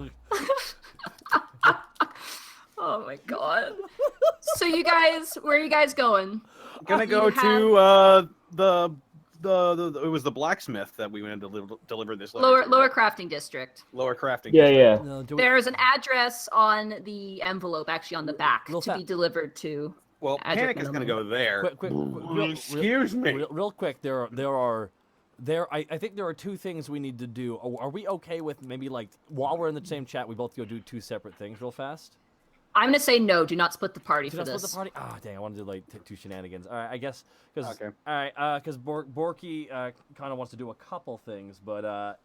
Oh my god. So you guys, where are you guys going?
Gonna go
You
to the it was the blacksmith that we went to deliver this letter to,
Lower
right?
crafting district.
Lower crafting.
Yeah.
No,
There's an address on the envelope, actually on the back,
Real
to
fast.
be delivered to.
Well,
Address
Panic is gonna go there.
Quick,
Excuse me.
real quick. I think there are 2 things we need to do. Are we okay with maybe like while we're in the same chat, we both go do 2 separate things real fast?
I'm gonna say no. Do not split the party
Did
for
I split
this.
the party? Ah, dang! I wanted to do like 2 shenanigans. All right, I guess because
Okay.
all right, because Borky kind of wants to do a couple things, but I'll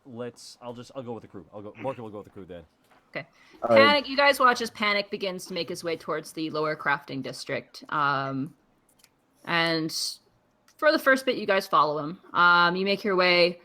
go with the crew. Borky will go with the crew then.
Okay.
All right.
Panic. You guys watch as Panic begins to make his way towards the lower crafting district. And for the first bit, you guys follow him. You make your way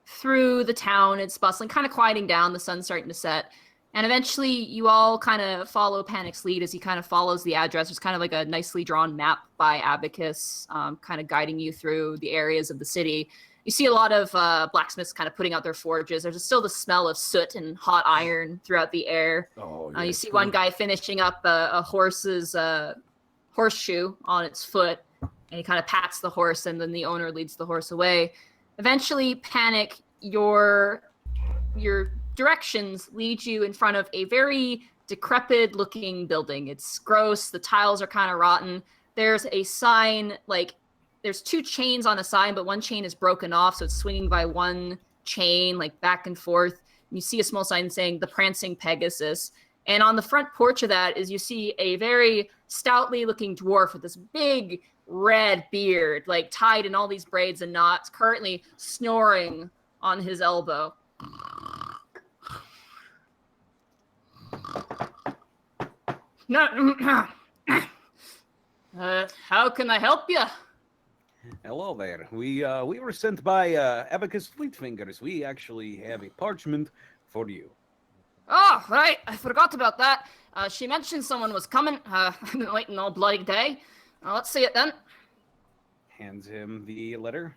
through the town. It's bustling, kind of quieting down. The sun's starting to set. And eventually, you all kind of follow Panic's lead as he kind of follows the address. There's kind of like a nicely drawn map by Abacus, kind of guiding you through the areas of the city. You see a lot of blacksmiths kind of putting out their forges. There's still the smell of soot and hot iron throughout the air.
Oh,
You see one guy finishing up a horse's horseshoe on its foot, and he kind of pats the horse, and then the owner leads the horse away. Eventually, Panic, your directions lead you in front of a very decrepit-looking building. It's gross. The tiles are kind of rotten. There's a sign, like, there's 2 chains on a sign, but one chain is broken off, so it's swinging by one chain, like, back and forth. And you see a small sign saying, The Prancing Pegasus. And on the front porch of that is you see a very stoutly-looking dwarf with this big red beard, like, tied in all these braids and knots, currently snoring on his elbow. How can I help you?
Hello there. We were sent by Abacus Fleetfingers. We actually have a parchment for you.
Oh, right. I forgot about that. She mentioned someone was coming. I've been waiting all bloody day. Let's see it then.
Hands him the letter.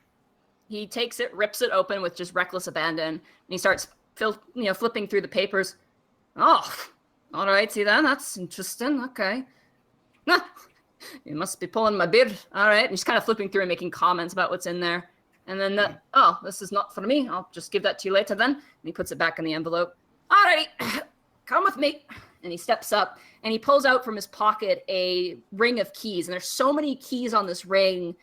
He takes it, rips it open with just reckless abandon, and he starts flipping through the papers. Oh, all right. See then? That's interesting. Okay. You must be pulling my beard. All right. And he's kind of flipping through and making comments about what's in there. And then, this is not for me. I'll just give that to you later then. And he puts it back in the envelope. All right. Come with me. And he steps up and he pulls out from his pocket a ring of keys. And there's so many keys on this ring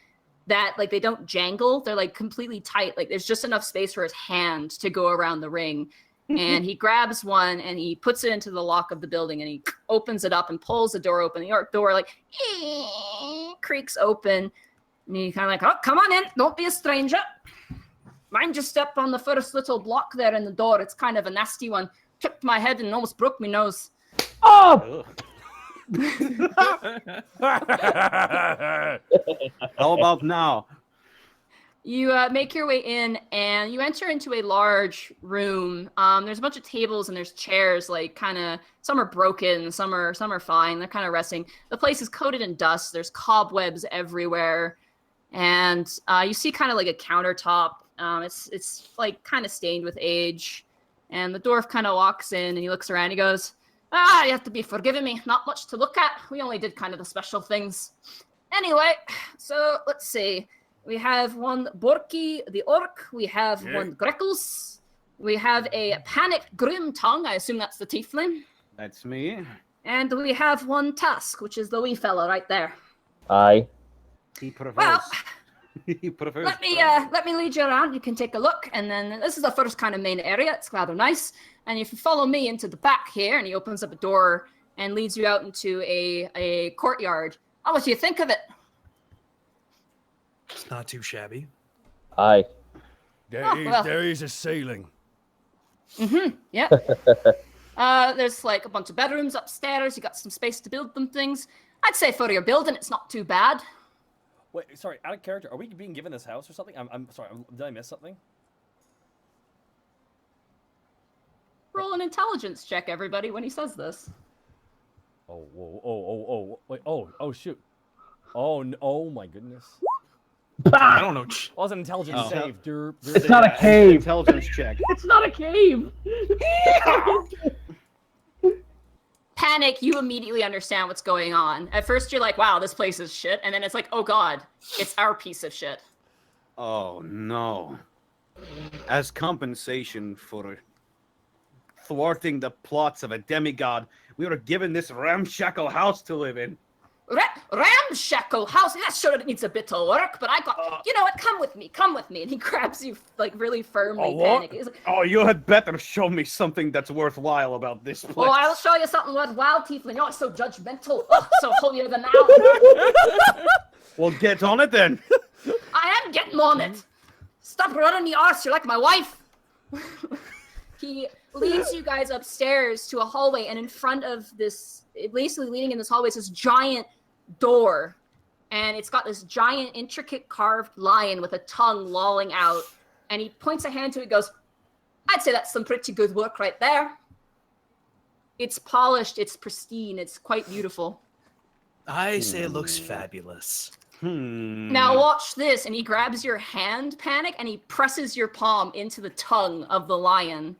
that, like, they don't jangle. They're, like, completely tight. Like, there's just enough space for his hand to go around the ring. And he grabs one and he puts it into the lock of the building and he opens it up and pulls the door open. The door, like, creaks open. And he kind of like, oh, come on in. Don't be a stranger. Mind you step on the first little block there in the door. It's kind of a nasty one. Tripped my head and almost broke my nose.
Oh!
How about now?
You make your way in, and you enter into a large room. There's a bunch of tables and there's chairs, like, kind of, some are broken, some are fine. They're kind of resting. The place is coated in dust. There's cobwebs everywhere, and you see kind of like a countertop. It's like kind of stained with age, and the dwarf kind of walks in and he looks around. He goes, you have to be forgiving me. Not much to look at. We only did kind of the special things. Anyway, so let's see. We have one Borky the Orc. We have one Greckles. We have a panicked Grimtongue. I assume that's the Tiefling.
That's me.
And we have one Task, which is the wee fella right there.
Aye.
He prefers.
Well,
He prefers.
let me lead you around. You can take a look, and then this is the first kind of main area. It's rather nice. And if you follow me into the back here, and he opens up a door and leads you out into a courtyard. What do you think of it?
It's not too shabby.
Aye.
There is a ceiling.
Mm-hmm. Yeah. There's like a bunch of bedrooms upstairs. You got some space to build them things. I'd say for your building, it's not too bad.
Wait, sorry, out of character, are we being given this house or something? I'm sorry, did I miss something?
Roll an intelligence check, everybody, when he says this.
Oh, whoa, wait, oh, shoot. Oh my goodness.
I don't know.
It was an intelligence save.
It's not a cave.
Intelligence check.
It's not a cave.
Panic, you immediately understand what's going on. At first you're like, wow, this place is shit. And then it's like, oh god, it's our piece of shit.
Oh no. As compensation for thwarting the plots of a demigod, we were given this ramshackle house to live in.
Ramshackle house? Yeah, sure, it needs a bit of work, but I got, you know what, come with me. And he grabs you, like, really firmly, Panic. He's like,
Oh, you had better show me something that's worthwhile about this place.
oh, I'll show you something worthwhile, Tiefling. Oh, it's so judgmental. Oh, so holier than thou.
Well, get on it then.
I am getting on it. Stop running the arse, you're like my wife. He leads you guys upstairs to a hallway, and in front of this, basically leading in this hallway, is this giant door. And it's got this giant, intricate carved lion with a tongue lolling out. And he points a hand to it and goes, I'd say that's some pretty good work right there. It's polished, it's pristine, it's quite beautiful.
I say it looks fabulous.
Now watch this, and he grabs your hand, Panic, and he presses your palm into the tongue of the lion.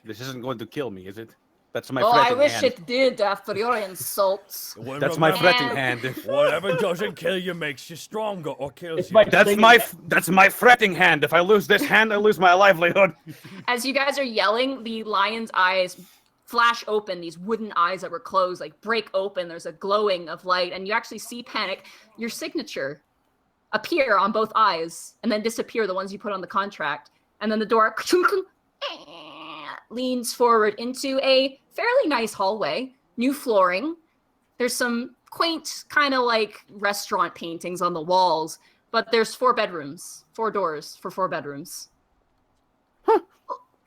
This isn't going to kill me, is it? That's my
Oh, I
fretting
wish
hand.
it did after your insults.
Well,
That's my
remember,
fretting hand.
Whatever doesn't kill you makes you stronger or kills
It's
you.
my
That's my fretting hand. If I lose this hand, I lose my livelihood.
As you guys are yelling, the lion's eyes flash open, these wooden eyes that were closed, like break open. There's a glowing of light, and you actually see Panic, your signature, appear on both eyes, and then disappear, the ones you put on the contract. And then the door leans forward into a fairly nice hallway, new flooring. There's some quaint kind of like restaurant paintings on the walls, but there's 4 bedrooms, 4 doors for 4 bedrooms.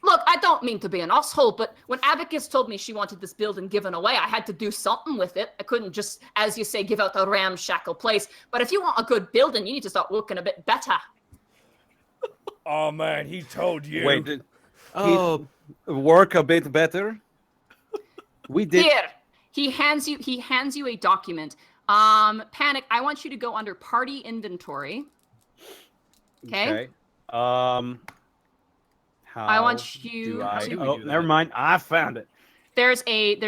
Look, I don't mean to be an asshole, but when Abacus told me she wanted this building given away, I had to do something with it. I couldn't just, as you say, give out a ramshackle place. But if you want a good building, you need to start looking a bit better.
Oh man, he told you.
Wait, did he work a bit better? We did.
Here, he hands you a document. Panic, I want you to go under party inventory. Okay.
How
I want you
to...
to...
Oh, never mind. I found it.
There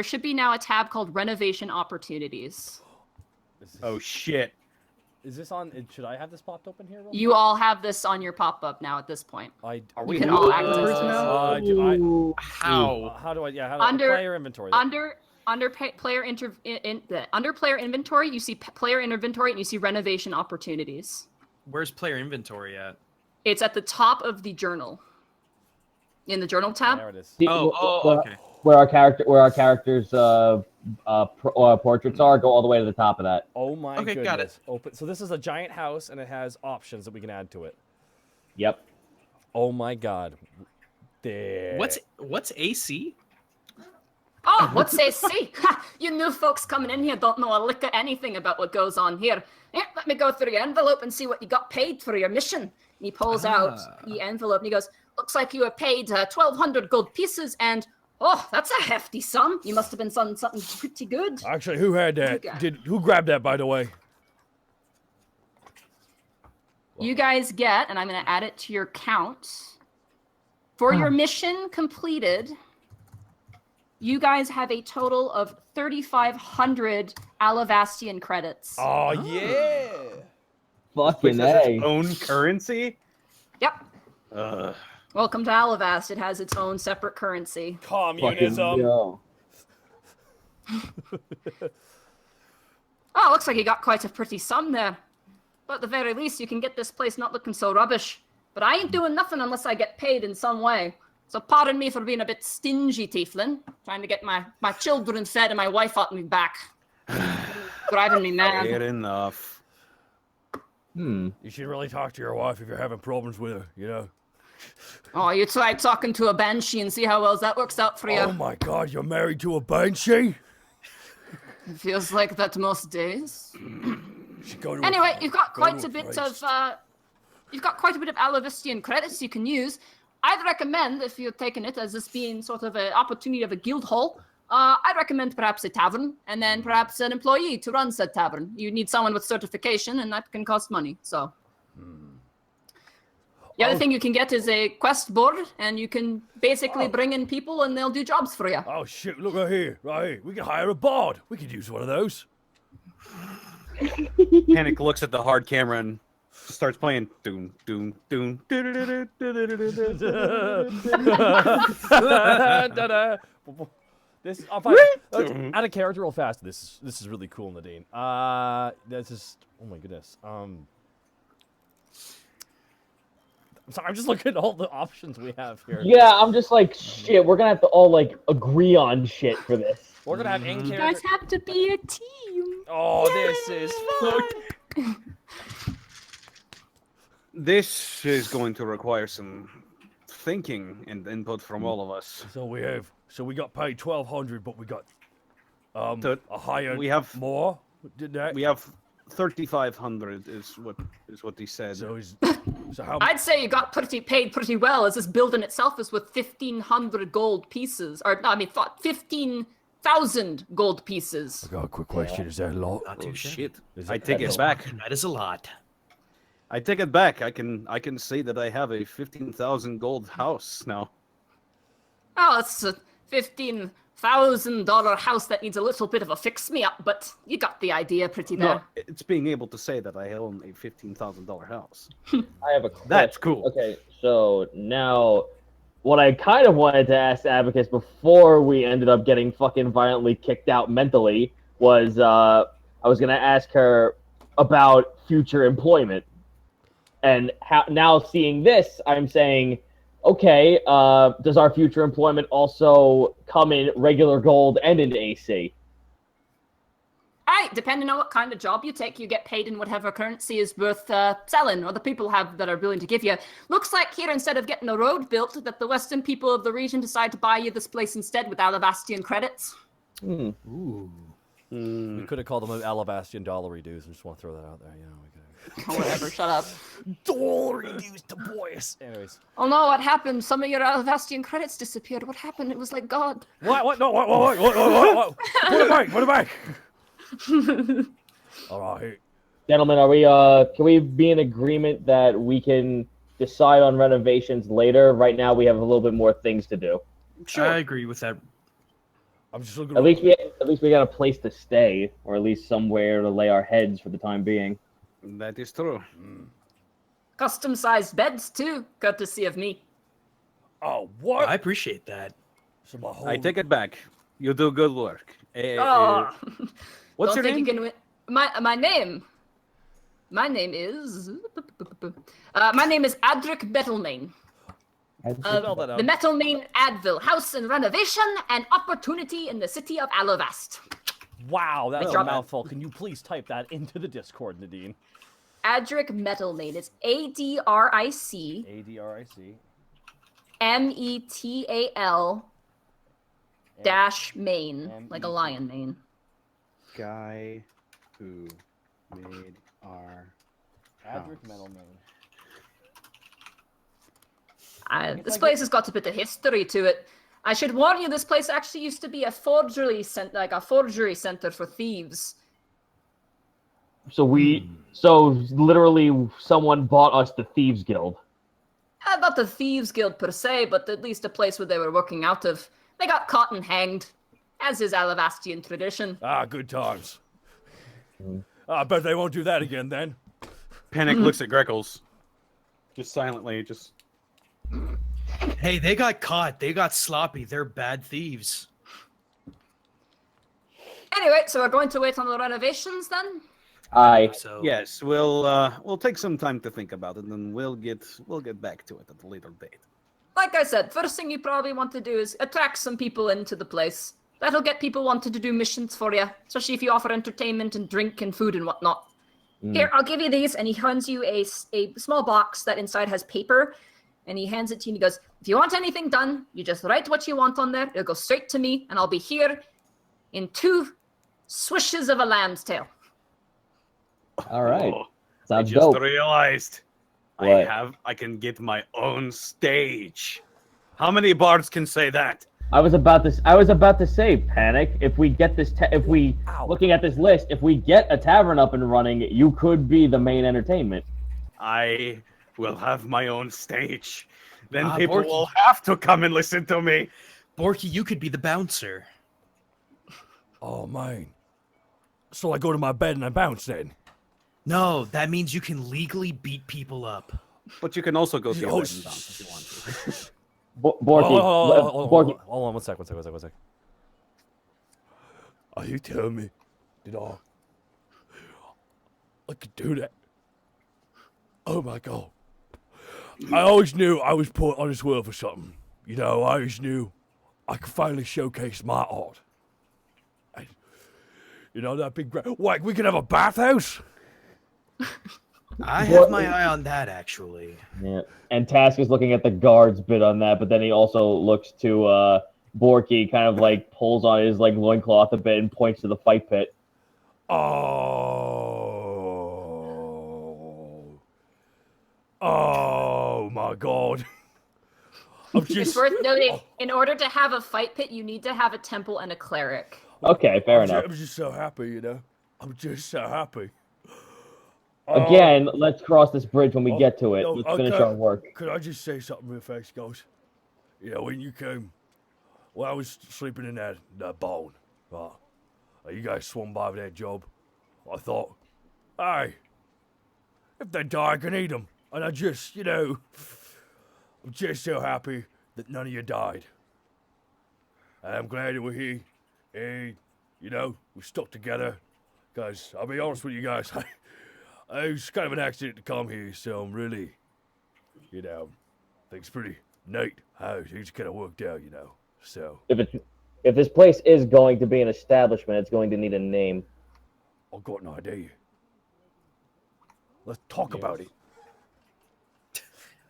should be now a tab called renovation opportunities.
Oh, shit.
Is this on? Should I have this popped open here?
You all have this on your pop-up now at this point.
Are
we can all access this.
How
do I? Yeah.
Under
player inventory.
Under player inventory, you see player inventory and you see renovation opportunities.
Where's player inventory at?
It's at the top of the journal. In the journal tab.
There it is.
Okay.
Where our characters' portraits are, go all the way to the top of that.
Oh my
Okay,
goodness.
got it.
Open. So this is a giant house, and it has options that we can add to it.
Yep.
Oh my god. There.
What's AC?
Oh, what's AC? You new folks coming in here don't know a lick of anything about what goes on here. Here, let me go through your envelope and see what you got paid for your mission. And he pulls out the envelope and he goes, looks like you were paid 1,200 gold pieces and, oh, that's a hefty sum. You must have been something pretty good.
Actually, who had that? Who grabbed that, by the way?
You guys get, and I'm going to add it to your count. For your mission completed, you guys have a total of 3,500 Alivastian credits.
Oh, yeah.
Fucking
Has
A.
its own currency?
Yep. Welcome to Alivast. It has its own separate currency.
Communism.
Yo.
Oh, looks like you got quite a pretty sum there. But at the very least, you can get this place not looking so rubbish. But I ain't doing nothing unless I get paid in some way. So pardon me for being a bit stingy, Tiefling. Trying to get my children fed and my wife out me back. Driving me mad.
Fair enough.
You should really talk to your wife if you're having problems with her, you know?
Oh, you try talking to a banshee and see how well that works out for you.
Oh my god, you're married to a banshee?
It feels like that most days.
Go to
Anyway,
a,
you've got
go
quite
to
a bit
priest.
of Alivastian credits you can use. I'd recommend, if you're taking it as this being sort of an opportunity of a guild hall, I'd recommend perhaps a tavern, and then perhaps an employee to run said tavern. You need someone with certification, and that can cost money, so. The other thing you can get is a quest board, and you can basically bring in people, and they'll do jobs for you.
Oh shit, look right here. We can hire a bard. We could use one of those.
Panic looks at the hard camera and starts playing doom doom doom.
This out of character real fast. This is really cool, Nadine. That's just oh my goodness. I'm sorry, I'm just looking at all the options we have here.
Yeah, I'm just like shit. We're gonna have to all like agree on shit for this.
We're gonna have in
You
character.
guys have to be a team.
Oh, this is fun.
This is going to require some thinking and input from all of us.
So we got paid 1,200, but we got a higher.
We have
more. Did that?
We have 3,500 is what he said.
So how?
I'd say you got paid pretty well, as this building itself is worth 1,500 gold pieces, or no, I mean 15,000 gold pieces.
I got a quick question. Is that a lot?
Not too
Shit!
Is
I take it back.
That is a lot.
I take it back. I can say that I have a 15,000 gold house now.
Oh, it's $15,000 house that needs a little bit of a fix-me-up, but you got the idea pretty there.
No, it's being able to say that I own a $15,000 house.
I have a question.
That's cool.
Okay, so now what I kind of wanted to ask Abacus before we ended up getting fucking violently kicked out mentally was I was going to ask her about future employment. And now seeing this, I'm saying, okay, does our future employment also come in regular gold and in AC?
Right, depending on what kind of job you take, you get paid in whatever currency is worth selling, or the people have that are willing to give you. Looks like here, instead of getting a road built, that the western people of the region decide to buy you this place instead with Alivastian credits.
Ooh.
We could have called them Alivastian dollary dues. I just want to throw that out there. You know, we could
Whatever, shut up.
dollary dues to boys. Anyways.
Oh no, what happened? Some of your Alivastian credits disappeared. What happened? It was like God.
What? No, what? Put it back. All right.
Gentlemen, are we? Can we be in agreement that we can decide on renovations later? Right now, we have a little bit more things to do.
Sure. I agree with that.
I'm just looking.
At least we got a place to stay, or at least somewhere to lay our heads for the time being.
That is true.
Custom-sized beds too, courtesy of me.
Oh, what?
I appreciate that.
So my whole...
I take it back. You do good work.
Oh.
What's
Don't
your
think
name?
you can win. My name is Adric Bettelmane.
Spell that out.
The Metalmane Advil, house and renovation and opportunity in the city of Alivast.
Wow, that's a
drop it.
mouthful. Can you please type that into the Discord, Nadine?
Adric Metalmane. It's ADRIC
ADRIC.
METAL dash Maine, like a lion mane.
Guy who made our
Adric Metalmane.
This place has got a bit of history to it. I should warn you, this place actually used to be a forgery center for thieves.
So literally, someone bought us the Thieves Guild.
Not the Thieves Guild per se, but at least a place where they were working out of. They got caught and hanged, as is Alivastian tradition.
Ah, good times. I bet they won't do that again then.
Panic looks at Greckles. Just silently, just...
Hey, they got caught. They got sloppy. They're bad thieves.
Anyway, so we're going to wait on the renovations then?
Aye.
So
Yes, we'll take some time to think about it, and we'll get back to it at a later date.
Like I said, first thing you probably want to do is attract some people into the place. That'll get people wanting to do missions for you, especially if you offer entertainment and drink and food and whatnot. Here, I'll give you these, and he hands you a small box that inside has paper, and he hands it to you, and he goes, if you want anything done, you just write what you want on there, it'll go straight to me, and I'll be here in 2 swishes of a lamb's tail.
All right.
Oh, I
Sounds
just
dope.
realized
What?
I can get my own stage. How many bards can say that?
I was about to say, Panic. If we get this, looking at this list, if we get a tavern up and running, you could be the main entertainment.
I will have my own stage. Then
Ah,
people
Borky.
will have to come and listen to me.
Borky, you could be the bouncer.
Oh, man. So I go to my bed and I bounce then?
No, that means you can legally beat people up.
But you can also go to
Oh,
your wedding bounce if you want to.
Borky,
Hold on, one sec.
Are you telling me that I could do that? Oh my god. I always knew I was put on this world for something. You know, I always knew I could finally showcase my art. And, you know, that big... Like, we could have a bathhouse?
I have my eye on that, actually.
Yeah. And Task is looking at the guards bit on that, but then he also looks to Borky, kind of like pulls on his like loincloth a bit and points to the fight pit.
Oh my god.
It's worth noting, in order to have a fight pit, you need to have a temple and a cleric.
Okay, fair enough.
I'm just so happy, you know. I'm just so happy.
Again, let's cross this bridge when we get to it. Let's finish our work.
Could I just say something real fast, guys? You know, when you came When I was sleeping in that barn, you guys swung by with that job. I thought, hey, if they die, I can eat them. And I just, I'm just so happy that none of you died. And I'm glad that we're here. And, we stuck together. Guys, I'll be honest with you guys. It was kind of an accident to come here, so I'm really, think it's pretty neat how things kind of worked out, So.
If this place is going to be an establishment, it's going to need a name.
I've got an idea. Let's talk about it.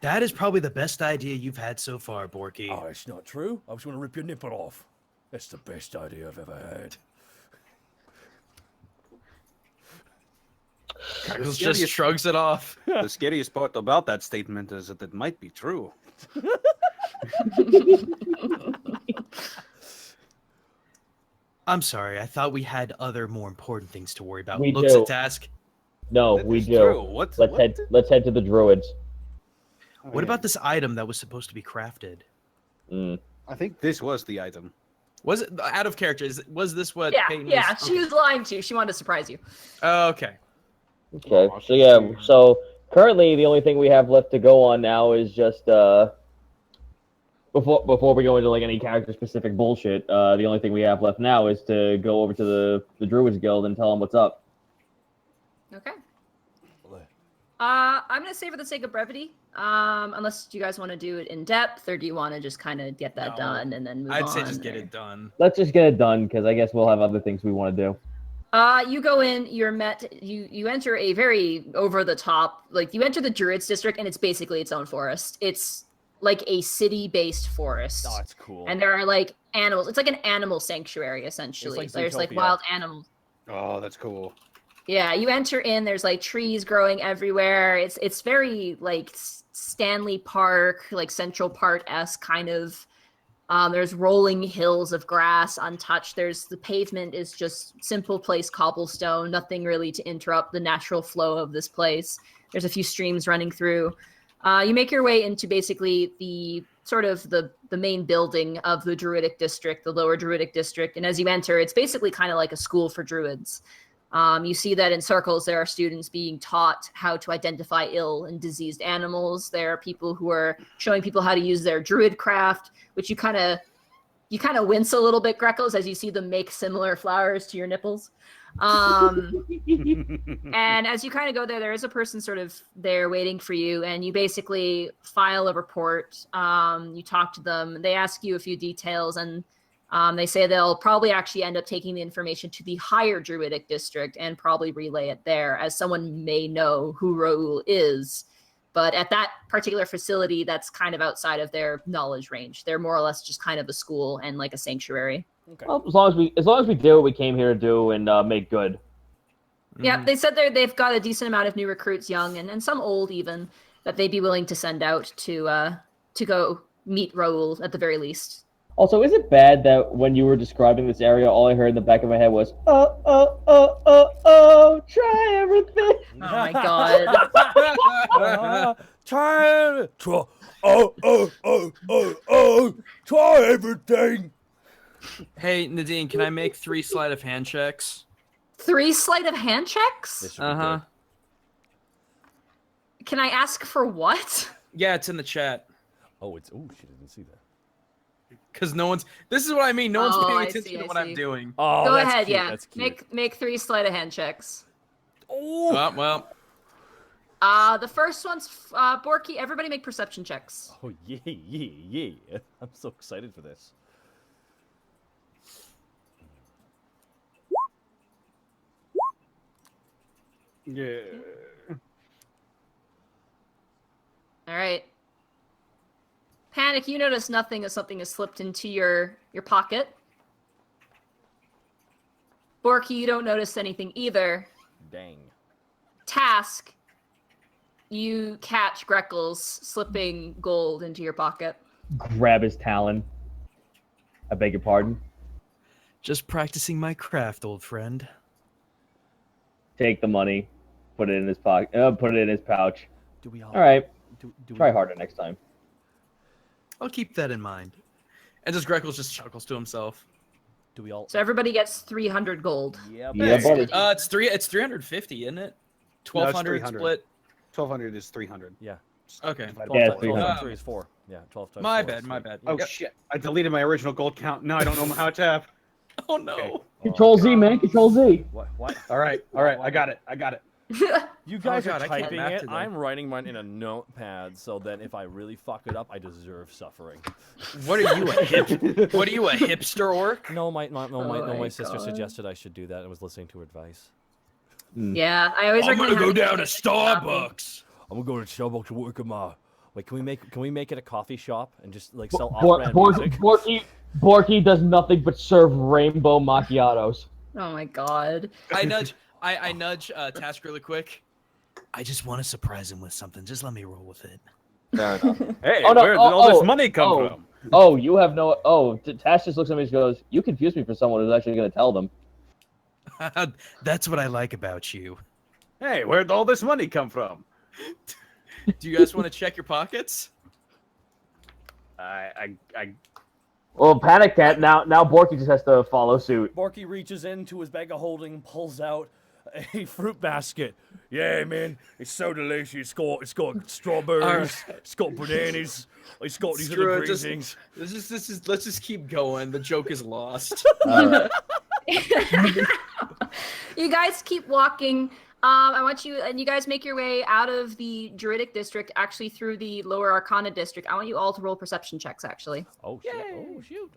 That is probably the best idea you've had so far, Borky.
Oh, it's not true. I was going to rip your nipple off. That's the best idea I've ever had.
Greckles just shrugs it off.
The scariest part about that statement is that it might be true.
I'm sorry. I thought we had other more important things to worry about.
We
Looks
do.
at task.
No,
That
we
is
do.
true. What?
Let's head to the druids.
What about this item that was supposed to be crafted?
I think this was the item.
Was it out of character? Was this what?
Yeah,
Peyton
yeah.
was?
She was lying to you. She wanted to surprise you.
Oh, okay.
Okay, so yeah, so currently the only thing we have left to go on now is just before we go into like any character specific bullshit, the only thing we have left now is to go over to the Druids Guild and tell them what's up.
Okay. I'm gonna say for the sake of brevity, unless you guys want to do it in depth, or do you want to just kind of get that done and then move on?
I'd say just get it done.
Let's just get it done because I guess we'll have other things we want to do.
You go in, you enter a very over the top, like you enter the Druids district and it's basically its own forest. It's like a city based forest.
Oh, it's cool.
And there are like animals. It's like an animal sanctuary essentially.
Like
There's like
Zootopia.
wild animals.
Oh, that's cool.
Yeah, you enter in, there's like trees growing everywhere. It's very like Stanley Park, like Central Park-esque kind of. There's rolling hills of grass untouched. The pavement is just simple place cobblestone, nothing really to interrupt the natural flow of this place. There's a few streams running through. You make your way into basically the sort of the main building of the Druidic district, the lower Druidic district. And as you enter, it's basically kind of like a school for druids. You see that in circles there are students being taught how to identify ill and diseased animals. There are people who are showing people how to use their druid craft, which you kind of wince a little bit, Greckles, as you see them make similar flowers to your nipples. And as you kind of go there, there is a person sort of there waiting for you, and you basically file a report. You talk to them. They ask you a few details, and they say they'll probably actually end up taking the information to the higher Druidic district and probably relay it there, as someone may know who Raoul is. But at that particular facility, that's kind of outside of their knowledge range. They're more or less just kind of a school and like a sanctuary.
Okay.
Well, as long as we do what we came here to do and make good.
Yeah, they said they've got a decent amount of new recruits, young and some old even, that they'd be willing to send out to go meet Raoul at the very least.
Also, is it bad that when you were describing this area, all I heard in the back of my head was, try everything.
Oh my god.
Try everything.
Hey, Nadine, can I make 3 sleight of hand checks?
3 sleight of hand checks?
Uh-huh.
Can I ask for what?
Yeah, it's in the chat.
Oh, she didn't see that.
Because this is what I mean, no one's paying
I
attention
see,
to
I
what I'm
see.
doing.
Oh,
Go
that's
ahead,
cute.
yeah.
That's cute.
Make 3 sleight of hand checks.
Oh.
Well,
The first one's Borky. Everybody make perception checks.
Oh, yeah. I'm so excited for this.
Yeah.
All right. Panic, you notice nothing as something has slipped into your pocket. Borky, you don't notice anything either.
Dang.
Task, you catch Greckles slipping gold into your pocket.
Grab his talon. I beg your pardon.
Just practicing my craft, old friend.
Take the money. Put it in his pocket. Put it in his pouch.
Do we all?
All right.
Do
Try
we,
harder next time.
I'll keep that in mind.
And just Greckles just chuckles to himself.
Do we all?
So everybody gets 300 gold.
Yeah,
Yeah, buddy.
It's 350, isn't it? 1,200 split.
1,200 is 300.
Yeah.
Okay.
12
Yeah,
times
300.
3 is 4. Yeah, 12 times
My
4 is
bad.
3.
Oh
Yep.
shit! I deleted my original gold count. Now I don't know how to tap.
Oh no.
Okay.
Control Z, man. Control Z.
What?
All right. I got it.
You guys
God,
are
I can't
typing
map
it.
today.
I'm writing mine in a notepad, so then if I really fuck it up, I deserve suffering.
What are you, a hip? What are you, a hipster orc?
No, my
my
sister
God.
suggested I should do that. I was listening to her advice.
Yeah, I always
I'm
recommend
gonna go
having
down to
a coffee.
Starbucks.
I'm gonna go to Starbucks to work on my.
Wait, can we make it a coffee shop and just like sell
Bor-
off-brand
Bor-
music?
Borky does nothing but serve rainbow macchiatos.
Oh my god.
I nudge Task really quick.
I just want to surprise him with something. Just let me roll with it.
Fair enough.
Hey,
Oh, no,
where did
oh,
all this
oh,
money come
oh.
from?
Oh, you have no. Oh, Tash just looks at me and goes, "You confuse me for someone who's actually going to tell them."
That's what I like about you.
Hey, where'd all this money come from?
Do you guys want to check your pockets?
I
Well, Panic Cat now Borky just has to follow suit.
Borky reaches into his bag of holding, pulls out a fruit basket.
Yeah, man, it's so delicious. It's got strawberries. It's got bananas. It's got these
Screw
other
it,
green
just-
things.
Let's just keep going. The joke is lost.
You guys keep walking. I want you, and you guys make your way out of the Druidic district, actually through the Lower Arcana district. I want you all to roll perception checks, actually.
Oh shit! Oh shoot!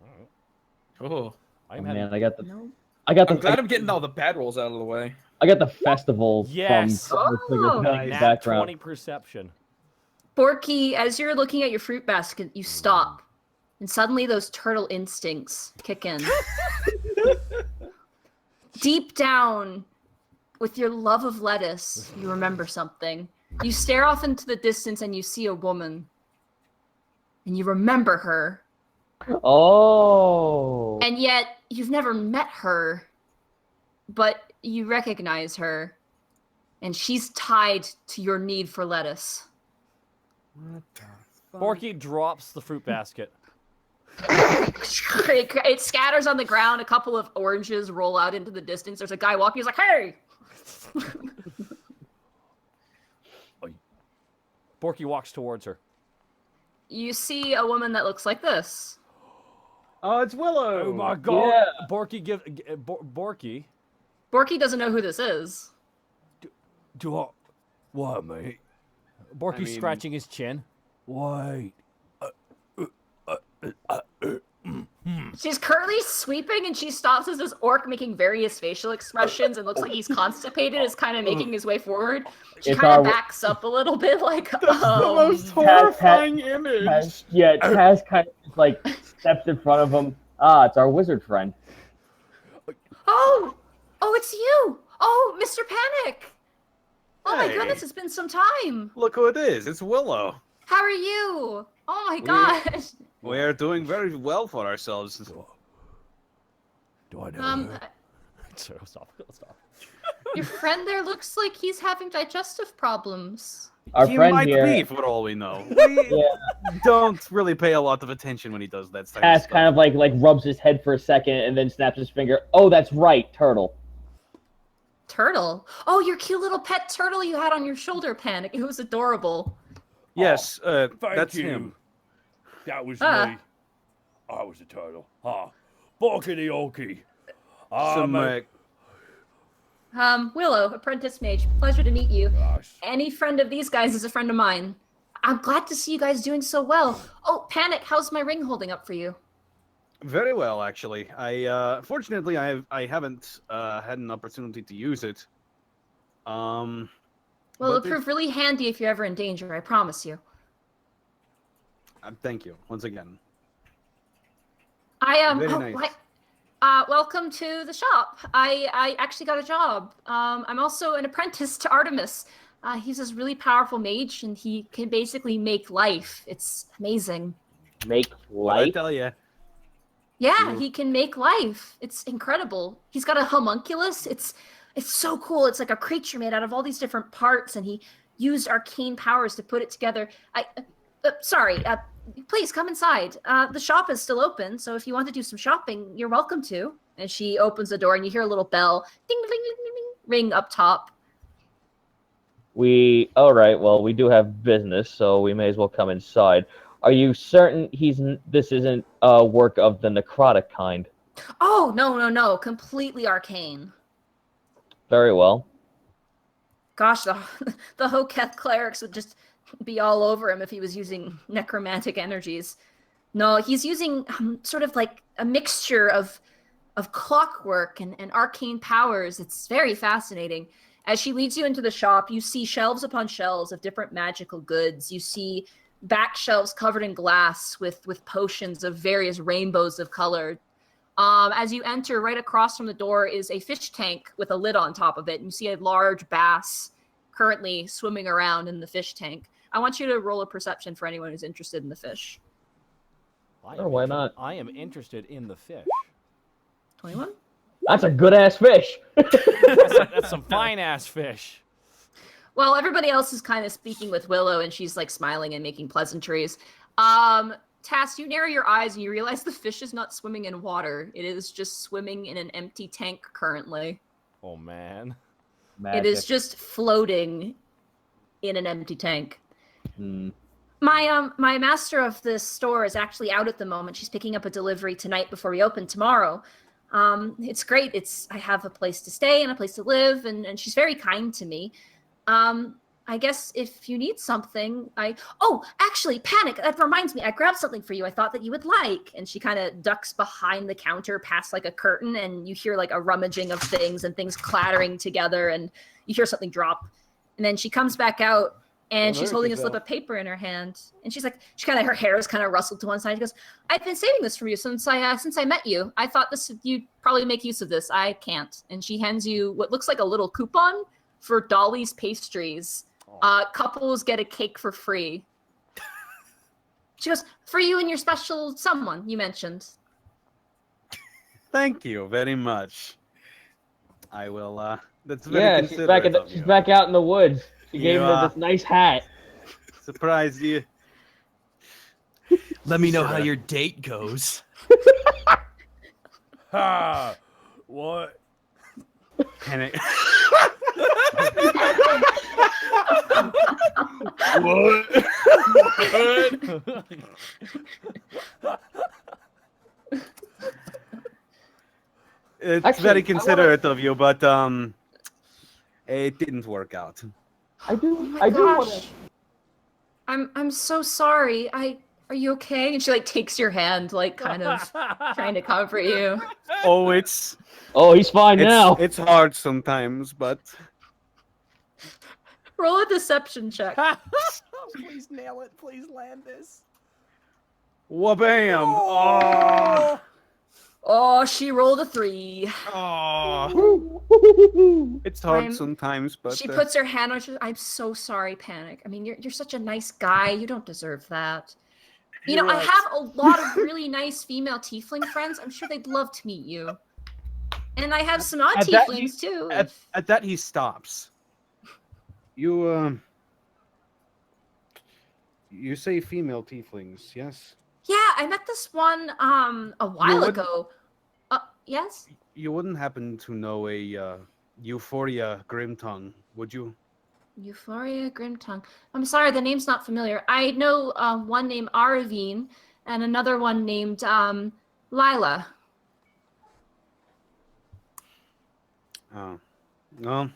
Oh,
Oh,
I'm
man,
having.
I got the
No.
I'm glad I'm getting all the bad rolls out of the way.
I got the festival
Yes.
from the Trigger
Oh.
Panic
Nat
background.
20 perception.
Borky, as you're looking at your fruit basket, you stop, and suddenly those turtle instincts kick in. Deep down, with your love of lettuce, you remember something. You stare off into the distance and you see a woman. And you remember her.
Oh.
And yet, you've never met her. But you recognize her. And she's tied to your need for lettuce.
Borky drops the fruit basket.
It scatters on the ground. A couple of oranges roll out into the distance. There's a guy walking. He's like, "Hey!"
Borky walks towards her.
You see a woman that looks like this.
Oh, it's Willow.
Oh my god.
Yeah.
Borky.
Borky doesn't know who this is.
Do I? What, mate?
Borky
I mean-
scratching his chin.
Wait.
She's currently sweeping, and she stops as this orc making various facial expressions and looks like he's constipated, is kind of making his way forward. She
It's
kind
our-
of backs up a little bit, like,
horrifying image.
Taz kind of like steps in front of him. Ah, it's our wizard friend.
Oh, it's you. Oh, Mr. Panic. Oh my
Hey.
goodness, it's been some time.
Look who it is. It's Willow.
How are you? Oh my gosh.
We are doing very well for ourselves.
Do I know her?
Stop.
Your friend there looks like he's having digestive problems.
Our
He
friend
might
here,
be, for all we know. We
yeah,
don't really pay a lot of attention when he does that type of
Taz
stuff.
kind of like rubs his head for a second and then snaps his finger. Oh, that's right, turtle.
Turtle? Oh, your cute little pet turtle you had on your shoulder, Panic. It was adorable.
Yes,
Thank
that's
you.
him.
That was
Ah.
me. I was a turtle. Borky the Orky.
Some,
mate.
Willow, apprentice mage. Pleasure to meet you.
Gosh.
Any friend of these guys is a friend of mine. I'm glad to see you guys doing so well. Oh, Panic, how's my ring holding up for you?
Very well, actually. Fortunately, I haven't had an opportunity to use it.
Well,
But
it'll
it-
prove really handy if you're ever in danger, I promise you.
Thank you once again.
Welcome
Very
to the shop. I actually got a job. I'm also an apprentice to Artemis. He's this really powerful mage, and he can basically make life. It's amazing.
Make
What I
light.
tell you.
Yeah, he can make life. It's incredible. He's got a homunculus. It's so cool. It's like a creature made out of all these different parts, and he used arcane powers to put it together. sorry. Please come inside. The shop is still open, so if you want to do some shopping, you're welcome to. And she opens the door, and you hear a little bell, ding, ding, ding, ding, ding, ring up top.
All right, well, we do have business, so we may as well come inside. Are you certain this isn't work of the necrotic kind?
Oh, no. Completely arcane.
Very well.
Gosh, the Hoketh clerics would just be all over him if he was using necromantic energies. No, he's using sort of like a mixture of clockwork and arcane powers. It's very fascinating. As she leads you into the shop, you see shelves upon shelves of different magical goods. You see back shelves covered in glass with potions of various rainbows of color. As you enter, right across from the door is a fish tank with a lid on top of it. And you see a large bass currently swimming around in the fish tank. I want you to roll a perception for anyone who's interested in the fish.
Why not?
I am interested in the fish.
21?
That's a good-ass fish.
That's some fine-ass fish.
Well, everybody else is kind of speaking with Willow, and she's like smiling and making pleasantries. Tass, you narrow your eyes and you realize the fish is not swimming in water. It is just swimming in an empty tank currently.
Oh, man.
Magic. It is just floating in an empty tank.
Hmm.
My master of this store is actually out at the moment. She's picking up a delivery tonight before we open tomorrow. It's great. I have a place to stay and a place to live, and she's very kind to me. I guess if you need something, actually, Panic, that reminds me, I grabbed something for you I thought that you would like. And she kind of ducks behind the counter past like a curtain, and you hear like a rummaging of things and things clattering together, and you hear something drop. And then she comes back out, and she's holding a slip of paper in her hand. And she's like, her hair is kind of rustled to one side. She goes, I've been saving this for you since I met you. I thought you'd probably make use of this. I can't. And she hands you what looks like a little coupon for Dolly's Pastries. Couples get a cake for free. She goes, for you and your special someone you mentioned.
Thank you very much. I will, that's very
she's
considerate
back out in the woods. She gave her this nice hat.
Surprised you.
Let me know how your date goes.
Ha! What?
Panic.
What?
It's
Actually,
very considerate of you, but it didn't work out.
I do
Gosh.
want to.
I'm so sorry. Are you okay? And she like takes your hand, like kind of trying to comfort you.
Oh,
he's fine now.
It's hard sometimes, but
Roll a deception check.
Please nail it. Please land this.
wha-bam! Oh,
Oh, she rolled a 3.
it's hard sometimes, but
She puts her hand on her. I'm so sorry, Panic. I mean, you're such a nice guy. You don't deserve that. You know, I have a lot of really nice female tiefling friends. I'm sure they'd love to meet you. And I have some odd tieflings too.
At that he stops. You say female tieflings, yes?
Yeah, I met this one a while ago. Yes?
You wouldn't happen to know a Euphoria Grimtongue, would you?
Euphoria Grimtongue. I'm sorry, the name's not familiar. I know one named Aravine and another one named Lila.
Oh, well,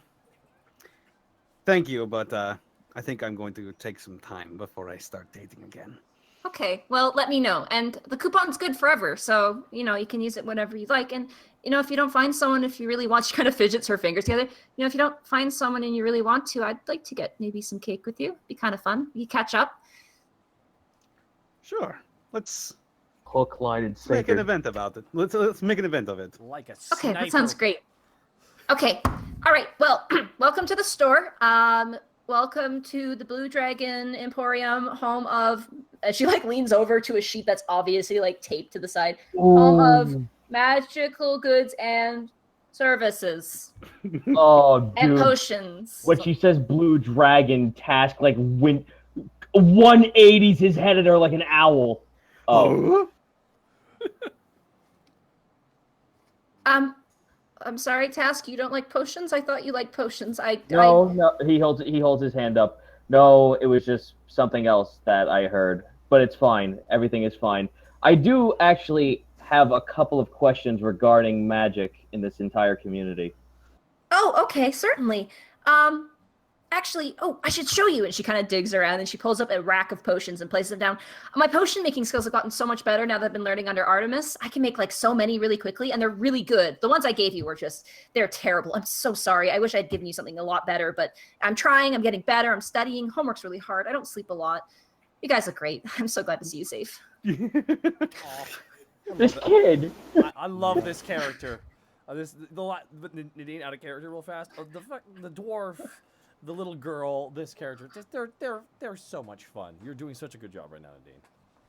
thank you, but I think I'm going to take some time before I start dating again.
Okay, well, let me know. And the coupon's good forever, so, you know, you can use it whenever you like. And, you know, if you don't find someone, if you really want, she kind of fidgets her fingers together. You know, if you don't find someone and you really want to, I'd like to get maybe some cake with you. Be kind of fun. You catch up.
Sure, let's
Hook, line, and sinker.
make an event about it. Let's make an event of it.
Like a
Okay,
sniper.
that sounds great. Okay, all right. Well, welcome to the store. Welcome to the Blue Dragon Emporium, home of. She like leans over to a sheet that's obviously like taped to the side. Home of magical goods and services
Oh,
and
dude.
potions.
When she says Blue Dragon Task, like 180s his head at her like an owl. Oh.
I'm sorry, Task. You don't like potions? I thought you liked potions.
No. He holds his hand up. No, it was just something else that I heard. But it's fine. Everything is fine. I do actually have a couple of questions regarding magic in this entire community.
Oh, okay, certainly. Actually, I should show you. And she kind of digs around and she pulls up a rack of potions and places them down. My potion making skills have gotten so much better now that I've been learning under Artemis. I can make like so many really quickly, and they're really good. The ones I gave you were they're terrible. I'm so sorry. I wish I'd given you something a lot better, but I'm trying. I'm getting better. I'm studying. Homework's really hard. I don't sleep a lot. You guys look great. I'm so glad to see you safe.
This kid.
I love this character. Nadine, out of character real fast. The dwarf, the little girl, this character, they're so much fun. You're doing such a good job right now, Nadine.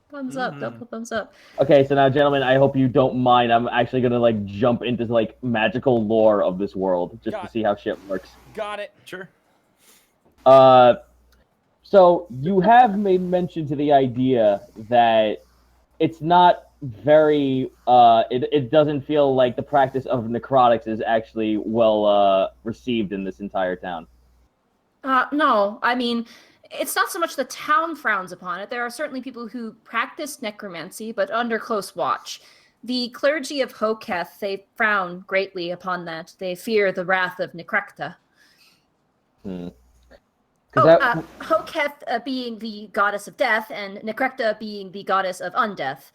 Thumbs up, double thumbs up.
Okay, so now, gentlemen, I hope you don't mind. I'm actually gonna like jump into like magical lore of this world just to see how shit works.
Got it.
Sure.
So you have made mention to the idea that it's not very it doesn't feel like the practice of necrotics is actually well received in this entire town.
No, I mean, it's not so much the town frowns upon it. There are certainly people who practice necromancy, but under close watch. The clergy of Hoketh, they frown greatly upon that. They fear the wrath of Necrecta. Hoketh being the goddess of death, and Necrecta being the goddess of undeath,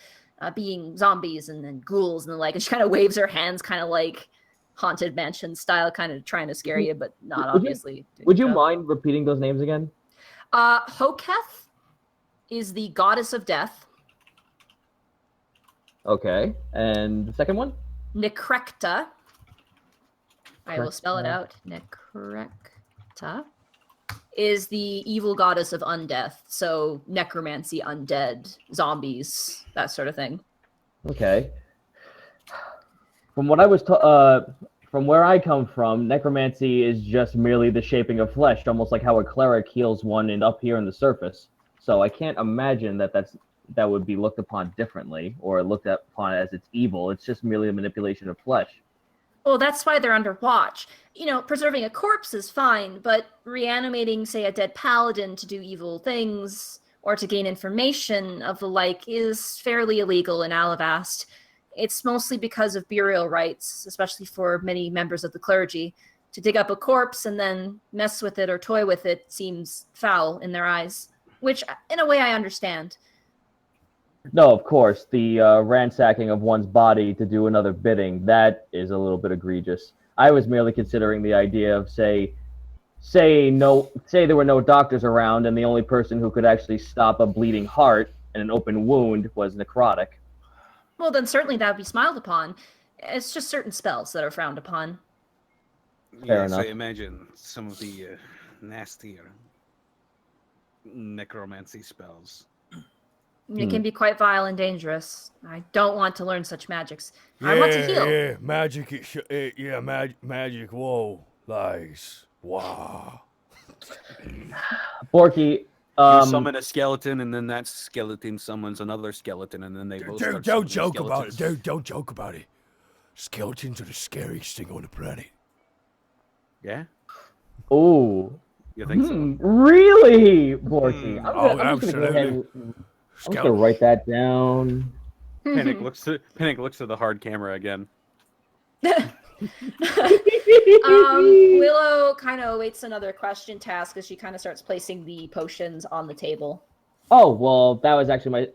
being zombies and then ghouls and the like. And she kind of waves her hands, kind of like Haunted Mansion style, kind of trying to scare you, but not obviously.
Would you mind repeating those names again?
Hoketh is the goddess of death.
Okay, and the second one?
Necrecta. I will spell it out. Necrecta is the evil goddess of undeath. So necromancy, undead, zombies, that sort of thing.
Okay. From what I was from where I come from, necromancy is just merely the shaping of flesh, almost like how a cleric heals one and up here in the surface. So I can't imagine that would be looked upon differently or looked upon as it's evil. It's just merely a manipulation of flesh.
Well, that's why they're under watch. You know, preserving a corpse is fine, but reanimating, say, a dead paladin to do evil things or to gain information of the like is fairly illegal in Alivast. It's mostly because of burial rites, especially for many members of the clergy. To dig up a corpse and then mess with it or toy with it seems foul in their eyes, which, in a way, I understand.
No, of course, the ransacking of one's body to do another bidding, that is a little bit egregious. I was merely considering the idea of, say there were no doctors around and the only person who could actually stop a bleeding heart and an open wound was necrotic.
Well, then certainly that would be smiled upon. It's just certain spells that are frowned upon.
Fair enough.
I imagine some of the nastier necromancy spells.
It can be quite vile and dangerous. I don't want to learn such magics. I want to heal.
Yeah, magic. Magic. Whoa, nice. Wow.
Borky,
you summon a skeleton, and then that skeleton summons another skeleton, and then they both start
don't joke
skeletons.
about it. Don't joke about it. Skeletons are the scariest thing on the planet.
Yeah?
Oh.
You think so?
Really, Borky? I'm just gonna go ahead. I'm just gonna write that down.
Panic looks to the hard camera again.
Willow kind of awaits another question task as she kind of starts placing the potions on the table.
Oh, well, that was actually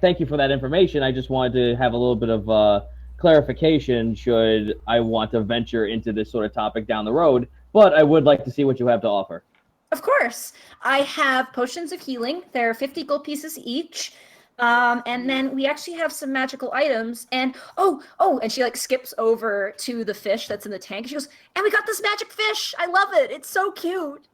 thank you for that information. I just wanted to have a little bit of clarification should I want to venture into this sort of topic down the road, but I would like to see what you have to offer.
Of course. I have potions of healing. They're 50 gold pieces each. And then we actually have some magical items. And and she like skips over to the fish that's in the tank. She goes, and we got this magic fish. I love it. It's so cute.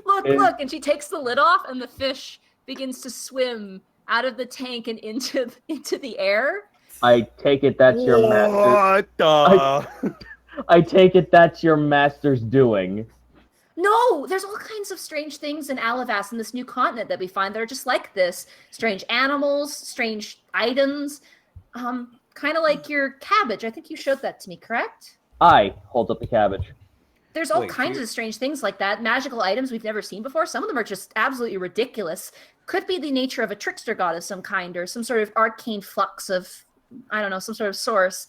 Look. And she takes the lid off and the fish begins to swim out of the tank and into the air.
I take it that's your master.
What the?
I take it that's your master's doing.
No, there's all kinds of strange things in Alivast in this new continent that we find that are just like this. Strange animals, strange items. Kind of like your cabbage. I think you showed that to me, correct?
I hold up the cabbage.
There's all kinds of strange things like that. Magical items we've never seen before. Some of them are just absolutely ridiculous. Could be the nature of a trickster god of some kind, or some sort of arcane flux of, I don't know, some sort of source.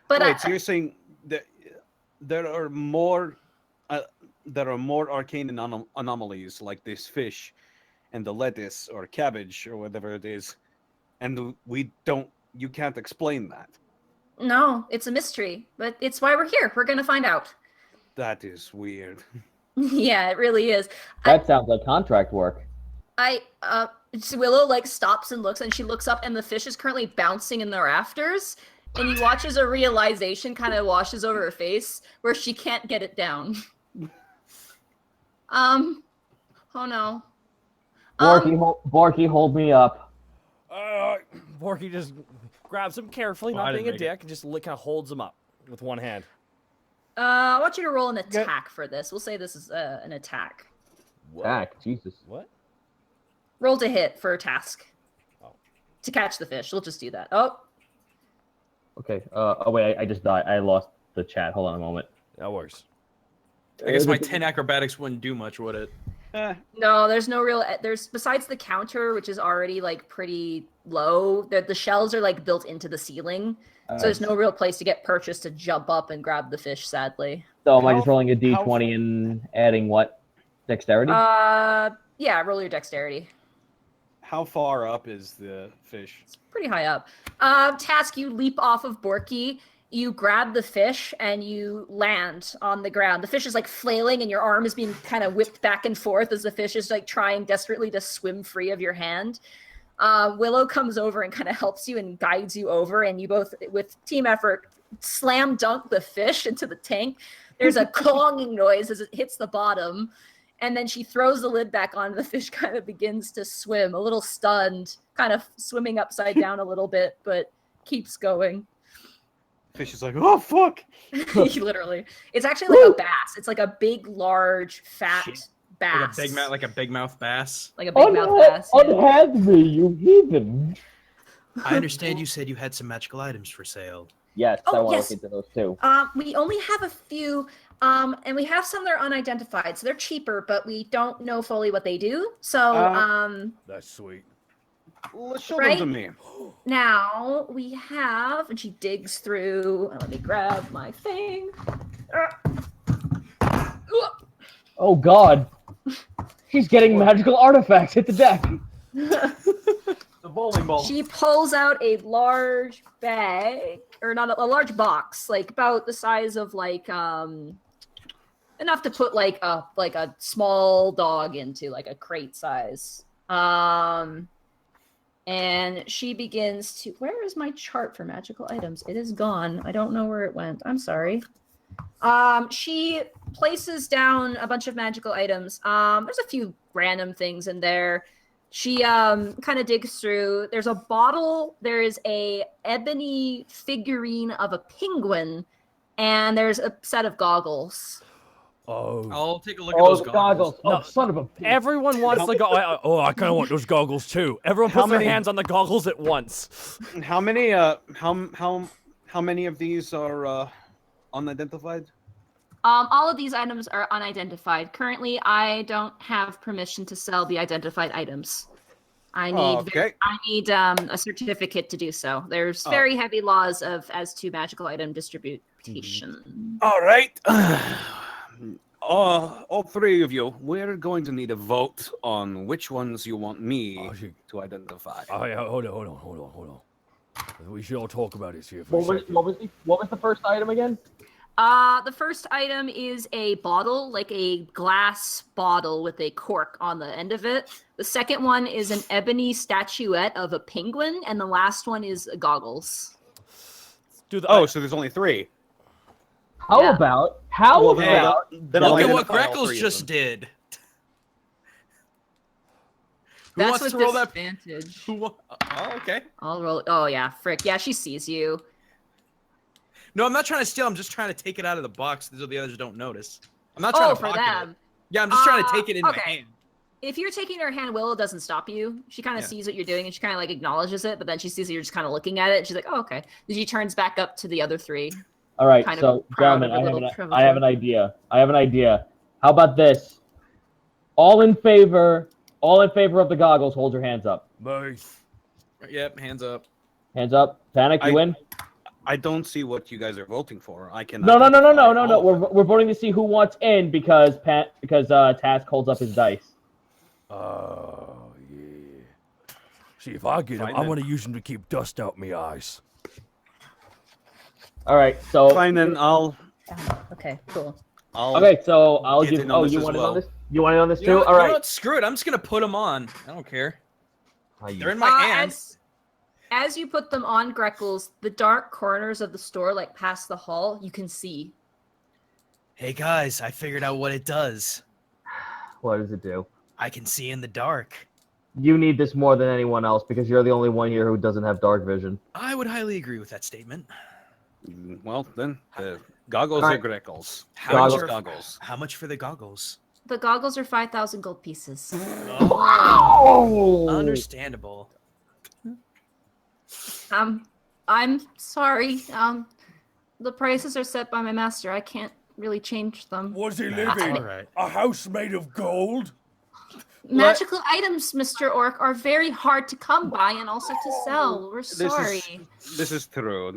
But
wait, so you're saying that there are more arcane anomalies like this fish and the lettuce or cabbage or whatever it is, and you can't explain that.
No, it's a mystery, but it's why we're here. We're gonna find out.
That is weird.
Yeah, it really is.
That sounds like contract work.
Willow like stops and looks, and she looks up, and the fish is currently bouncing in the rafters, and you watch as a realization kind of washes over her face where she can't get it down. Oh no.
Borky, hold me up.
Borky just grabs him carefully, not being a dick, and just kind of holds him up with one hand.
I want you to roll an attack for this. We'll say this is an attack.
Attack? Jesus.
What?
Roll to hit for a task.
Oh.
To catch the fish. We'll just do that. Oh.
Okay. Oh wait, I just died. I lost the chat. Hold on a moment.
That works.
I guess my 10 acrobatics wouldn't do much, would it?
No, there's no real. There's besides the counter, which is already like pretty low. The shells are like built into the ceiling, so there's no real place to get purchased to jump up and grab the fish. Sadly.
So am I just rolling a d20 and adding what? Dexterity?
Yeah. Roll your dexterity.
How far up is the fish?
It's pretty high up. Task, you leap off of Borky. You grab the fish and you land on the ground. The fish is like flailing and your arm is being kind of whipped back and forth as the fish is like trying desperately to swim free of your hand. Willow comes over and kind of helps you and guides you over, and you both, with team effort, slam dunk the fish into the tank. There's a clanging noise as it hits the bottom, and then she throws the lid back on. The fish kind of begins to swim, a little stunned, kind of swimming upside down a little bit, but keeps going.
Fish is like, oh fuck!
Literally, it's actually like a bass. It's like a big, large, fat bass.
Like a big mouth bass.
Like a big mouth bass. Yeah.
Unhand me, you heathen!
I understand you said you had some magical items for sale.
Yes,
Oh,
I want
yes.
to look into those too.
We only have a few, and we have some that are unidentified, so they're cheaper, but we don't know fully what they do. So,
That's sweet.
Let's show
Right?
them to me.
now we have, and she digs through. Let me grab my thing.
Oh god! She's getting magical artifacts. Hit the deck.
The bowling ball.
She pulls out a large bag, or not a large box, like about the size of like enough to put like a small dog into, like a crate size. And she begins to. Where is my chart for magical items? It is gone. I don't know where it went. I'm sorry. She places down a bunch of magical items. There's a few random things in there. She kind of digs through. There's a bottle. There is a ebony figurine of a penguin, and there's a set of goggles.
Oh.
I'll take a look at those goggles.
Oh, son of a bitch.
Everyone wants the goggles. Oh, I kind of want those goggles too. Everyone puts their hands on the goggles at once.
How many? How many of these are unidentified?
All of these items are unidentified. Currently, I don't have permission to sell the identified items. I need a certificate to do so. There's very heavy laws as to magical item distribution.
All right. All three of you, we're going to need a vote on which ones you want me to identify.
Oh, yeah, hold on. We should all talk about this here for
What
a second.
was the first item again?
The first item is a bottle, like a glass bottle with a cork on the end of it. The second one is an ebony statuette of a penguin, and the last one is goggles.
So there's only three.
How about?
Look at what Greckles just did. Who
That's
wants
with
to roll that?
disadvantage.
Oh, okay.
I'll roll. Oh yeah, frick. Yeah, she sees you.
No, I'm not trying to steal. I'm just trying to take it out of the box so the others don't notice. I'm not trying to
for
pocket
them.
it. Yeah, I'm just trying to take it in my
okay.
hand.
If you're taking her hand, Willow doesn't stop you. She kind of sees what you're doing, and she kind of like acknowledges it, but then she sees that you're just kind of looking at it, and she's like, oh, okay. Then she turns back up to the other three.
All right,
Kind
so
of proud
gentlemen,
of her
I
little
have an idea. I have an idea. How about this? All in favor of the goggles, hold your hands up.
Nice.
Yep, hands up.
Hands up. Panic, you win?
I don't see what you guys are voting for. I can.
No. We're voting to see who wants in because Task holds up his dice.
Oh, yeah. See, if I get him, I'm going to use him to keep dust out my eyes.
All right, so...
Fine, then I'll...
Okay, cool.
Okay, so I'll give... Oh, you want it on this? You want it on this too? All right.
You know what? Screw it. I'm just going to put them on. I don't care. They're in my hands.
As you put them on, Greckles, the dark corners of the store, like past the hall, you can see.
Hey guys, I figured out what it does.
What does it do?
I can see in the dark.
You need this more than anyone else because you're the only one here who doesn't have dark vision.
I would highly agree with that statement.
Well, then, the goggles are Greckles.
Goggles. How much for the goggles?
The goggles are 5,000 gold pieces.
Oh!
Understandable.
I'm sorry. The prices are set by my master. I can't really change them.
Was he living?
Right.
A house made of gold?
Magical items, Mr. Orc, are very hard to come by and also to sell. We're sorry.
This is true.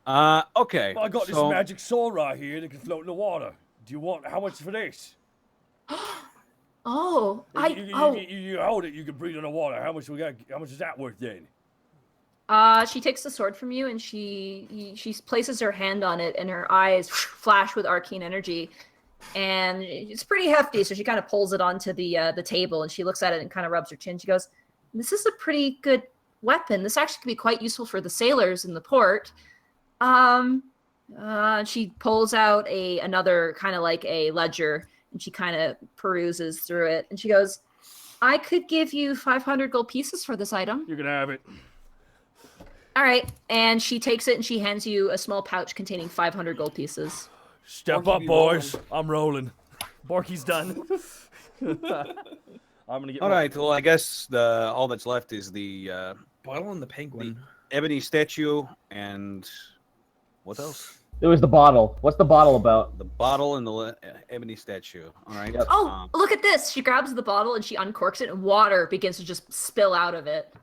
Okay.
Well, I got this magic sword right here that can float in the water. Do you want... How much for this?
Oh,
You hold it, you can breathe on the water. How much is that worth then?
She takes the sword from you and she places her hand on it and her eyes flash with arcane energy. And it's pretty hefty, so she kind of pulls it onto the table and she looks at it and kind of rubs her chin. She goes, "This is a pretty good weapon. This actually could be quite useful for the sailors in the port." She pulls out another kind of like a ledger and she kind of peruses through it and she goes, "I could give you 500 gold pieces for this item."
You can have it.
All right, and she takes it and she hands you a small pouch containing 500 gold pieces.
Step up, boys. I'm rolling. Borky's done. I'm gonna get.
All right. Well, I guess all that's left is the
bottle and the penguin,
the ebony statue, and what else?
It was the bottle. What's the bottle about?
The bottle and the ebony statue. All right.
Yep.
Oh, look at this! She grabs the bottle and she uncorks it, and water begins to just spill out of it.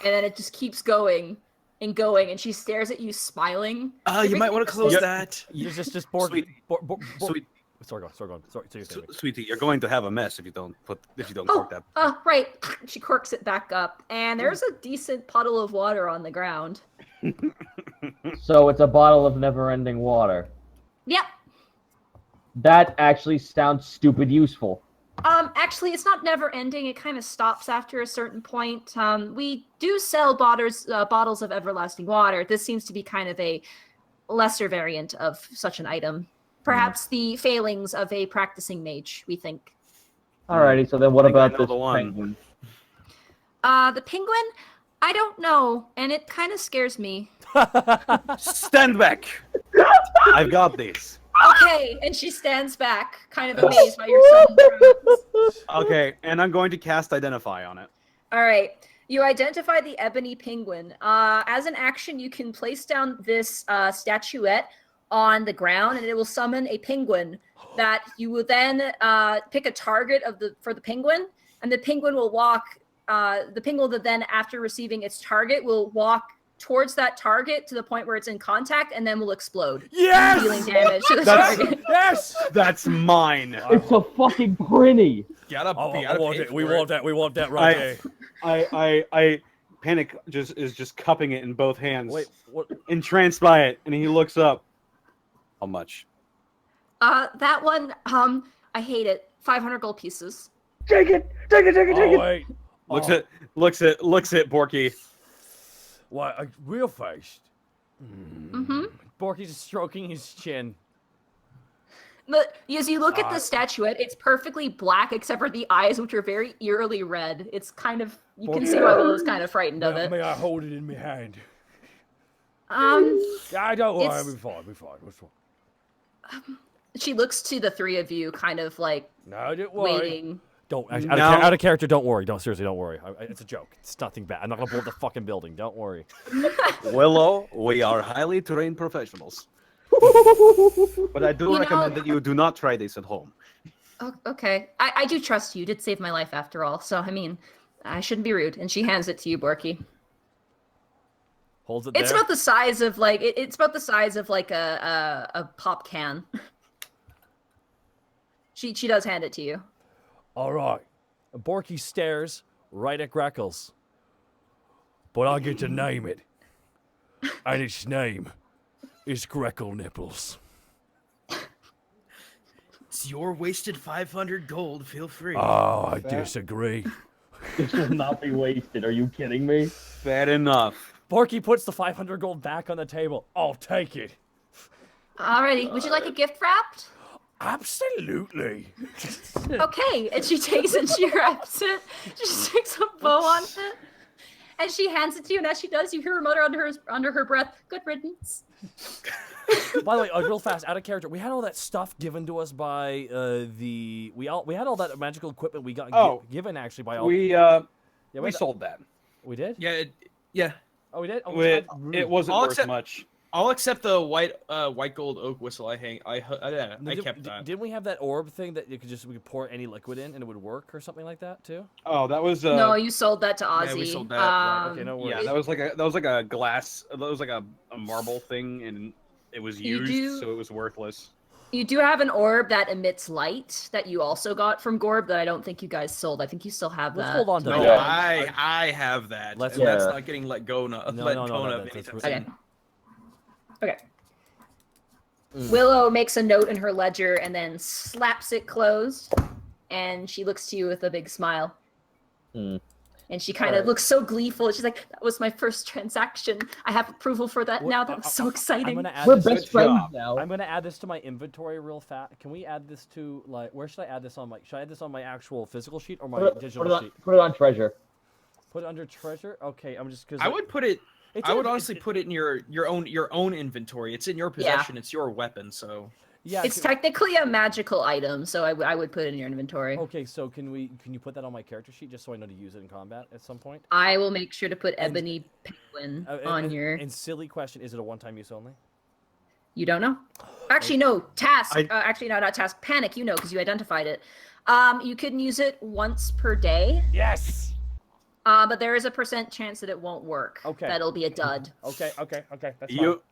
And then it just keeps going and going, and she stares at you, smiling.
You might want to close that.
Just Borky.
Sweet.
Sorry, go on. Sorry,
Sweetie, you're going to have a mess if you don't cork that.
Right. She corks it back up, and there's a decent puddle of water on the ground.
So it's a bottle of never-ending water.
Yep.
That actually sounds stupid useful.
Actually, it's not never ending. It kind of stops after a certain point. We do sell bottles of everlasting water. This seems to be kind of a lesser variant of such an item. Perhaps the failings of a practicing mage, we think.
Alrighty, so then what about this penguin?
The penguin? I don't know, and it kind of scares me.
Stand back! I've got this.
Okay, and she stands back, kind of amazed by your sudden presence.
Okay, and I'm going to cast Identify on it.
All right, you identify the ebony penguin. As an action, you can place down this statuette on the ground, and it will summon a penguin that you will then pick a target for the penguin, and the penguin will walk. The penguin will then, after receiving its target, will walk towards that target to the point where it's in contact and then will explode.
Yes!
Dealing damage to the target.
Yes!
That's mine.
It's a fucking pretty.
We want that right there.
I Panic is just cupping it in both hands.
Wait, what?
Entranced by it, and he looks up.
How much?
That one, I hate it. 500 gold pieces.
Take it!
Wait.
Looks at Borky.
Why, real faced?
Mm-hmm.
Borky's stroking his chin.
But as you look at the statuette, it's perfectly black except for the eyes, which are very eerily red. It's kind of, you can see why Willow's kind of frightened of it.
May I hold it in my hand?
I
I don't worry, we're fine.
She looks to the three of you, kind of like
No, don't worry.
waiting.
Don't
No.
out of character. Don't worry. Don't seriously. Don't worry. It's a joke. It's nothing bad. I'm not gonna blow up the fucking building. Don't worry.
Willow, we are highly trained professionals. But I do recommend that you do not try this at home.
Oh, okay, I do trust you. You did save my life after all, so I mean, I shouldn't be rude. And she hands it to you, Borky.
Holds it
It's
there.
about the size of like it's about the size of like a pop can. She does hand it to you.
All right.
Borky stares right at Greckles.
But I get to name it. And its name is Greckle Nipples.
It's your wasted 500 gold. Feel free.
Oh, I disagree.
This will not be wasted. Are you kidding me?
Fair enough.
Borky puts the 500 gold back on the table.
I'll take it.
Alrighty, would you like a gift wrapped?
Absolutely.
Okay, and she takes and she wraps it. She sticks a bow on it, and she hands it to you. And as she does, you hear her mutter under her breath, "Good riddance."
By the way, real fast, out of character, we had all that stuff given to us by we had all that magical equipment we got given actually by all.
We
we
sold that.
We did.
Yeah.
Oh, we did. Oh,
It wasn't
I'll
worth
accept-
much.
I'll accept the white gold oak whistle. I kept that.
Didn't we have that orb thing that we could pour any liquid in and it would work or something like that too?
Oh, that was
No, you sold that to Ozzy.
Yeah, we sold that, right,
Okay, no worries.
yeah, that was like a glass. That was like a marble thing, and it was used, so it was worthless.
You do have an orb that emits light that you also got from Gorb that I don't think you guys sold. I think you still have
Let's
that.
hold on to
No,
that.
I have that.
Let's-
And that's
Yeah.
not getting let go.
No,
Let
no,
go of
that's
anytime
right.
soon.
Okay. Willow makes a note in her ledger and then slaps it closed, and she looks to you with a big smile. And she kind of looks so gleeful. She's like, "That was my first transaction. I have approval for that now. That was so exciting."
I'm gonna add
We're
this.
best friends
job.
now.
I'm gonna add this to my inventory real fast. Can we add this to like where should I add this on my? Should I add this on my actual physical sheet or my digital sheet?
Put it on treasure.
Put it under treasure. Okay, I'm just because
I would put it.
It's
I would
in-
honestly put it in your own inventory. It's in your possession. It's your weapon. So
Yeah.
It's technically a magical item, so I would put it in your inventory.
Okay, so can you put that on my character sheet just so I know to use it in combat at some point?
I will make sure to put Ebony Penguin on your...
And silly question, is it a one-time use only?
You don't know? Actually, no. Task. Actually, no, not Task. Panic, you know, because you identified it. You can use it once per day.
Yes!
But there is a % chance that it won't work.
Okay.
That'll be a dud.
Okay, that's fine.
You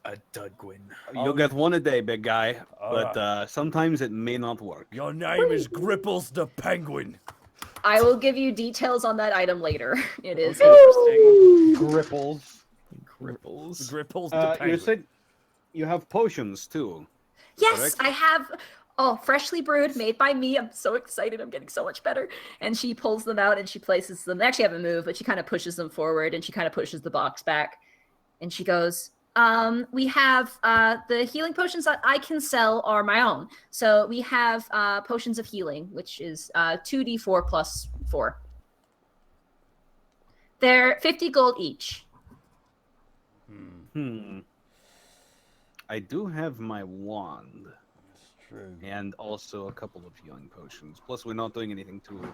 a dud, Gwyn.
you'll get one a day, big guy, but sometimes it may not work.
Your name is Gripples the Penguin.
I will give you details on that item later. It is interesting.
Gripples.
Cripples.
Gripples the Penguin.
You said you have potions too.
Yes,
Correct?
I have. Oh, freshly brewed, made by me. I'm so excited. I'm getting so much better. And she pulls them out and she places them. They actually have a move, but she kind of pushes them forward and she kind of pushes the box back. And she goes, we have the healing potions that I can sell are my own. So we have potions of healing, which is 2d4 plus 4. They're 50 gold each.
I do have my wand.
True.
And also a couple of healing potions. Plus, we're not doing anything too.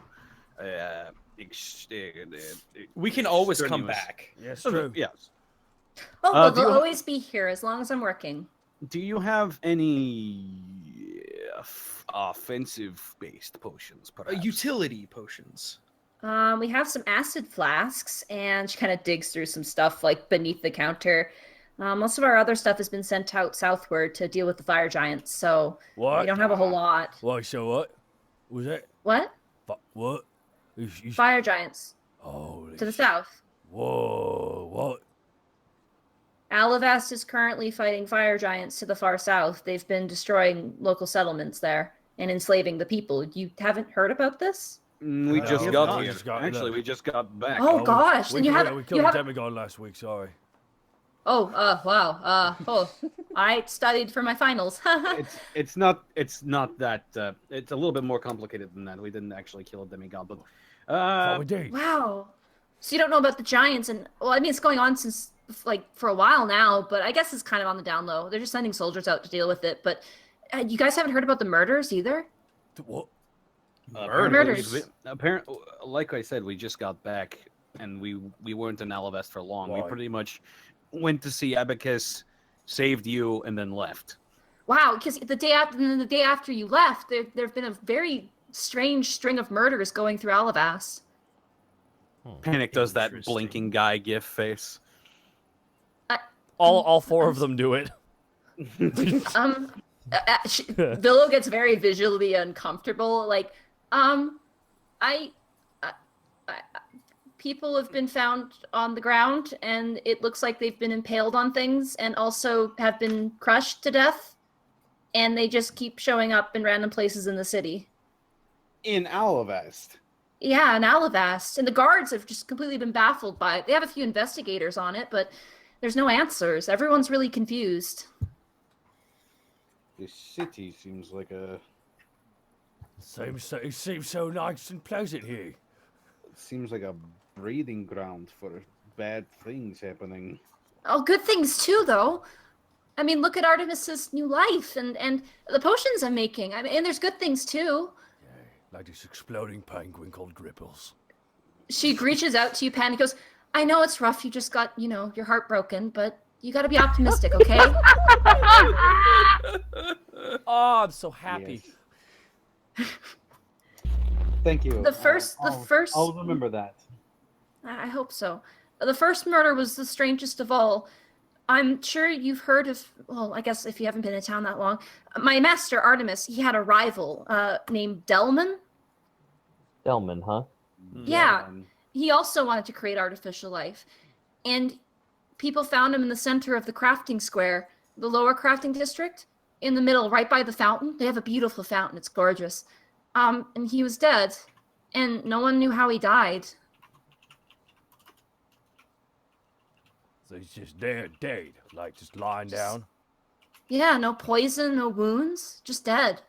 We can always come
strenuous.
back.
Yes, true.
Yes.
Oh, well,
do you
they'll
ha-
always be here as long as I'm working.
Do you have any offensive-based potions? Perhaps?
Utility potions.
We have some acid flasks, and she kind of digs through some stuff like beneath the counter. Most of our other stuff has been sent out southward to deal with the fire giants, so
What?
we don't have a whole lot.
Why, so what? Was that?
What?
What?
Fire giants
Holy
to the south.
Whoa, what?
Alivast is currently fighting fire giants to the far south. They've been destroying local settlements there and enslaving the people. You haven't heard about this?
We
No,
just
we
got
haven't.
here.
Just got
Actually,
here.
we just got back.
Oh, gosh!
We
And you
killed,
have
we
you
killed a
have.
demigod last week, sorry.
Oh, wow. I studied for my finals.
It's not that. It's a little bit more complicated than that. We didn't actually kill a demigod, but
Oh, we did.
Wow. So you don't know about the giants, and well, I mean, it's going on since like for a while now, but I guess it's kind of on the down low. They're just sending soldiers out to deal with it, but You guys haven't heard about the murders either?
What?
Murders.
Apparently, like I said, we just got back, and we weren't in Alivast for long.
Right.
We pretty much went to see Abacus, saved you, and then left.
Wow, because the day after you left, there've been a very strange string of murders going through Alivast.
Panic does that
Interesting.
blinking guy gif face.
All 4 of them do it.
Willow gets very visually uncomfortable. Like, people have been found on the ground, and it looks like they've been impaled on things, and also have been crushed to death, and they just keep showing up in random places in the city.
In Alivast.
Yeah, in Alivast, and the guards have just completely been baffled by it. They have a few investigators on it, but there's no answers. Everyone's really confused.
This city seems like a...
It seems so nice and pleasant here.
Seems like a breeding ground for bad things happening.
Oh, good things too, though. I mean, look at Artemis's new life and the potions I'm making. I mean, and there's good things too.
Yeah, like this exploding penguin called Greckles.
She reaches out to you, Pan, and goes, I know it's rough. You just got, your heart broken, but you got to be optimistic, okay?
Oh, I'm so happy.
Yes. Thank you.
The first.
I'll remember that.
I hope so. The first murder was the strangest of all. I'm sure you've heard of, well, I guess if you haven't been in town that long, my master, Artemis, he had a rival named Delman.
Delman, huh?
Yeah. He also wanted to create artificial life. And people found him in the center of the crafting square, the lower crafting district, in the middle, right by the fountain. They have a beautiful fountain. It's gorgeous. And he was dead. And no one knew how he died.
So he's just dead, like just lying down.
Yeah, no poison, no wounds, just dead.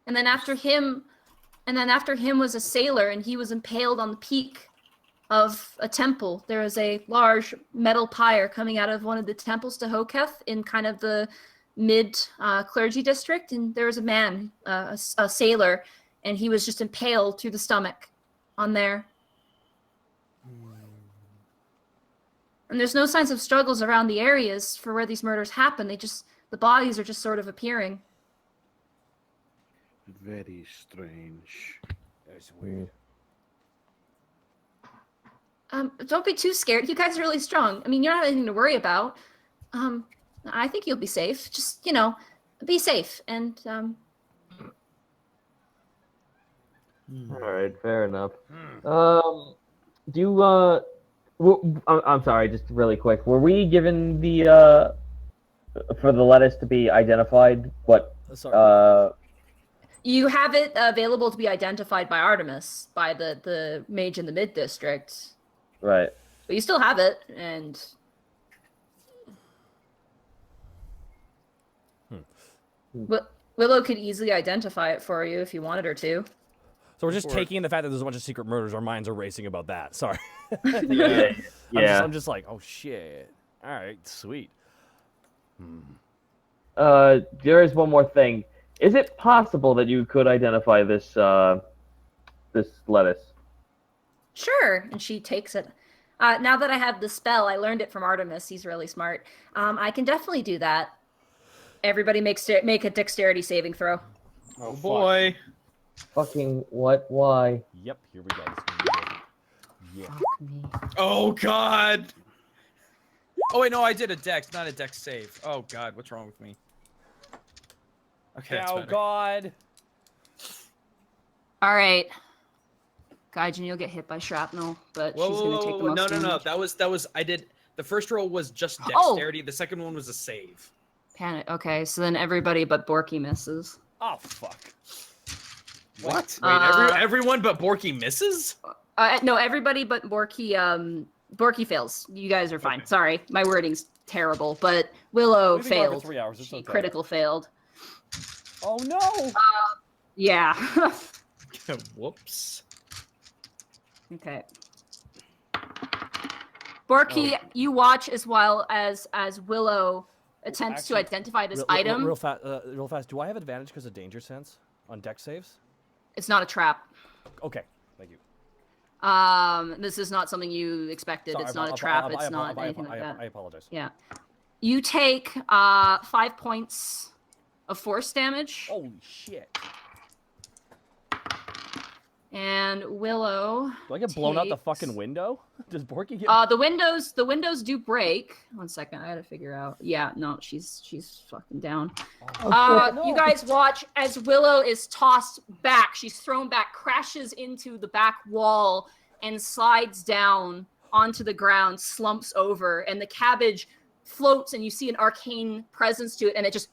And then after him was a sailor, and he was impaled on the peak of a temple. There is a large metal pyre coming out of one of the temples to Hoketh in kind of the mid clergy district, and there was a man, a sailor, and he was just impaled through the stomach on there. And there's no signs of struggles around the areas for where these murders happen. The bodies are just sort of appearing.
Very strange.
That's weird.
Don't be too scared. You guys are really strong. I mean, you don't have anything to worry about. I think you'll be safe. Just, be safe. And,
All right, fair enough. Do you, I'm sorry, just really quick. Were we given the, for the lettuce to be identified? What,
you have it available to be identified by Artemis, by the mage in the mid-district.
Right.
But you still have it, and... Willow could easily identify it for you if you wanted her to.
So we're just taking the fact that there's a bunch of secret murders. Our minds are racing about that. Sorry.
Yeah.
I'm just like, oh shit. All right, sweet.
There is one more thing. Is it possible that you could identify this this lettuce?
Sure. And she takes it. Now that I have the spell, I learned it from Artemis. He's really smart. I can definitely do that. Everybody make a dexterity saving throw.
Oh
boy.
Fucking what? Why?
Yep, here we go. This is gonna be good. Yeah.
Oh god. Oh wait, no, I did a dex, not a dex save. Oh god, what's wrong with me? Okay, that's
Oh
better.
god.
All right. Gaijin, you'll get hit by shrapnel, but she's going to take the most
No.
damage.
That was I did the first roll was just dexterity. The second one was a save.
Panic. Okay, so then everybody but Borky misses.
Oh fuck.
What? Wait, everyone but Borky misses?
No, everybody but Borky. Borky fails. You guys are fine. Okay. Sorry, my wording's terrible. But Willow failed.
For 3 hours. It's
she
okay.
critical failed.
Oh no.
Yeah.
Whoops.
Okay. Borky, you watch as well as Willow attempts to identify this item.
Real fast. Do I have advantage because of danger sense on dex saves?
It's not a trap.
Okay, thank you.
This is not something you expected.
Sorry,
it's not a trap. It's not anything like that.
I apologize.
Yeah. You take 5 points of force damage.
Holy shit.
And Willow.
Do I get blown out the fucking window? Does Borky get?
The windows do break. 1 second, I gotta figure out. Yeah, no, she's fucking down. You guys watch as Willow is tossed back. She's thrown back, crashes into the back wall, and slides down onto the ground, slumps over, and the cabbage floats, and you see an arcane presence to it, and it just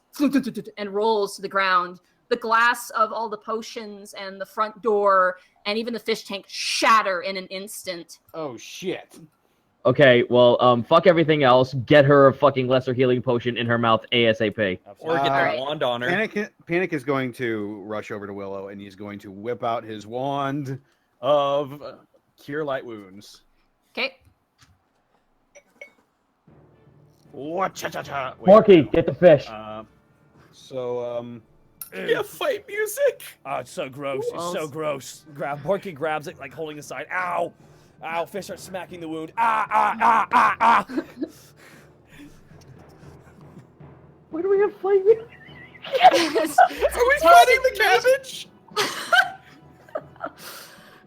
and rolls to the ground. The glass of all the potions and the front door and even the fish tank shatter in an instant.
Oh shit.
Okay, well, fuck everything else. Get her a fucking lesser healing potion in her mouth ASAP.
Or get the wand on her.
Panic is going to rush over to Willow, and he's going to whip out his wand of Cure Light Wounds.
Okay.
Cha-cha-cha.
Borky, get the fish.
Yeah, fight music.
Oh, it's so gross. It's so gross.
Borky grabs it, like holding it aside. Ow! Ow! Fish starts smacking the wound.
Why do we have fight music?
Yes.
Are we fighting the cabbage?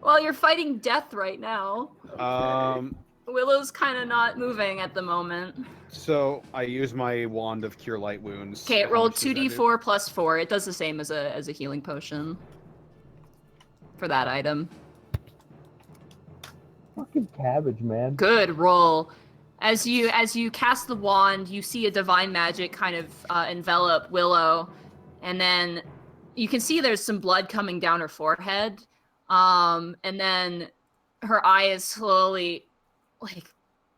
Well, you're fighting death right now. Willow's kind of not moving at the moment.
So I use my wand of Cure Light Wounds.
Okay, it rolled 2d4 plus 4. It does the same as a healing potion for that item.
Fucking cabbage, man.
Good roll. As you cast the wand, you see a divine magic kind of envelop Willow, and then you can see there's some blood coming down her forehead, and then her eyes slowly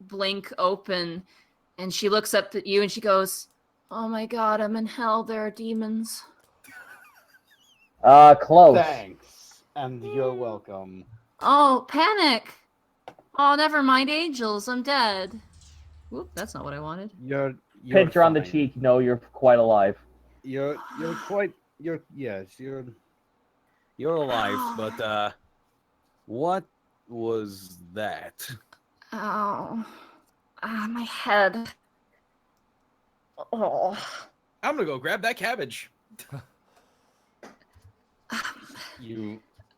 blink open, and she looks up at you and she goes, "Oh my god, I'm in hell. There are demons."
Close.
Thanks, and you're welcome.
Oh, panic! Oh, never mind, angels. I'm dead. Whoop, that's not what I wanted.
You're
Pinch her on the
fine.
cheek. No, you're quite alive.
You're alive, but what was that?
Oh, my head. Oh.
I'm gonna go grab that cabbage.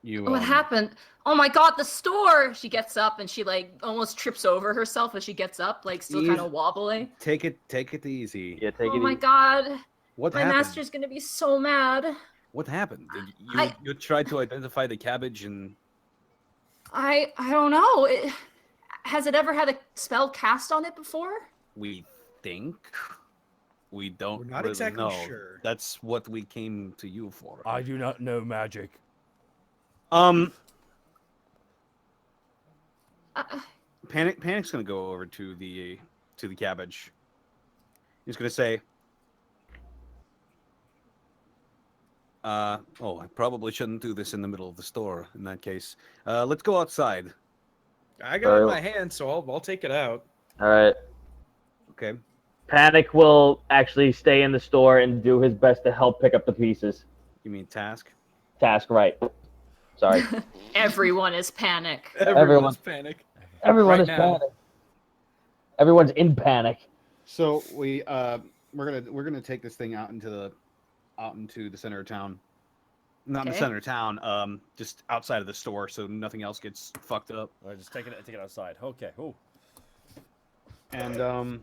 What happened? Oh my god, the store! She gets up and she almost trips over herself as she gets up, still kind of wobbling.
Take it easy.
Yeah, take it easy.
Oh my god.
What
My
happened?
master's gonna be so mad.
What happened? Did you tried to identify the cabbage and
I don't know. Has it ever had a spell cast on it before?
we think we don't
We're not
really
exactly
know.
sure.
That's what we came to you for.
I do not know magic.
Panic's gonna go over to the cabbage. He's gonna say, I probably shouldn't do this in the middle of the store in that case. Let's go outside.
I got it in my hand, so I'll take it out.
All right.
Okay.
Panic will actually stay in the store and do his best to help pick up the pieces.
You mean Task?
Task, right. Sorry.
Everyone is panic.
Everyone's panic.
Everyone
Right
is
now.
panic. Everyone's in panic.
So we're gonna take this thing out into the center of town. Not in the
Okay.
center of town, just outside of the store, so nothing else gets fucked up.
All right, just take it outside. Okay. Ooh.
And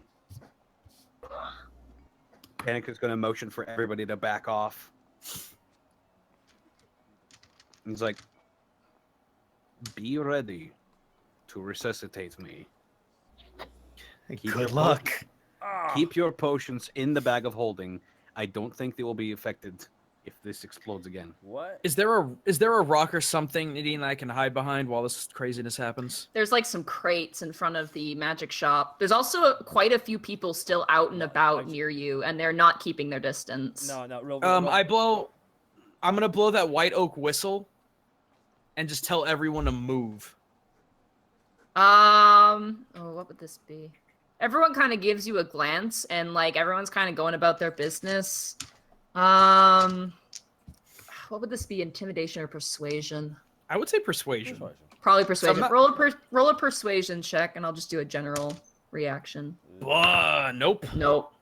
Panic is gonna motion for everybody to back off. He's like, "Be ready to resuscitate me.
Good luck.
Keep your potions in the bag of holding. I don't think they will be affected if this explodes again."
What?
Is there a rock or something, Nadine, that I can hide behind while this craziness happens?
There's some crates in front of the magic shop. There's also quite a few people still out and about near you, and they're not keeping their distance.
No, real.
I'm gonna blow that white oak whistle, and just tell everyone to move.
What would this be? Everyone kind of gives you a glance, and like everyone's kind of going about their business. What would this be? Intimidation or persuasion?
I would say persuasion.
Probably persuasion.
not-
Roll a persuasion check, and I'll just do a general reaction.
Nope.
Nope.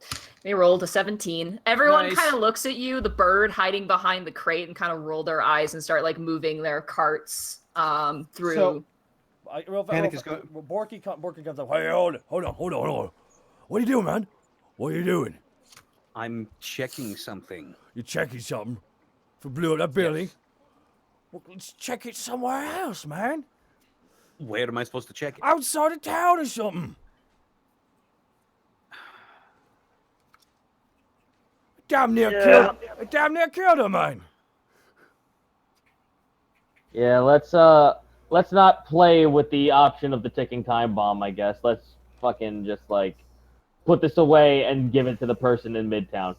They rolled a 17. Everyone
Nice.
kind of looks at you, the bird hiding behind the crate, and kind of roll their eyes and start like moving their carts through.
So, Borky comes up.
Hey, hold on. What are you doing, man? What are you doing?
I'm checking something.
You checking something? For blew up that building? Well, let's check it somewhere else, man.
Where am I supposed to check it?
Outside of town or something. Damn near killed her, man.
Yeah, let's not play with the option of the ticking time bomb, I guess. Let's fucking just like put this away and give it to the person in Midtown.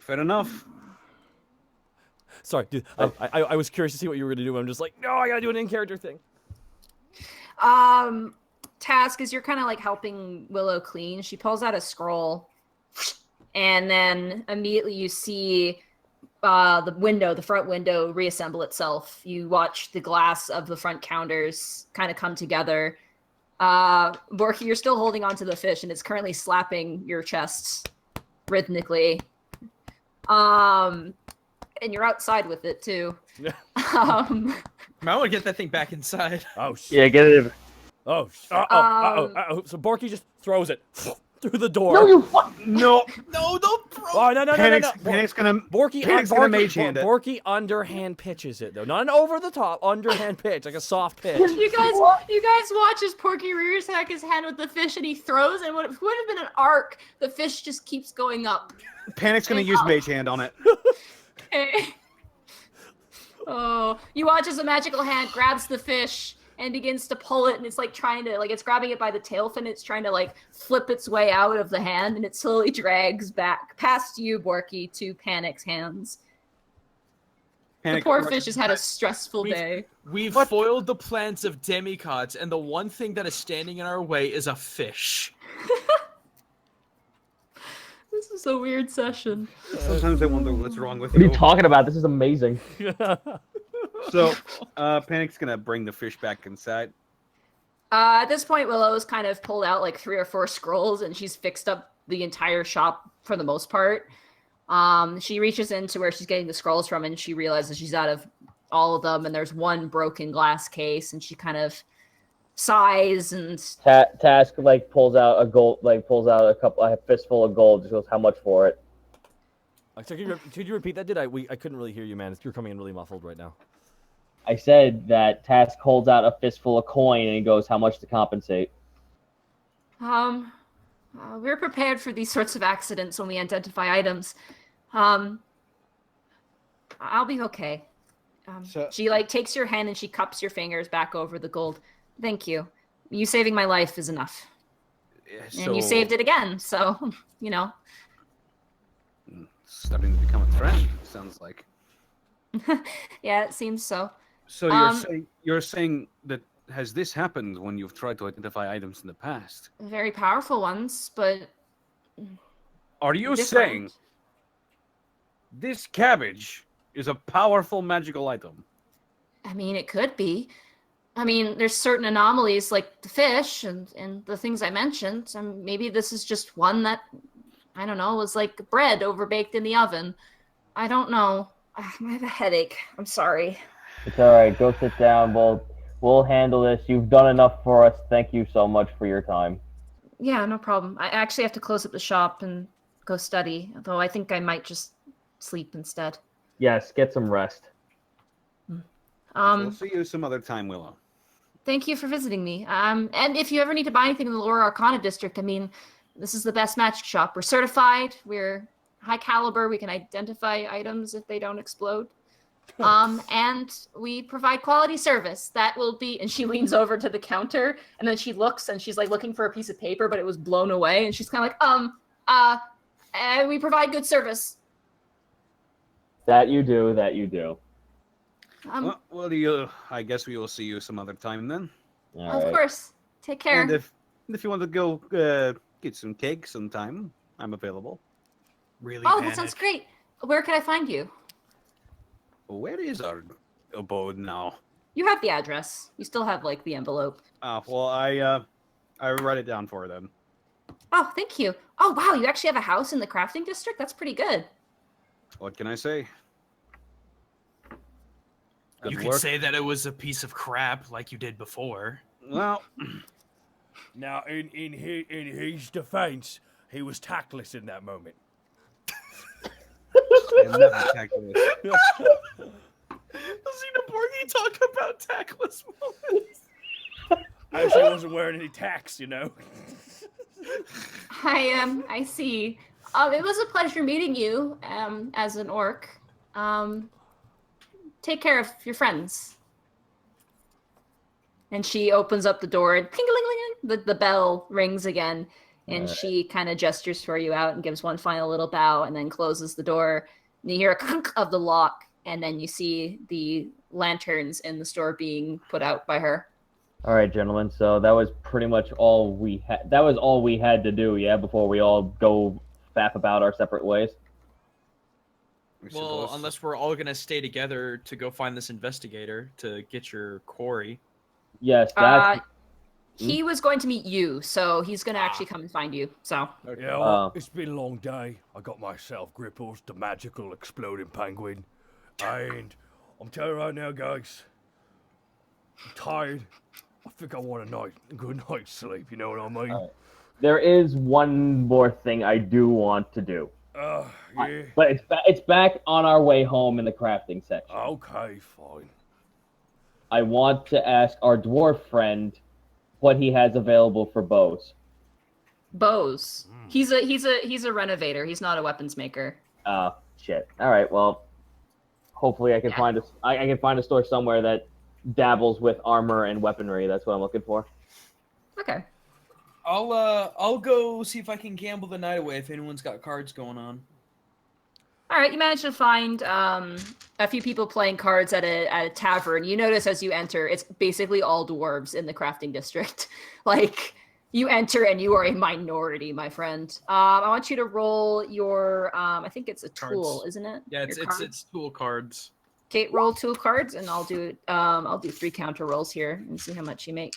Fair enough.
Sorry, dude. I was curious to see what you were gonna do. I'm just like, no, I gotta do an in-character thing.
Task, as you're kind of like helping Willow clean, she pulls out a scroll, and then immediately you see the front window reassemble itself. You watch the glass of the front counters kind of come together. Borky, you're still holding onto the fish, and it's currently slapping your chest rhythmically. And you're outside with it too.
I want to get that thing back inside.
Oh shit.
Yeah, get it.
Oh.
So Borky just throws it through the door.
No, you fuck.
No.
No, don't throw.
Oh, no.
Panic's gonna mage hand it.
Borky underhand pitches it though, not an over the top, underhand pitch, like a soft pitch.
You guys watch as Porky rears back his hand with the fish, and he throws, and what would have been an arc, the fish just keeps going up.
Panic's gonna use mage hand on it.
Oh, you watch as a magical hand grabs the fish and begins to pull it, and it's like trying to, like, it's grabbing it by the tail fin, it's trying to like flip its way out of the hand, and it slowly drags back past you, Borky, to Panic's hands.
Panic,
The poor fish has had a stressful day.
We've foiled the plans of demigods, and the one thing that is standing in our way is a fish.
This is a weird session.
Sometimes I wonder what's wrong with
What are
you.
you talking about? This is amazing.
So, Panic's gonna bring the fish back inside.
At this point, Willow's kind of pulled out like 3 or 4 scrolls, and she's fixed up the entire shop for the most part. She reaches into where she's getting the scrolls from, and she realizes she's out of all of them, and there's one broken glass case, and she kind of sighs and
Task like pulls out a fistful of gold. Just goes, how much for it?
So could you repeat that? I couldn't really hear you, man. You're coming in really muffled right now.
I said that Task holds out a fistful of coin and he goes, how much to compensate?
We're prepared for these sorts of accidents when we identify items. I'll be okay. She like takes your hand and she cups your fingers back over the gold. Thank you. You saving my life is enough. And you saved it again, so, you know.
Starting to become a friend, sounds like.
Yeah, it seems so.
So you're saying that has this happened when you've tried to identify items in the past?
Very powerful ones, but
Are you
different.
saying this cabbage is a powerful magical item?
I mean, it could be. I mean, there's certain anomalies like the fish and the things I mentioned. And maybe this is just one that, I don't know, was like bread overbaked in the oven. I don't know. I have a headache. I'm sorry.
It's all right. Go sit down. We'll handle this. You've done enough for us. Thank you so much for your time.
Yeah, no problem. I actually have to close up the shop and go study, although I think I might just sleep instead.
Yes, get some rest.
We'll see you some other time, Willow.
Thank you for visiting me. And if you ever need to buy anything in the Lower Arcana District, I mean, this is the best magic shop. We're certified. We're high caliber. We can identify items if they don't explode. And we provide quality service. That will be, and she leans over to the counter, and then she looks, and she's like looking for a piece of paper, but it was blown away, and she's kind of like, we provide good service.
That you do.
I guess we will see you some other time then.
All
of
right.
course. Take care.
And
If you want to go get some cake sometime, I'm available.
Really
Oh,
panic.
that sounds great. Where can I find you?
Where is our abode now?
You have the address. You still have like the envelope.
Well, I write it down for her then.
Oh, thank you. Oh, wow, you actually have a house in the crafting district? That's pretty good.
What can I say?
You
Good
could
work.
say that it was a piece of crap like you did before.
Well,
Now, in his defense, he was tactless in that moment.
I never calculated.
Xena Borky talk about tactless moments.
Actually, he wasn't wearing any tacks, you know.
I see. It was a pleasure meeting you as an orc. Take care of your friends. And she opens up the door and ping-a-ling-a-ling, the bell rings again. And she kind of gestures for you out and gives one final little bow and then closes the door. And you hear a clunk of the lock, and then you see the lanterns in the store being put out by her.
All right, gentlemen. So that was pretty much all we had. That was all we had to do, yeah, before we all go faff about our separate ways.
Well, unless we're all gonna stay together to go find this investigator to get your quarry.
Yes, that's.
He was going to meet you, so he's going to actually come and find you. So
Yeah, well, it's been a long day. I got myself Greckles, the magical exploding penguin. And I'm telling you right now, guys, I'm tired. I think I want a good night's sleep, you know what I mean?
There is one more thing I do want to do.
Yeah.
But it's back on our way home in the crafting section.
Okay, fine.
I want to ask our dwarf friend what he has available for bows.
bows. He's a renovator. He's not a weapons maker.
Oh, shit. All right, well, hopefully I can find I can find a store somewhere that dabbles with armor and weaponry. That's what I'm looking for.
Okay.
I'll go see if I can gamble the night away if anyone's got cards going on.
All right, you managed to find a few people playing cards at a tavern. You notice as you enter, it's basically all dwarves in the crafting district. Like, you enter and you are a minority, my friend. I want you to roll your, I think it's a tool, isn't it?
Yeah, it's tool cards.
Kate, roll tool cards, and I'll do 3 counter rolls here and see how much you make.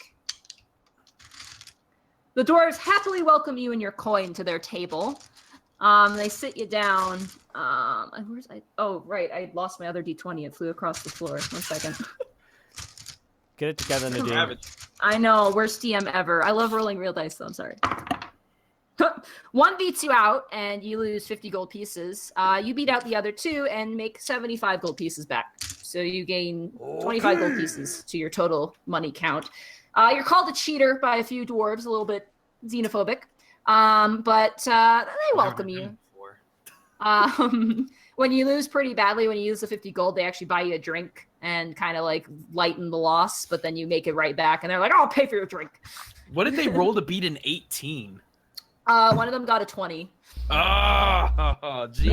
The dwarves happily welcome you and your coin to their table. They sit you down. Oh, right. I lost my other D20. It flew across the floor. 1 second.
Get it together, Nadine.
I know. Worst DM ever. I love rolling real dice, though. I'm sorry. 1 beats you out, and you lose 50 gold pieces. You beat out the other 2 and make 75 gold pieces back. So you gain 25 gold pieces to your total money count. You're called a cheater by a few dwarves, a little bit xenophobic. But they welcome you. When you lose pretty badly, when you use the 50 gold, they actually buy you a drink and kind of like lighten the loss, but then you make it right back, and they're like, "Oh, I'll pay for your drink."
What did they roll to beat an 18?
One of them got a 20.
Oh, geez.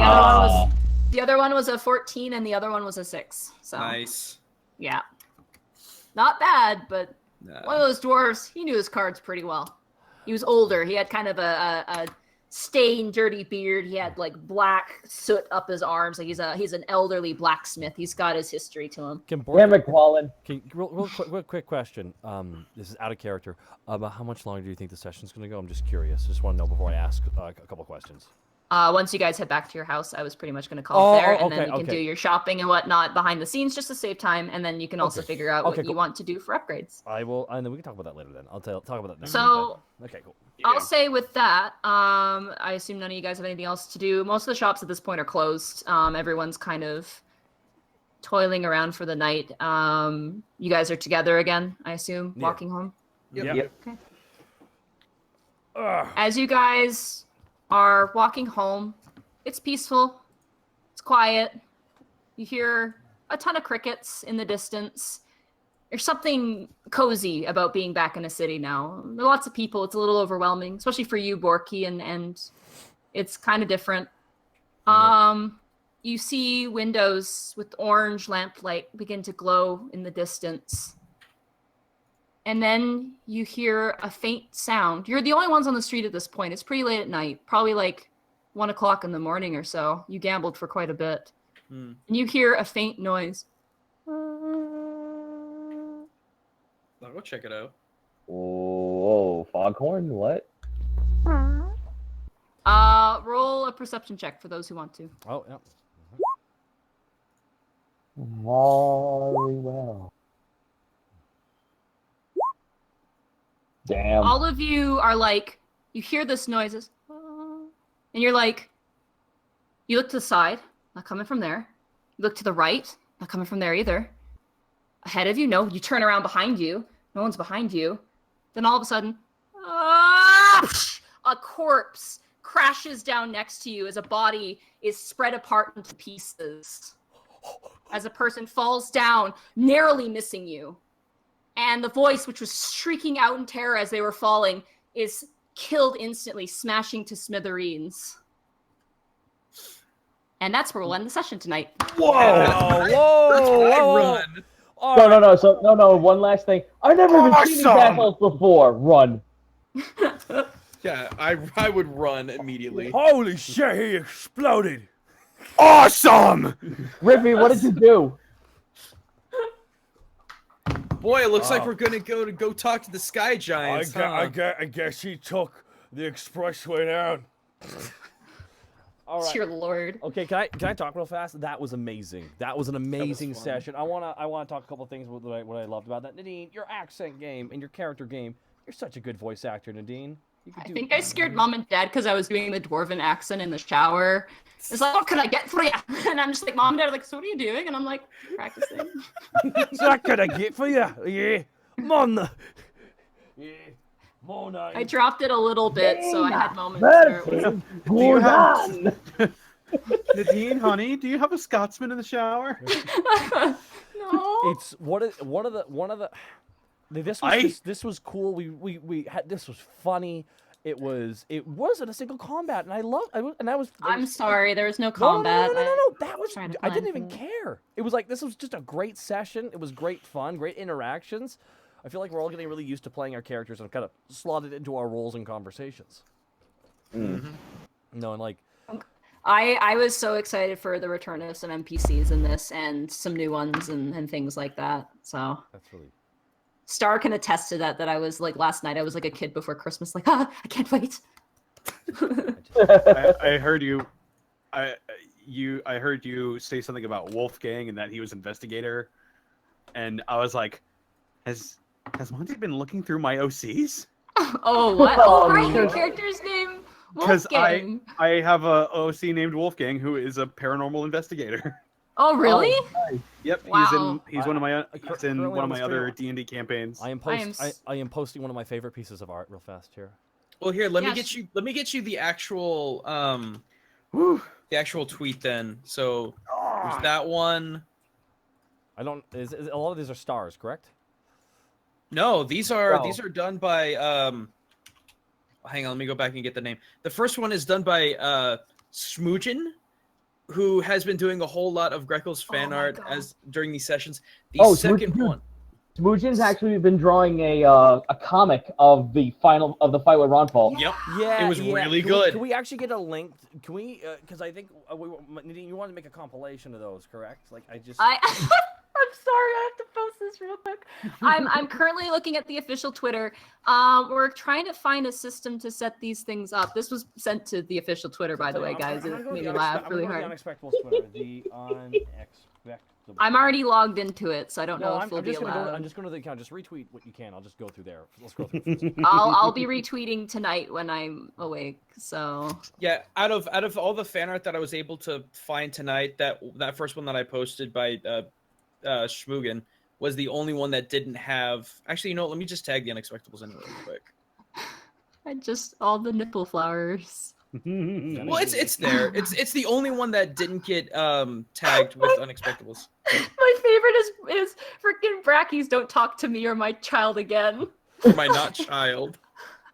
The other one was a 14, and the other one was a 6. So
nice.
Yeah, not bad, but one of those dwarves, he knew his cards pretty well. He was older. He had kind of a stained, dirty beard. He had like black soot up his arms. Like he's an elderly blacksmith. He's got his history to him.
Damn it, Quallen.
Real quick question. This is out of character. About how much longer do you think the session's going to go? I'm just curious. Just want to know before I ask a couple questions.
Once you guys head back to your house, I was pretty much going to call it there, and then you can do your shopping and whatnot behind the scenes just to save time, and then you can also figure out what you want to do for upgrades.
I will, and then we can talk about that later. Then I'll talk about that next.
So,
okay, cool.
I'll say with that, I assume none of you guys have anything else to do. Most of the shops at this point are closed. Everyone's kind of toiling around for the night. You guys are together again, I assume, walking home.
Yep.
Okay. As you guys are walking home, it's peaceful, it's quiet. You hear a ton of crickets in the distance. There's something cozy about being back in a city now. There are lots of people. It's a little overwhelming, especially for you, Borky, and it's kind of different. You see windows with orange lamplight begin to glow in the distance. And then you hear a faint sound. You're the only ones on the street at this point. It's pretty late at night, probably like 1 o'clock in the morning or so. You gambled for quite a bit. And you hear a faint noise.
I'll go check it out.
Oh, foghorn? What?
Roll a perception check for those who want to.
Oh, yeah.
Very well. Damn.
All of you are like, you hear this noises, and you're like, you look to the side, not coming from there. You look to the right, not coming from there either. Ahead of you, no. You turn around behind you, no one's behind you. Then all of a sudden, a corpse crashes down next to you as a body is spread apart into pieces. As a person falls down, narrowly missing you. And the voice, which was shrieking out in terror as they were falling, is killed instantly, smashing to smithereens. And that's where we'll end the session tonight.
Whoa!
Whoa! Run.
No, one last thing. I've never even seen these assholes before. Run.
Yeah, I would run immediately.
Holy shit, he exploded.
Awesome!
Rippy, what did you do?
Boy, it looks like we're gonna go talk to the sky giants.
I guess he took the expressway down.
All right.
Dear Lord.
Okay, can I talk real fast? That was amazing. That was an amazing session. I wanna talk a couple of things what I loved about that. Nadine, your accent game and your character game. You're such a good voice actor, Nadine.
I think I scared Mom and Dad because I was doing the dwarven accent in the shower. It's like, what can I get for you? And I'm just like, Mom and Dad are like, so what are you doing? And I'm like, practicing.
So what can I get for you? Yeah. Mon. Yeah. Mon.
I dropped it a little bit, so I had moments where it was...
Nadine, honey, do you have a Scotsman in the shower?
No.
It's one of the. This was cool. We had this was funny. It wasn't a single combat, and I loved. I'm
sorry, there was no combat.
No. That was. I didn't even care. It was like this was just a great session. It was great fun, great interactions. I feel like we're all getting really used to playing our characters and kind of slotted into our roles and conversations.
Mm-hmm.
No, and like.
I was so excited for the return of some NPCs in this and some new ones and things like that. So.
That's really.
Star can attest to that I was like last night I was like a kid before Christmas, like, I can't wait.
I heard you I heard you say something about Wolfgang and that he was investigator, and I was like, has Monty been looking through my OCs?
Oh, what? Oh, right, your character's name Wolfgang.
Because I have a OC named Wolfgang who is a paranormal investigator.
Oh, really?
Oh, nice. Yep,
wow.
he's in one of my other D&D campaigns.
I am posting one of my favorite pieces of art real fast here.
Well, here, let me get you the actual tweet then. So there's that one.
A lot of these are stars, correct?
No, these are done by hang on, let me go back and get the name. The first one is done by Smoogin, who has been doing a whole lot of Greckles fan art during these sessions. The second one.
Smoojin's actually been drawing a comic of the fight with Ron Paul.
Yep.
Yeah.
It was really good.
Can we actually get a link? Can we? Because I think you wanted to make a compilation of those, correct? Like
I'm sorry, I have to post this real quick. I'm currently looking at the official Twitter. We're trying to find a system to set these things up. This was sent to the official Twitter, by the way, guys. It made me laugh really hard.
The Unexpectables Twitter. The Unexpectables.
I'm already logged into it, so I don't know if we'll be allowed.
I'm just going to the account. Just retweet what you can. I'll just go through there. Let's go through.
I'll be retweeting tonight when I'm awake. So
yeah, out of all the fan art that I was able to find tonight, that first one that I posted by Schmoogen was the only one that didn't have. Actually, you know what? Let me just tag the Unexpectables in real quick.
All the nipple flowers.
Well, it's there. It's the only one that didn't get tagged with Unexpectables.
My favorite is freaking Brackies don't talk to me or my child again.
Or my not child.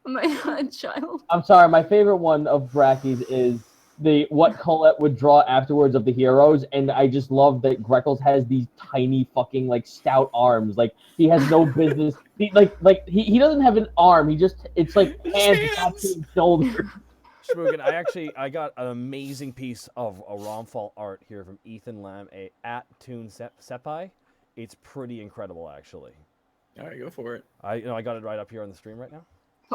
My not child.
I'm sorry, my favorite one of Brackies is what Colette would draw afterwards of the heroes, and I just love that Greckles has these tiny fucking like stout arms. Like he has no business. He doesn't have an arm. It's like hands attached to his shoulder.
Schmoogan, I got an amazing piece of a Romfall art here from Ethan Lamb at Toon Sepai. It's pretty incredible, actually.
All right, go for it.
I got it right up here on the stream right now.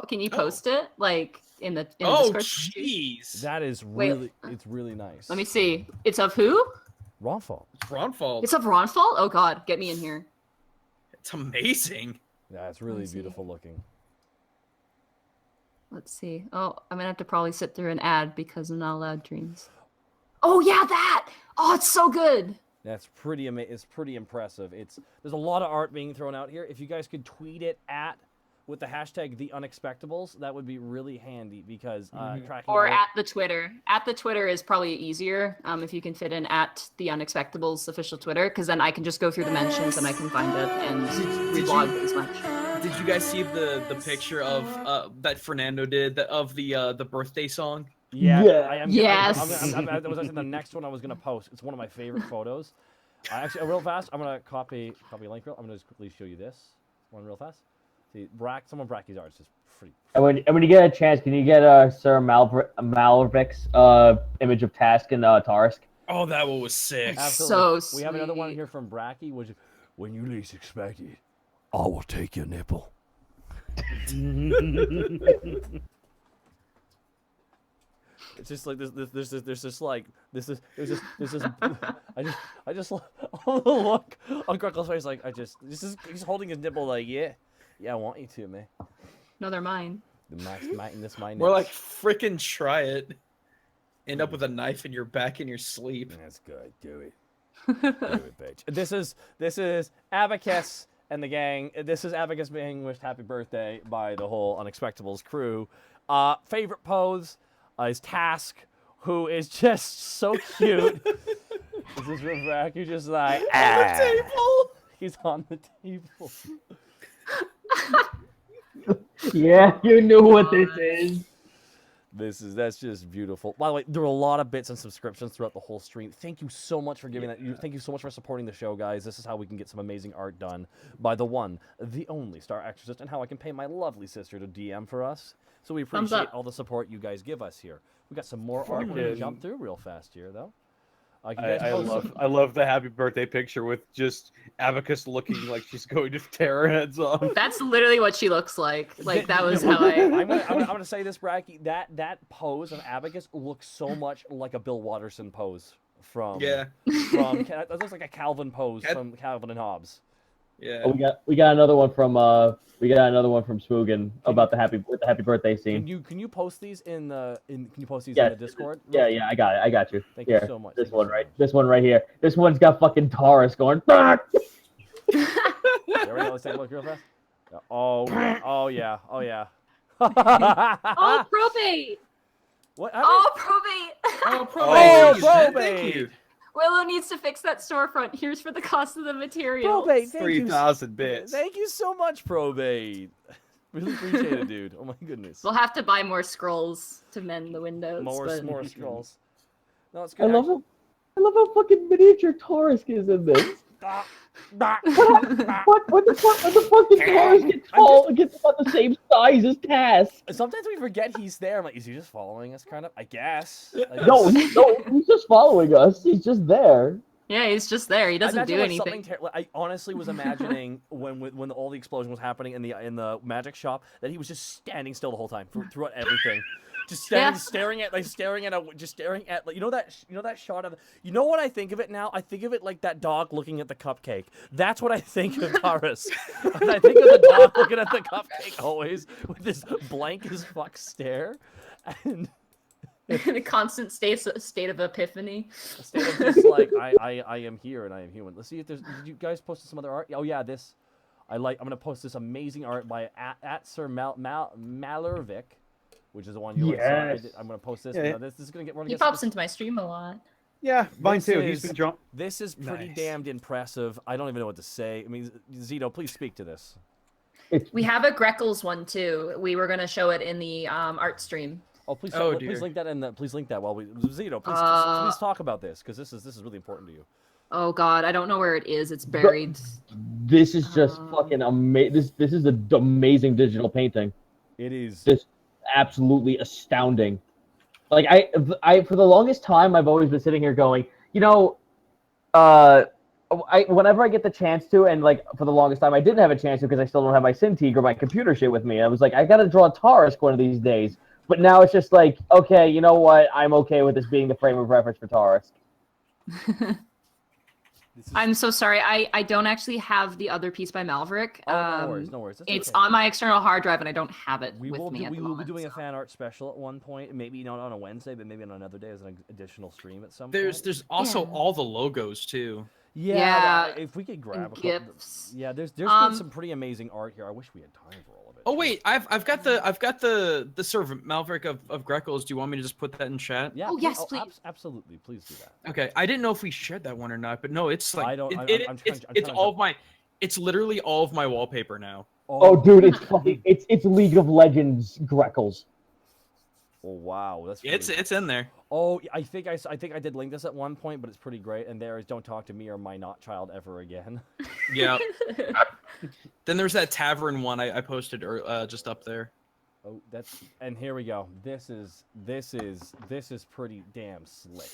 Can you post it like in the
Oh,
Discord?
jeez.
That is really it's really nice.
Let me see. It's of who?
Romfall.
It's Ronfall.
It's of Ronfall? Oh god, get me in here.
It's amazing.
Yeah, it's really beautiful looking.
Let's see. Oh, I'm gonna have to probably sit through an ad because I'm not allowed dreams. Oh yeah, that! Oh, it's so good!
That's pretty It's pretty impressive. There's a lot of art being thrown out here. If you guys could tweet it with the hashtag the Unexpectables, that would be really handy because tracking
or at the Twitter. At the Twitter is probably easier if you can fit in at the Unexpectables official Twitter, because then I can just go through the mentions and I can find it and reblog as much.
Did you guys see the picture of that Fernando did of the birthday song?
Yeah, I am.
Yes.
That was actually the next one I was gonna post. It's one of my favorite photos. Real fast, I'm gonna copy a link. I'm gonna just quickly show you this one real fast. See, some of Bracky's art is just pretty.
And when you get a chance, can you get Sir Malric's image of Task and Tarisk?
Oh, that one was sick.
Absolutely.
So sweet.
We have another one here from Bracky, which
When you least expect it, I will take your nipple.
it's just like there's just like this is I just look on Greckles' face like he's holding his nipple like yeah I want you to, man.
No, they're mine.
We're like freaking try it. End up with a knife in your back in your sleep.
That's good. Do it. Do it, bitch. This is Abacus and the gang. This is Abacus being wished happy birthday by the whole Unexpectables crew. Favorite pose is Task, who is just so cute. This is Ravak, who's just like
on the table.
He's on the table.
Yeah, you knew what this is.
That's just beautiful. By the way, there were a lot of bits and subscriptions throughout the whole stream. Thank you so much for giving that. Thank you so much for supporting the show, guys. This is how we can get some amazing art done by the one, the only Star Exorcist, and how I can pay my lovely sister to DM for us. So we appreciate all the support you guys give us here. We got some more art to jump through real fast here, though.
I love the happy birthday picture with just Abacus looking like she's going to tear her heads off.
That's literally what she looks like. Like that was how
I'm gonna say this, Bracky. That pose of Abacus looks so much like a Bill Watterson pose from that looks like a Calvin pose from Calvin and Hobbes.
Yeah.
Oh, we got another one from Smoogan about the happy birthday scene.
Can you post these in the Discord?
Yeah, I got you.
Thank you so much.
This one right here. This one's got fucking Taurus going. There
we go. Let's take a look real fast. Oh yeah.
Oh, probate.
What?
Oh, probate.
Oh, probate.
Probate.
Thank you.
Willow needs to fix that storefront. Here's for the cost of the material.
Probate.
3,000 bits.
Thank you so much, Probate. Really appreciate it, dude. Oh my goodness.
We'll have to buy more scrolls to mend the windows.
More scrolls. No, it's good.
I love how fucking miniature Taurus is in this. When the fucking Taurus gets tall, gets about the same size as Task.
Sometimes we forget he's there. I'm like, is he just following us? Kind of. I guess.
No, he's just following us. He's just there.
Yeah, he's just there. He doesn't do anything.
I honestly was imagining when all the explosion was happening in the magic shop that he was just standing still the whole time throughout everything. Just staring at you know that shot of what I think of it now? I think of it like that dog looking at the cupcake. That's what I think of Taurus. I think of the dog looking at the cupcake always with this blank as fuck stare, and
in a constant state of epiphany.
A state of just like I am here and I am human. Let's see if there's. Did you guys post some other art? Oh yeah, this. I'm gonna post this amazing art by at Sir Malervik. Which is the one you like. So I'm gonna post this.
Yeah.
This is gonna get.
He pops into my stream a lot.
Yeah, mine too. He's been drunk.
This is pretty damned impressive. I don't even know what to say. I mean, Zito, please speak to this.
We have a Greckles one too. We were gonna show it in the art stream.
Oh, please,
Oh,
please
dear.
link that in. Please link that while we Zito. Please talk about this because this is really important to you.
Oh God, I don't know where it is. It's buried.
This is just fucking amazing. This is an amazing digital painting.
It is
just absolutely astounding. Like I for the longest time, I've always been sitting here going, whenever I get the chance to, and like for the longest time, I didn't have a chance to because I still don't have my Cintiq or my computer shit with me. I was like, I gotta draw Tarisk one of these days. But now it's just like, okay, you know what? I'm okay with this being the frame of reference for Tarisk.
I'm so sorry. I don't actually have the other piece by Malverick.
no worries.
It's on my external hard drive, and I don't have it
We
with
will
me at the
we will be
moment,
doing a
so.
fan art special at one point. Maybe not on a Wednesday, but maybe on another day as an additional stream at some point.
There's also all the logos too.
Yeah,
if we could grab a couple.
GIFs.
Yeah, there's been some pretty amazing art here. I wish we had time for all of it.
Oh wait, I've got the servant Malverick of Greckles. Do you want me to just put that in chat?
Yeah.
Oh, yes, please.
Absolutely, please do that.
Okay, I didn't know if we shared that one or not, but no, it's like
I don't.
it's all of my. It's literally all of my wallpaper now.
Oh, dude, it's fucking it's League of Legends Greckles.
Oh wow, that's
It's in there.
Oh, I think I did link this at one point, but it's pretty great. And there is "Don't talk to me or my not child ever again."
Yeah. Then there's that tavern one I posted just up there.
Oh, and here we go. This is pretty damn slick.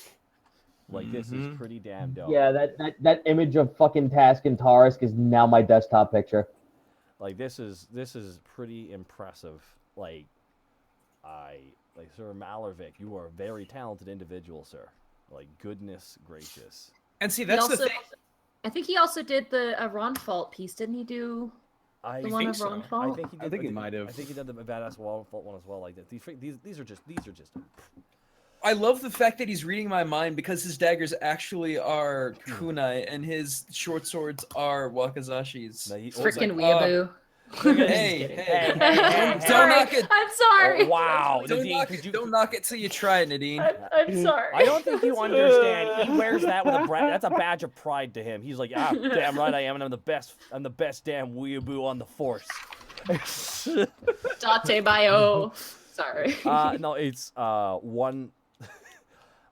Like this is pretty damn dope.
Yeah, that image of fucking Task and Tarisk is now my desktop picture.
Like this is pretty impressive. Like Sir Malervik, you are a very talented individual, sir. Like goodness gracious.
And see, that's the thing.
I think he also did the Ronfault piece, didn't he? Do the one of Ronfault?
I think he did.
I think he might have.
I think he did the badass Ronfault one as well. Like that. These are just.
I love the fact that he's reading my mind because his daggers actually are kunai and his short swords are wakazashis.
Freaking weeaboo.
Hey,
don't knock it. I'm sorry.
Oh, wow.
Don't knock it till you try it, Nadine.
I'm sorry.
I don't think you understand. He wears that with that's a badge of pride to him. He's like, damn right I am, and I'm the best damn weeaboo on the force.
Date bio. Sorry.
No, it's one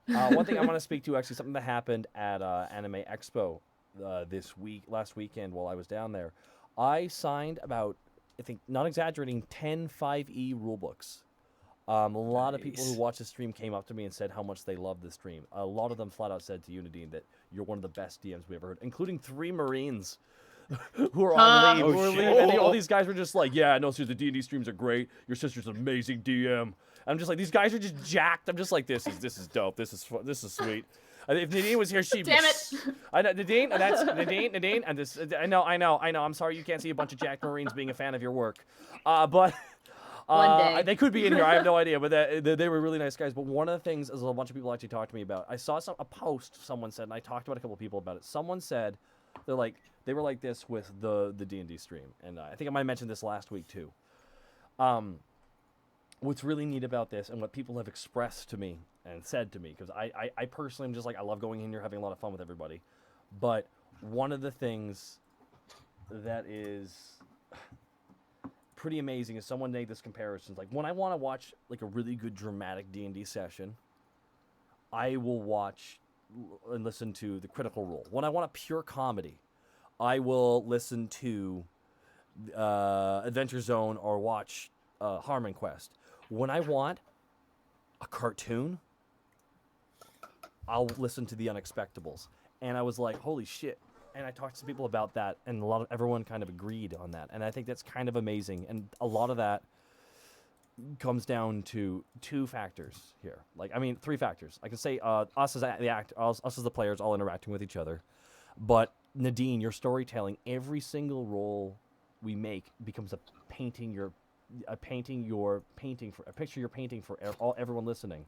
thing I want to speak to, actually, something that happened at Anime Expo last weekend while I was down there. I signed about, I think, not exaggerating, 10 5e rulebooks. A lot of people who watched the stream came up to me and said how much they loved the stream. A lot of them flat out said to you, Nadine, that you're one of the best DMs we ever heard, including 3 Marines who are on leave. And all these guys were just like, yeah, no, seriously, the D&D streams are great. Your sister's an amazing DM. I'm just like, these guys are just jacked. I'm just like, this is dope. This is sweet. If Nadine was here, she'd.
Damn it!
I know, Nadine. That's Nadine. And this. I know. I'm sorry you can't see a bunch of jacked Marines being a fan of your work, but
one day
they could be in here. I have no idea, but they were really nice guys. But one of the things is a bunch of people actually talked to me about. I saw a post someone said, and I talked about a couple of people about it. Someone said they were like this with the D&D stream, and I think I might have mentioned this last week too. What's really neat about this, and what people have expressed to me and said to me, because I personally am just like, I love going in here, having a lot of fun with everybody. But one of the things that is pretty amazing is someone made this comparison. Like, when I want to watch like a really good dramatic D&D session, I will watch and listen to the Critical Role. When I want a pure comedy, I will listen to Adventure Zone or watch Harmon Quest. When I want a cartoon, I'll listen to the Unexpectables. And I was like, holy shit. And I talked to some people about that, and everyone kind of agreed on that. And I think that's kind of amazing. And a lot of that comes down to 2 factors here. Like, I mean, 3 factors. I can say us as the players all interacting with each other. But Nadine, your storytelling, every single role we make becomes a picture you're painting for everyone listening.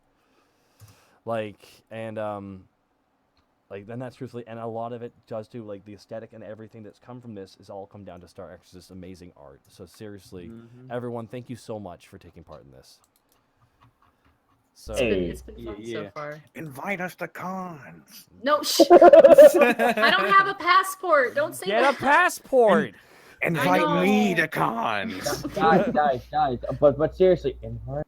Then that's truthfully, and a lot of it does too. Like, the aesthetic and everything that's come from this is all come down to Star X's amazing art. So seriously, everyone, thank you so much for taking part in this. So
it's been fun so far.
Invite us to cons.
No, I don't have a passport. Don't say
get
that.
a passport.
Invite me to cons.
Guys. But seriously, invite.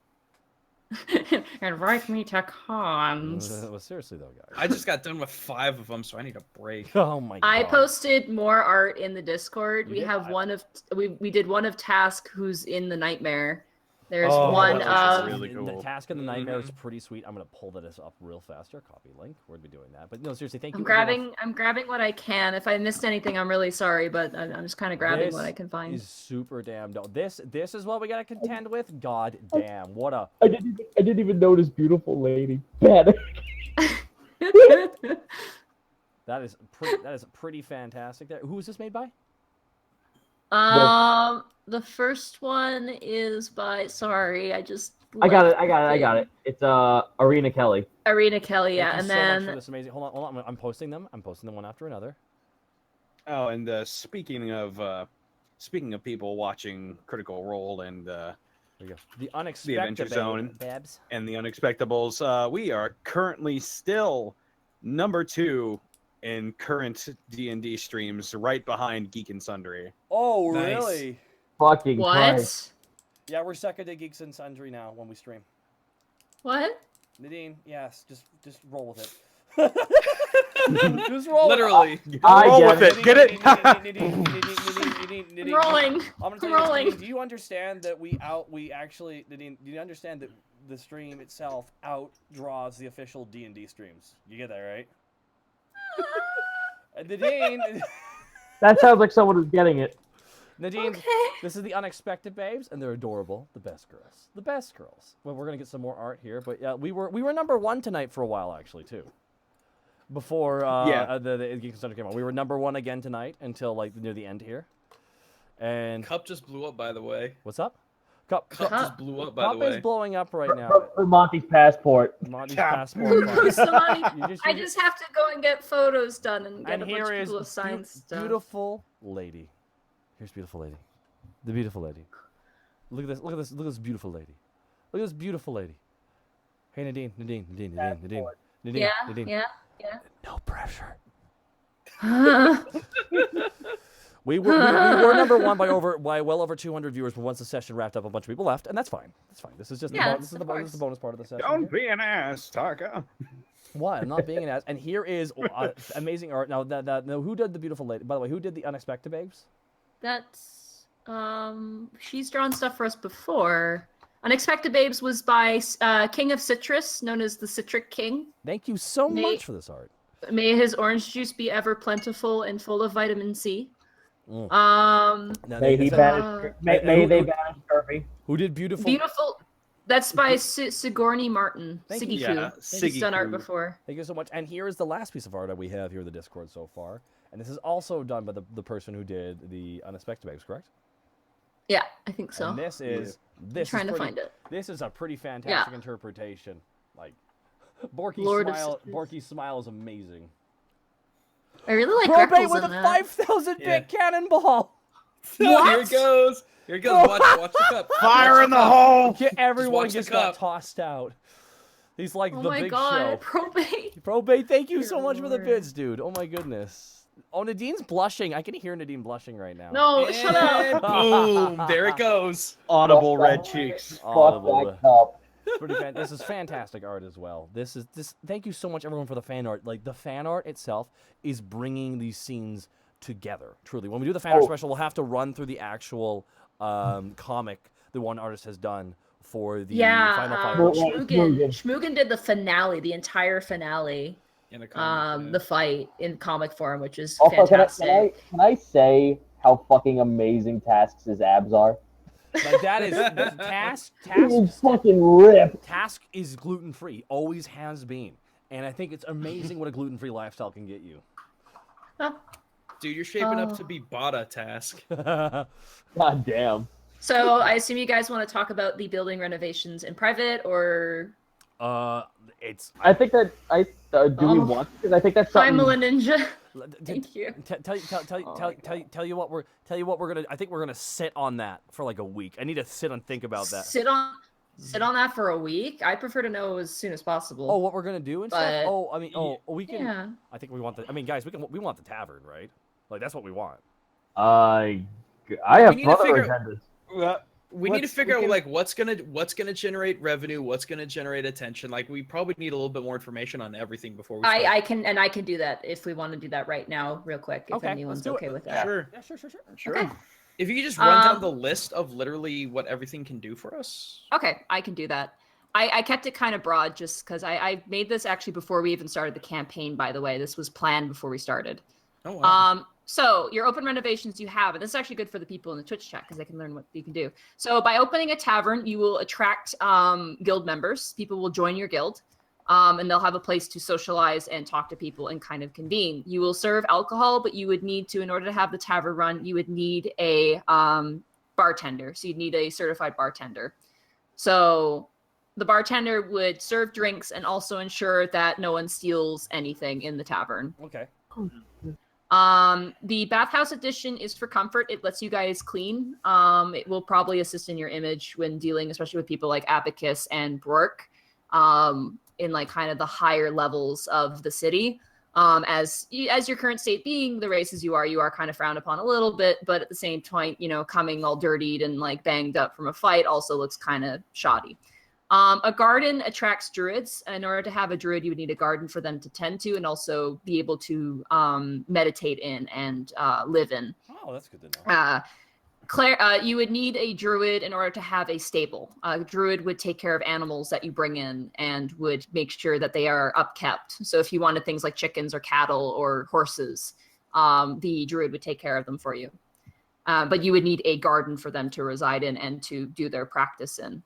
Invite me to cons.
Well, seriously though, guys.
I just got done with 5 of them, so I need a break.
Oh my god.
I posted more art in the Discord.
You
We
did?
have one of we did one of Task who's in the nightmare. There's
Oh,
one
that's
of
really
The
cool.
task in the nightmare is pretty sweet. I'm gonna pull this up real fast. Or copy link. We'd be doing that. But no, seriously, thank you.
I'm grabbing what I can. If I missed anything, I'm really sorry, but I'm just kind of grabbing what I can find.
Is super damn dope. This is what we gotta contend with. God damn, what a
I didn't even notice beautiful lady. Bad.
that is pretty fantastic. There. Who is this made by?
The first one is by. Sorry, I just.
I got it. It's Arena Kelly.
Arena Kelly, yeah,
Thank
and
you so much
then
for this amazing. Hold on. I'm posting them. I'm posting them one after another.
Oh, and speaking of people watching Critical Role and
There you go. The
the
unexpected
Adventure Zone
Babs.
and the Unexpectables, we are currently still number 2 in current D&D streams, right behind Geek and Sundry.
Oh,
Nice.
really?
Fucking
what?
Christ.
Yeah, we're second to Geeks and Sundry now when we stream.
What?
Nadine, yes, just roll with it. Just roll
Literally.
Roll with it. Get it?
I'm rolling.
I'm gonna tell
I'm
you this,
rolling.
Nadine, do you understand that Nadine, do you understand that the stream itself outdraws the official D&D streams? You get that, right? Nadine,
That sounds like someone who's getting it.
Nadine,
Okay.
this is the Unexpected Babes, and they're adorable. The best girls. The best girls. Well, we're gonna get some more art here, but yeah, we were number 1 tonight for a while, actually, too. Before the Geek and Sundry came on, we were number 1 again tonight until like near the end here. And
Cup just blew up, by the way.
what's up? Cup
Just blew up, by the
Cup
way.
is blowing up right now.
For Monty's passport.
Monty's
Cap.
passport.
Somebody,
You
I just have to go and get photos done and get
and
a bunch
here
of
is
people to sign stuff.
beautiful lady. Here's beautiful lady. The beautiful lady. Look at this. Look at this. Look at this beautiful lady. Look at this beautiful lady. Hey Nadine.
Yeah, yeah.
No pressure.
yeah.
We were number 1 by well over 200 viewers, but once the session wrapped up, a bunch of people left, and that's fine. That's fine. This is just
Yeah,
this is
of
the bonus part of the session.
Don't
here.
be an ass, Taka.
Why? I'm not being an ass. And here is amazing art. Now, now, who did the beautiful lady? By the way, who did the Unexpected Babes?
That's she's drawn stuff for us before. Unexpected Babes was by King of Citrus, known as the Citric King.
Thank you so
May-
much for this art.
May his orange juice be ever plentiful and full of vitamin C.
Mm.
Um,
Now,
May
they-
he banish. May they banish Kirby.
Who did beautiful?
beautiful. That's by Sigourney Martin.
Thank
Siggy
you.
Fu. He's done art
Siggy Fu.
before.
Thank you so much. And here is the last piece of art that we have here in the Discord so far. And this is also done by the person who did the Unexpected Babes, correct?
Yeah, I think so.
And this is
trying to find it.
This is a pretty fantastic
Yeah.
interpretation. Like Borky's
Lord of
smile.
Citrus.
Borky's smile is amazing.
I really like
Probate
Greckles
with
in
a
that.
5,000 bit cannonball.
Here it goes. Here it goes. Watch the cup.
Fire in the hole!
Everyone
watch the
just got
cup.
tossed out. He's like
Oh
the
my
big
god,
show.
probate.
Probate, thank you
Dear
so much for the
Lord.
bids, dude. Oh my goodness. Oh, Nadine's blushing. I can hear Nadine blushing right now.
No, shut
And
up.
boom. There it goes.
Audible red cheeks.
Audible.
Fuck that cup.
It's pretty this is fantastic art as well. This. Thank you so much, everyone, for the fan art. Like the fan art itself is bringing these scenes together. Truly, when we do the fan art special, we'll have to run through the actual comic the one artist has done for the final fight.
Schmoogan did the finale, the entire finale.
In a comic,
The fight in comic form, which is
Also,
fantastic.
can I say how fucking amazing Task's abs are?
Like that is Task.
He's fucking ripped.
Task is gluten free, always has been, and I think it's amazing what a gluten free lifestyle can get you.
Dude, you're shaping up to be Bada Task.
God damn.
So I assume you guys want to talk about the building renovations in private, or
It's.
I think that do we want? Because I think that's something.
Primal Ninja. Thank you.
Tell you what we're gonna. I think we're gonna sit on that for like a week. I need to sit and think about that.
Sit on that for a week. I prefer to know as soon as possible.
Oh, what we're gonna do and stuff.
But-
Oh, I mean, we can.
Yeah.
I think we want the. I mean, guys, we want the tavern, right? Like that's what we want.
I have
We need to
other
figure-
agendas.
We need to figure out like what's gonna generate revenue, what's gonna generate attention. Like we probably need a little bit more information on everything before we start.
I can do that if we want to do that right now, real quick. If anyone's okay with that.
Sure.
Yeah, sure.
Okay.
If you could just run down the list of literally what everything can do for us.
Okay, I can do that. I kept it kind of broad just because I made this actually before we even started the campaign, by the way. This was planned before we started.
Oh, wow.
So your open renovations you have, and this is actually good for the people in the Twitch chat because they can learn what you can do. So by opening a tavern, you will attract guild members. People will join your guild, and they'll have a place to socialize and talk to people and kind of convene. You will serve alcohol, but you would need to, in order to have the tavern run, you would need a bartender. So you'd need a certified bartender. So the bartender would serve drinks and also ensure that no one steals anything in the tavern.
Okay.
The bathhouse edition is for comfort. It lets you guys clean. It will probably assist in your image when dealing, especially with people like Abacus and Brork, in like kind of the higher levels of the city. As your current state being the races you are kind of frowned upon a little bit, but at the same point, coming all dirtied and like banged up from a fight also looks kind of shoddy. A garden attracts druids. In order to have a druid, you would need a garden for them to tend to and also be able to meditate in and live in.
Oh, that's good to know.
You would need a druid in order to have a stable. A druid would take care of animals that you bring in and would make sure that they are upkept. So if you wanted things like chickens or cattle or horses, the druid would take care of them for you. But you would need a garden for them to reside in and to do their practice in.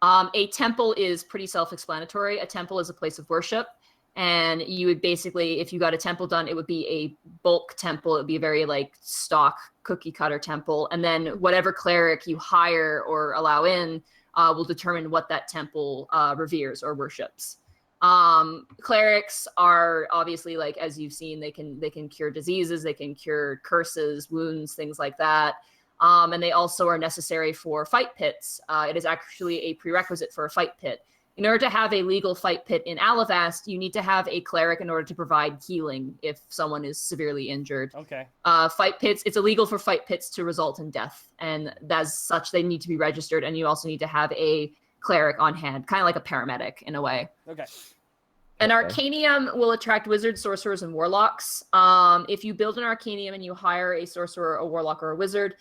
A temple is pretty self-explanatory. A temple is a place of worship. And you would basically, if you got a temple done, it would be a bulk temple. It would be a very like stock cookie cutter temple. And then whatever cleric you hire or allow in will determine what that temple reveres or worships. Clerics are obviously, like, as you've seen, they can cure diseases, they can cure curses, wounds, things like that. And they also are necessary for fight pits. It is actually a prerequisite for a fight pit. In order to have a legal fight pit in Alivast, you need to have a cleric in order to provide healing if someone is severely injured.
Okay.
Fight pits, it's illegal for fight pits to result in death. And as such, they need to be registered. And you also need to have a cleric on hand, kind of like a paramedic in a way.
Okay.
An Arcanium will attract wizards, sorcerers, and warlocks. If you build an Arcanium and you hire a sorcerer, a warlock, or a wizard,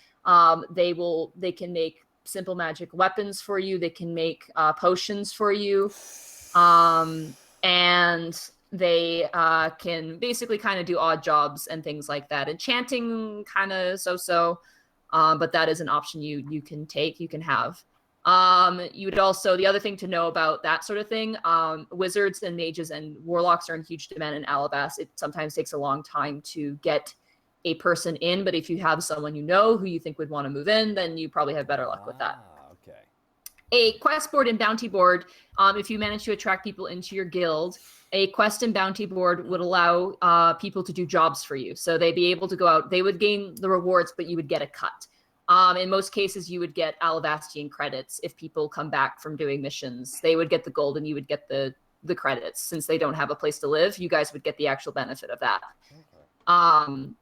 they can make simple magic weapons for you. They can make potions for you. And they can basically kind of do odd jobs and things like that. Enchanting, kind of so-so, but that is an option you can take, you can have. You would also, the other thing to know about that sort of thing, wizards and mages and warlocks are in huge demand in Alivast. It sometimes takes a long time to get a person in, but if you have someone who you think would want to move in, then you probably have better luck with that.
Okay.
A quest board and bounty board, if you manage to attract people into your guild, a quest and bounty board would allow people to do jobs for you. So they'd be able to go out, they would gain the rewards, but you would get a cut. In most cases, you would get Alivastian credits if people come back from doing missions. They would get the gold and you would get the credits. Since they don't have a place to live, you guys would get the actual benefit of that. Okay.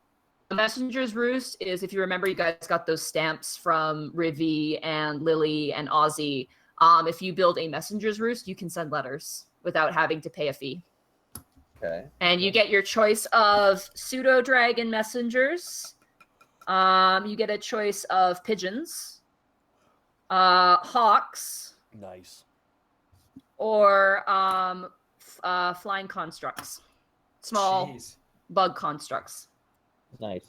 The Messenger's Roost is, if you remember, you guys got those stamps from Rivi and Lily and Ozzy. If you build a Messenger's Roost, you can send letters without having to pay a fee.
Okay.
And you get your choice of pseudo-dragon messengers. You get a choice of pigeons, hawks.
Nice.
Or flying constructs. Small bug constructs.
Nice.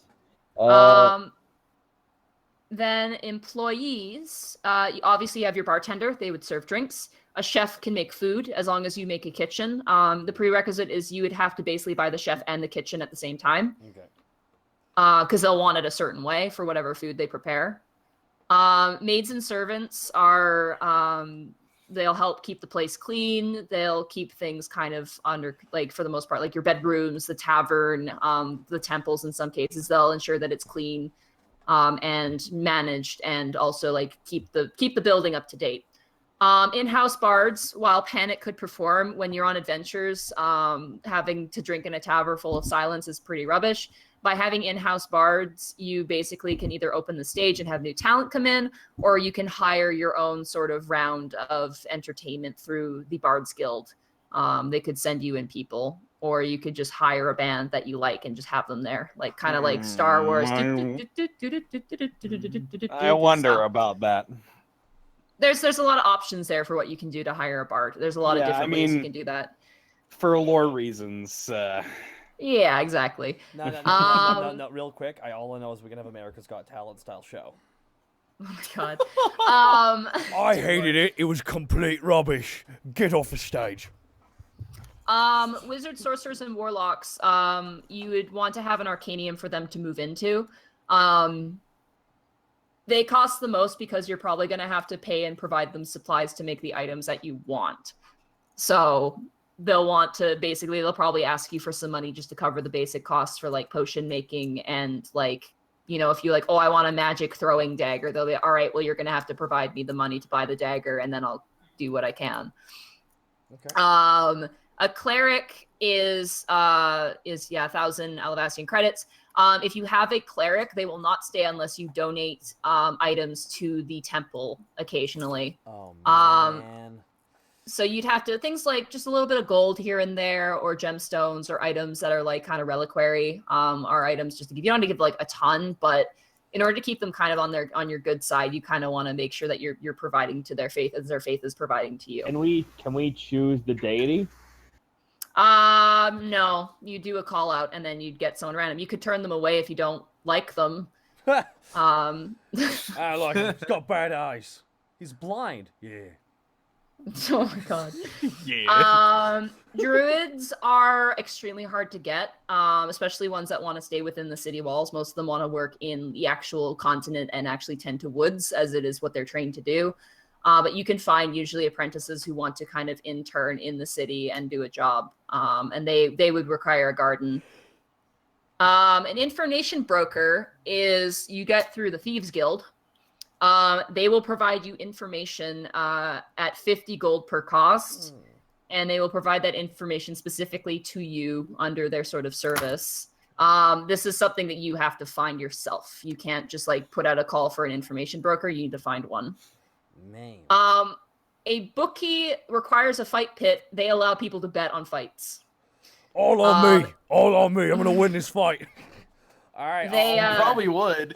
Then employees, obviously you have your bartender. They would serve drinks. A chef can make food as long as you make a kitchen. The prerequisite is you would have to basically buy the chef and the kitchen at the same time.
Okay.
Because they'll want it a certain way for whatever food they prepare. Maids and servants are, they'll help keep the place clean. They'll keep things kind of under, like, for the most part, like your bedrooms, the tavern, the temples in some cases. They'll ensure that it's clean and managed, and also like keep the building up to date. In-house bards, while Panic could perform when you're on adventures, having to drink in a tavern full of silence is pretty rubbish. by having in-house bards, you basically can either open the stage and have new talent come in, or you can hire your own sort of round of entertainment through the Bards Guild. They could send you in people, or you could just hire a band that you like and just have them there, like kind of like Star Wars.
I wonder about that.
There's a lot of options there for what you can do to hire a bard. There's a lot of different ways you can do that.
For lore reasons.
Yeah, exactly.
No, real quick. All I know is we can have America's Got Talent style show.
Oh my god.
I hated it. It was complete rubbish. Get off the stage.
Wizards, sorcerers, and warlocks, you would want to have an arcanium for them to move into. They cost the most because you're probably going to have to pay and provide them supplies to make the items that you want. So they'll probably ask you for some money just to cover the basic costs for like potion making and like, you know, if you like, oh, I want a magic throwing dagger, they'll be, all right, well, you're going to have to provide me the money to buy the dagger and then I'll do what I can. Okay. A cleric is 1,000 Alivastian credits. If you have a cleric, they will not stay unless you donate items to the temple occasionally.
Oh, man.
So you'd have to, things like just a little bit of gold here and there, or gemstones, or items that are like kind of reliquary, are items just to give. You don't have to give like a ton, but in order to keep them kind of on your good side, you kind of want to make sure that you're providing to their faith as their faith is providing to you.
Can we choose the deity?
No, you do a call out and then you'd get someone random. You could turn them away if you don't like them.
I like him. He's got bad eyes. He's blind. Yeah.
Oh my god.
Yeah.
Druids are extremely hard to get, especially ones that want to stay within the city walls. Most of them want to work in the actual continent and actually tend to woods, as it is what they're trained to do. But you can find usually apprentices who want to kind of intern in the city and do a job, and they would require a garden. An information broker is you get through the Thieves Guild. They will provide you information at 50 gold per cost, and they will provide that information specifically to you under their sort of service. This is something that you have to find yourself. You can't just like put out a call for an information broker. You need to find one.
Man.
A bookie requires a fight pit. They allow people to bet on fights.
All on me. All on me. I'm going to win this fight.
All right.
They
probably would.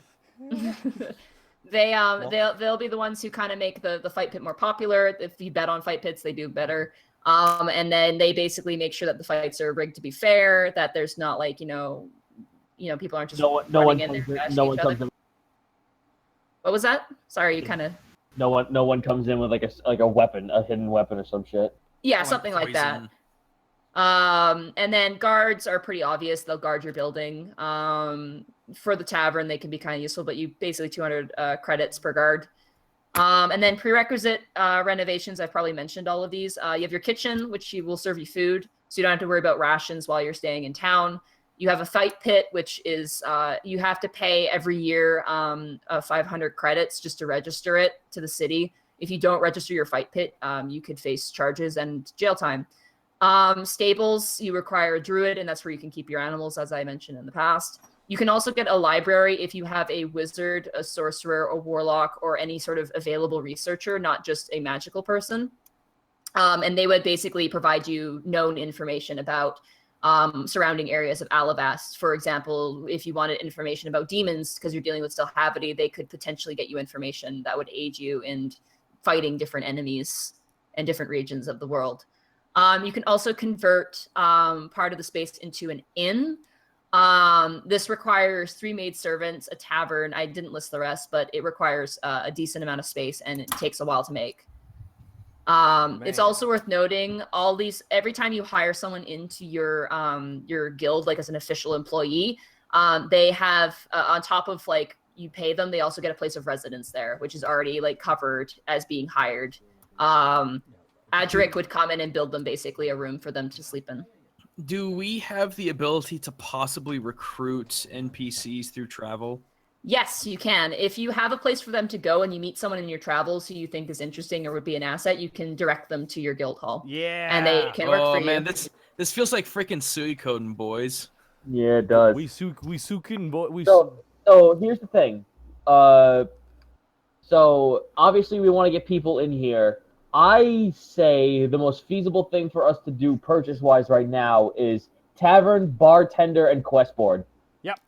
They'll be the ones who kind of make the fight pit more popular. If you bet on fight pits, they do better. And then they basically make sure that the fights are rigged to be fair, that there's not like, people aren't just running in there. No one comes in. What was that? Sorry, you kind of.
No one comes in with like a weapon, a hidden weapon or some shit.
Yeah, something like that. And then guards are pretty obvious. They'll guard your building. For the tavern, they can be kind of useful, but you basically 200 credits per guard. And then prerequisite renovations, I've probably mentioned all of these. You have your kitchen, which will serve you food, so you don't have to worry about rations while you're staying in town. You have a fight pit, which is you have to pay every year 500 credits just to register it to the city. If you don't register your fight pit, you could face charges and jail time. Stables, you require a druid, and that's where you can keep your animals, as I mentioned in the past. You can also get a library if you have a wizard, a sorcerer, a warlock, or any sort of available researcher, not just a magical person. And they would basically provide you known information about surrounding areas of Alivast. For example, if you wanted information about demons, because you're dealing with Stilhavity, they could potentially get you information that would aid you in fighting different enemies in different regions of the world. You can also convert part of the space into an inn. This requires 3 maidservants, a tavern. I didn't list the rest, but it requires a decent amount of space, and it takes a while to make. It's also worth noting every time you hire someone into your guild, like as an official employee, they have on top of like you pay them, they also get a place of residence there, which is already like covered as being hired. Adric would come in and build them basically a room for them to sleep in.
Do we have the ability to possibly recruit NPCs through travel?
Yes, you can. If you have a place for them to go and you meet someone in your travels who you think is interesting or would be an asset, you can direct them to your guild hall.
Yeah.
And they can work for you.
Oh man, this feels like freaking Suikoden, boys.
Yeah, it does.
We sukin, boy.
So here's the thing. So obviously we want to get people in here. I say the most feasible thing for us to do purchase-wise right now is tavern, bartender, and quest board.
Yep.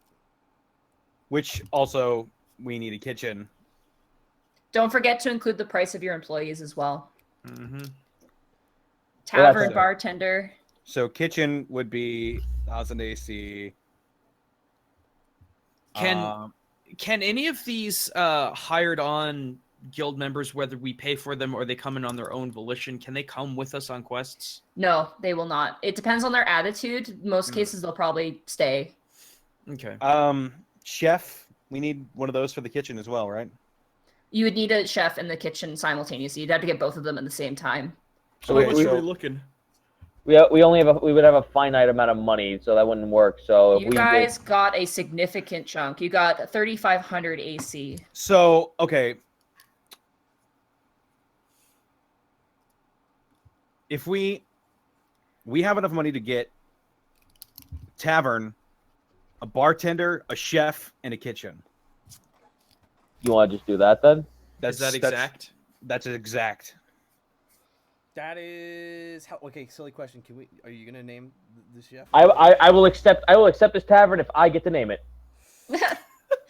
Which also we need a kitchen.
Don't forget to include the price of your employees as well.
Mm-hmm.
Tavern,
So-
bartender.
So kitchen would be 1,000 AC.
Can any of these hired on guild members, whether we pay for them or they come in on their own volition, can they come with us on quests?
No, they will not. It depends on their attitude. Most cases, they'll probably stay.
Okay.
Chef, we need one of those for the kitchen as well, right?
You would need a chef in the kitchen simultaneously. You'd have to get both of them at the same time.
So
Okay,
how much
so-
are we looking?
We would have a finite amount of money, so that wouldn't work. So if
You
we
guys got a significant chunk. You got 3,500 AC.
So, okay. If we have enough money to get tavern, a bartender, a chef, and a kitchen.
you want to just do that then?
Is that exact?
That's exact.
That is how. Okay, silly question. Are you gonna name the chef?
I will accept this tavern if I get to name it.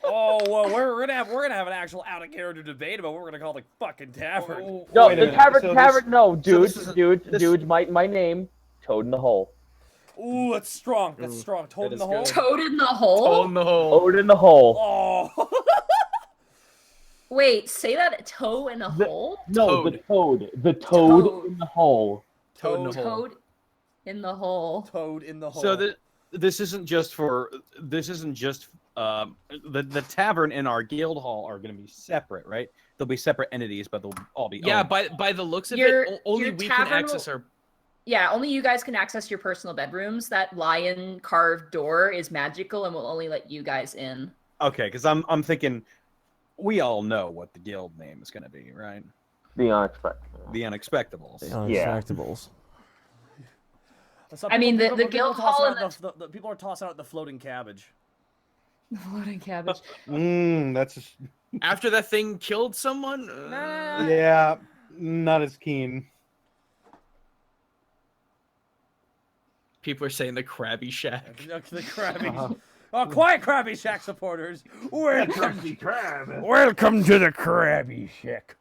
Oh well, we're gonna have an actual out of character debate about what we're gonna call the fucking tavern.
No,
Wait a
the
minute.
tavern.
So
Tavern.
this-
No,
this is-
dude. My name, Toad in the Hole.
Ooh, that's strong. That's strong. Toad in the hole.
Toad in the hole?
Oh no.
Toad in the Hole.
Oh.
Wait, say that toe in a hole?
No,
Toad.
the Toad. The
Toad.
Toad in the Hole.
Toad in the hole.
Toad in the hole.
Toad in the hole.
So this isn't just the tavern and our guild hall are going to be separate, right? They'll be separate entities, but they'll all be
Yeah,
owned.
by the looks of
Your-
it, only
your
we can
tavern
access our.
Yeah, only you guys can access your personal bedrooms. That lion carved door is magical and will only let you guys in.
Okay, because I'm thinking we all know what the guild name is going to be, right?
The Unexpectables.
The Unexpectables.
Unexpectables.
I mean, the guild hall and
the people are tossing out the floating cabbage.
Floating cabbage.
That's just,
After that thing killed someone.
yeah, not as keen.
People are saying the Krabby Shack.
The Krabby. Oh, quiet, Krabby Shack supporters. Welcome to the Krabby Shack.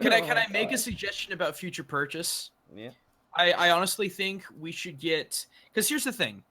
Can I make a suggestion about future purchase?
Yeah.
I honestly think we should get, because here's the thing,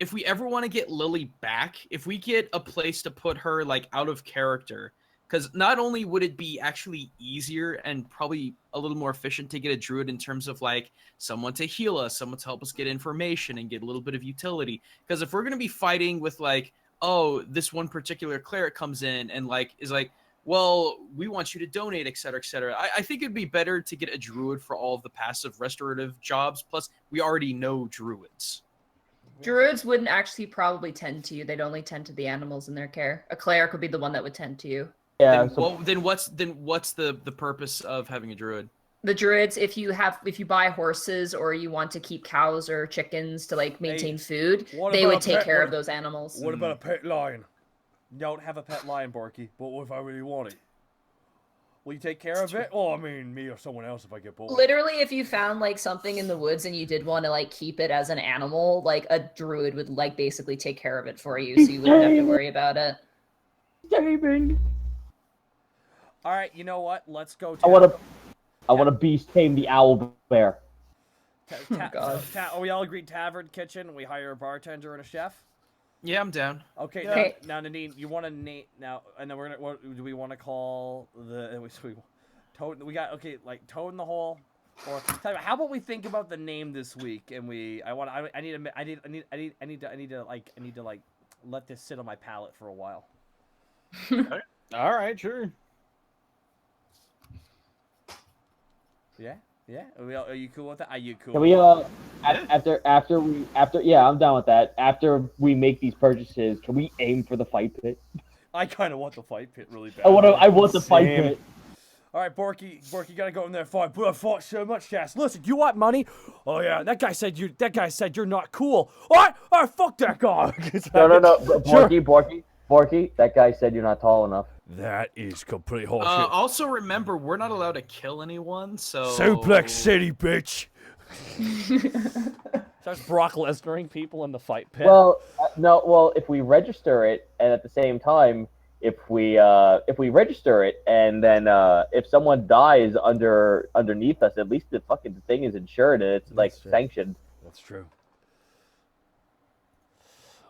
if we ever want to get Lily back, if we get a place to put her like out of character, because not only would it be actually easier and probably a little more efficient to get a druid in terms of like someone to heal us, someone to help us get information and get a little bit of utility, because if we're going to be fighting with like, oh, this one particular cleric comes in and like is like, well, we want you to donate, etc., etc. I think it'd be better to get a druid for all of the passive restorative jobs. Plus, we already know druids.
Druids wouldn't actually probably tend to you. They'd only tend to the animals in their care. A cleric would be the one that would tend to you.
Yeah.
Then what's the purpose of having a druid?
The druids, if you buy horses or you want to keep cows or chickens to like maintain food,
what
they
about
would
a
take
pet-
care
what-
of those animals.
What about a pet lion? Don't have a pet lion, Borky. But what if I really want it? Will you take care of it? Oh, I mean, me or someone else if I get bored.
Literally, if you found like something in the woods and you did want to like keep it as an animal, like a druid would like basically take care of it for you, so you wouldn't have to worry about it.
Taming.
All right, you know what? Let's go.
I want to beast tame the owl bear.
God.
Are we all agreed tavern, kitchen? We hire a bartender and a chef?
Yeah, I'm down.
Okay,
Okay.
now Nadine, you want to name now, and then we're gonna. What do we want to call the? Toad. We got like Toad in the Hole, or tell you what, how about we think about the name this week, and I need to let this sit on my palate for a while.
All right, sure.
Yeah. Are you cool with that? Are you cool?
Can we yeah, I'm down with that. After we make these purchases, can we aim for the fight pit?
I kind of want the fight pit really bad.
I want the fight
Same.
pit.
All right, Borky, gotta go in there and fight. But I fought so much, Chas. Listen, you want money? Oh yeah, that guy said you're not cool. What? Oh, fuck that guy.
No,
Sure.
Borky. That guy said you're not tall enough.
That is complete horseshit.
Also remember, we're not allowed to kill anyone, so...
Suplex City, bitch.
Starts Brock Lesnaring people in the fight pit.
Well, no. Well, if we register it, and at the same time, if we register it, and then if someone dies underneath us, at least the fucking thing is insured and it's like sanctioned.
That's true.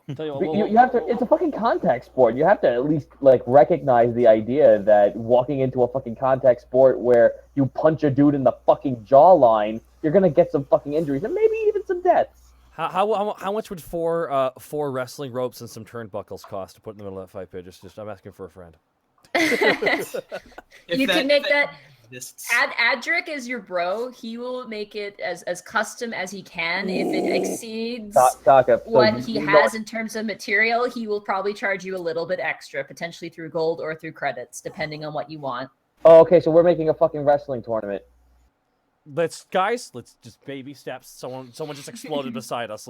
You have to. It's a fucking contact sport. You have to at least like recognize the idea that walking into a fucking contact sport where you punch a dude in the fucking jawline, you're gonna get some fucking injuries and maybe even some deaths.
How much would four wrestling ropes and some turnbuckles cost to put in the middle of that fight pit? Just I'm asking for a friend.
You can make that. Adric is your bro. He will make it as custom as he can. If it exceeds what he has in terms of material, he will probably charge you a little bit extra, potentially through gold or through credits, depending on what you want.
Oh, okay, so we're making a fucking wrestling tournament.
Let's just baby steps. Someone just exploded beside us.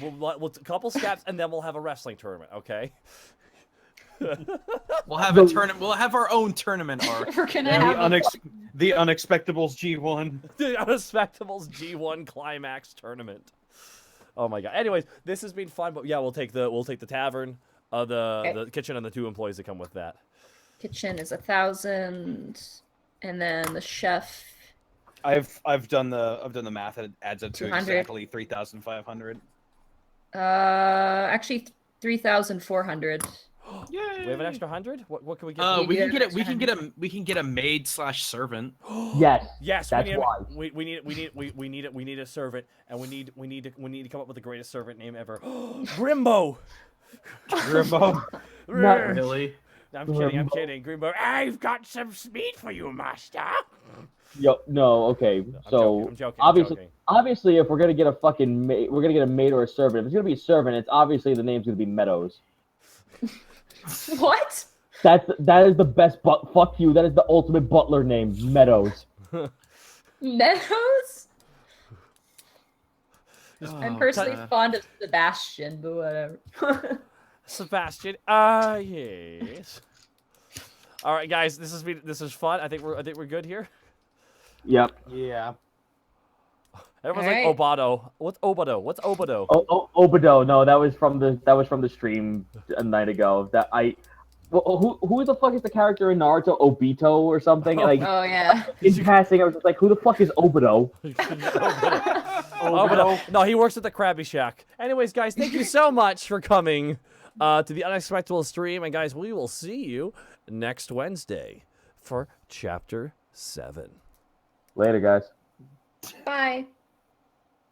We'll a couple steps and then we'll have a wrestling tournament. Okay.
We'll have a tournament. We'll have our own tournament arc.
We're gonna have
the Unexpectables G1.
The Unexpectables G1 Climax Tournament. Oh my god. Anyways, this has been fun, but yeah, we'll take the tavern, the kitchen, and the 2 employees that come with that.
Kitchen is 1,000, and then the chef.
I've done the math. It adds up to
200.
exactly 3,500.
Actually 3,400.
We have an extra 100. What can we get?
We can get a maid/servant.
Yes.
That's
why.
We need a servant, and we need to come up with the greatest servant name ever. Grimbo.
Not
really.
I'm kidding. Grimbo. I've got some speed for you, master.
Yo, no, okay. So
I'm joking.
obviously, if we're gonna get a fucking maid, we're gonna get a maid or a servant. If it's gonna be a servant, it's obviously the name's gonna be Meadows.
What?
That is the best. Fuck you. That is the ultimate butler name, Meadows.
Meadows? I'm personally fond of Sebastian, but whatever.
Sebastian. Yes. All right, guys. This is fun. I think we're good here.
Yep.
Yeah.
Everyone's like Obado. What's Obado?
Obado. No, that was from the stream a night ago. Who the fuck is the character in Naruto? Obito or something? Like,
oh yeah.
In passing, I was just like, who the fuck is Obado?
Obado. No, he works at the Krabby Shack. Anyways, guys, thank you so much for coming to the Unexpectables stream, and guys, we will see you next Wednesday for Chapter 7.
Later, guys.
Bye.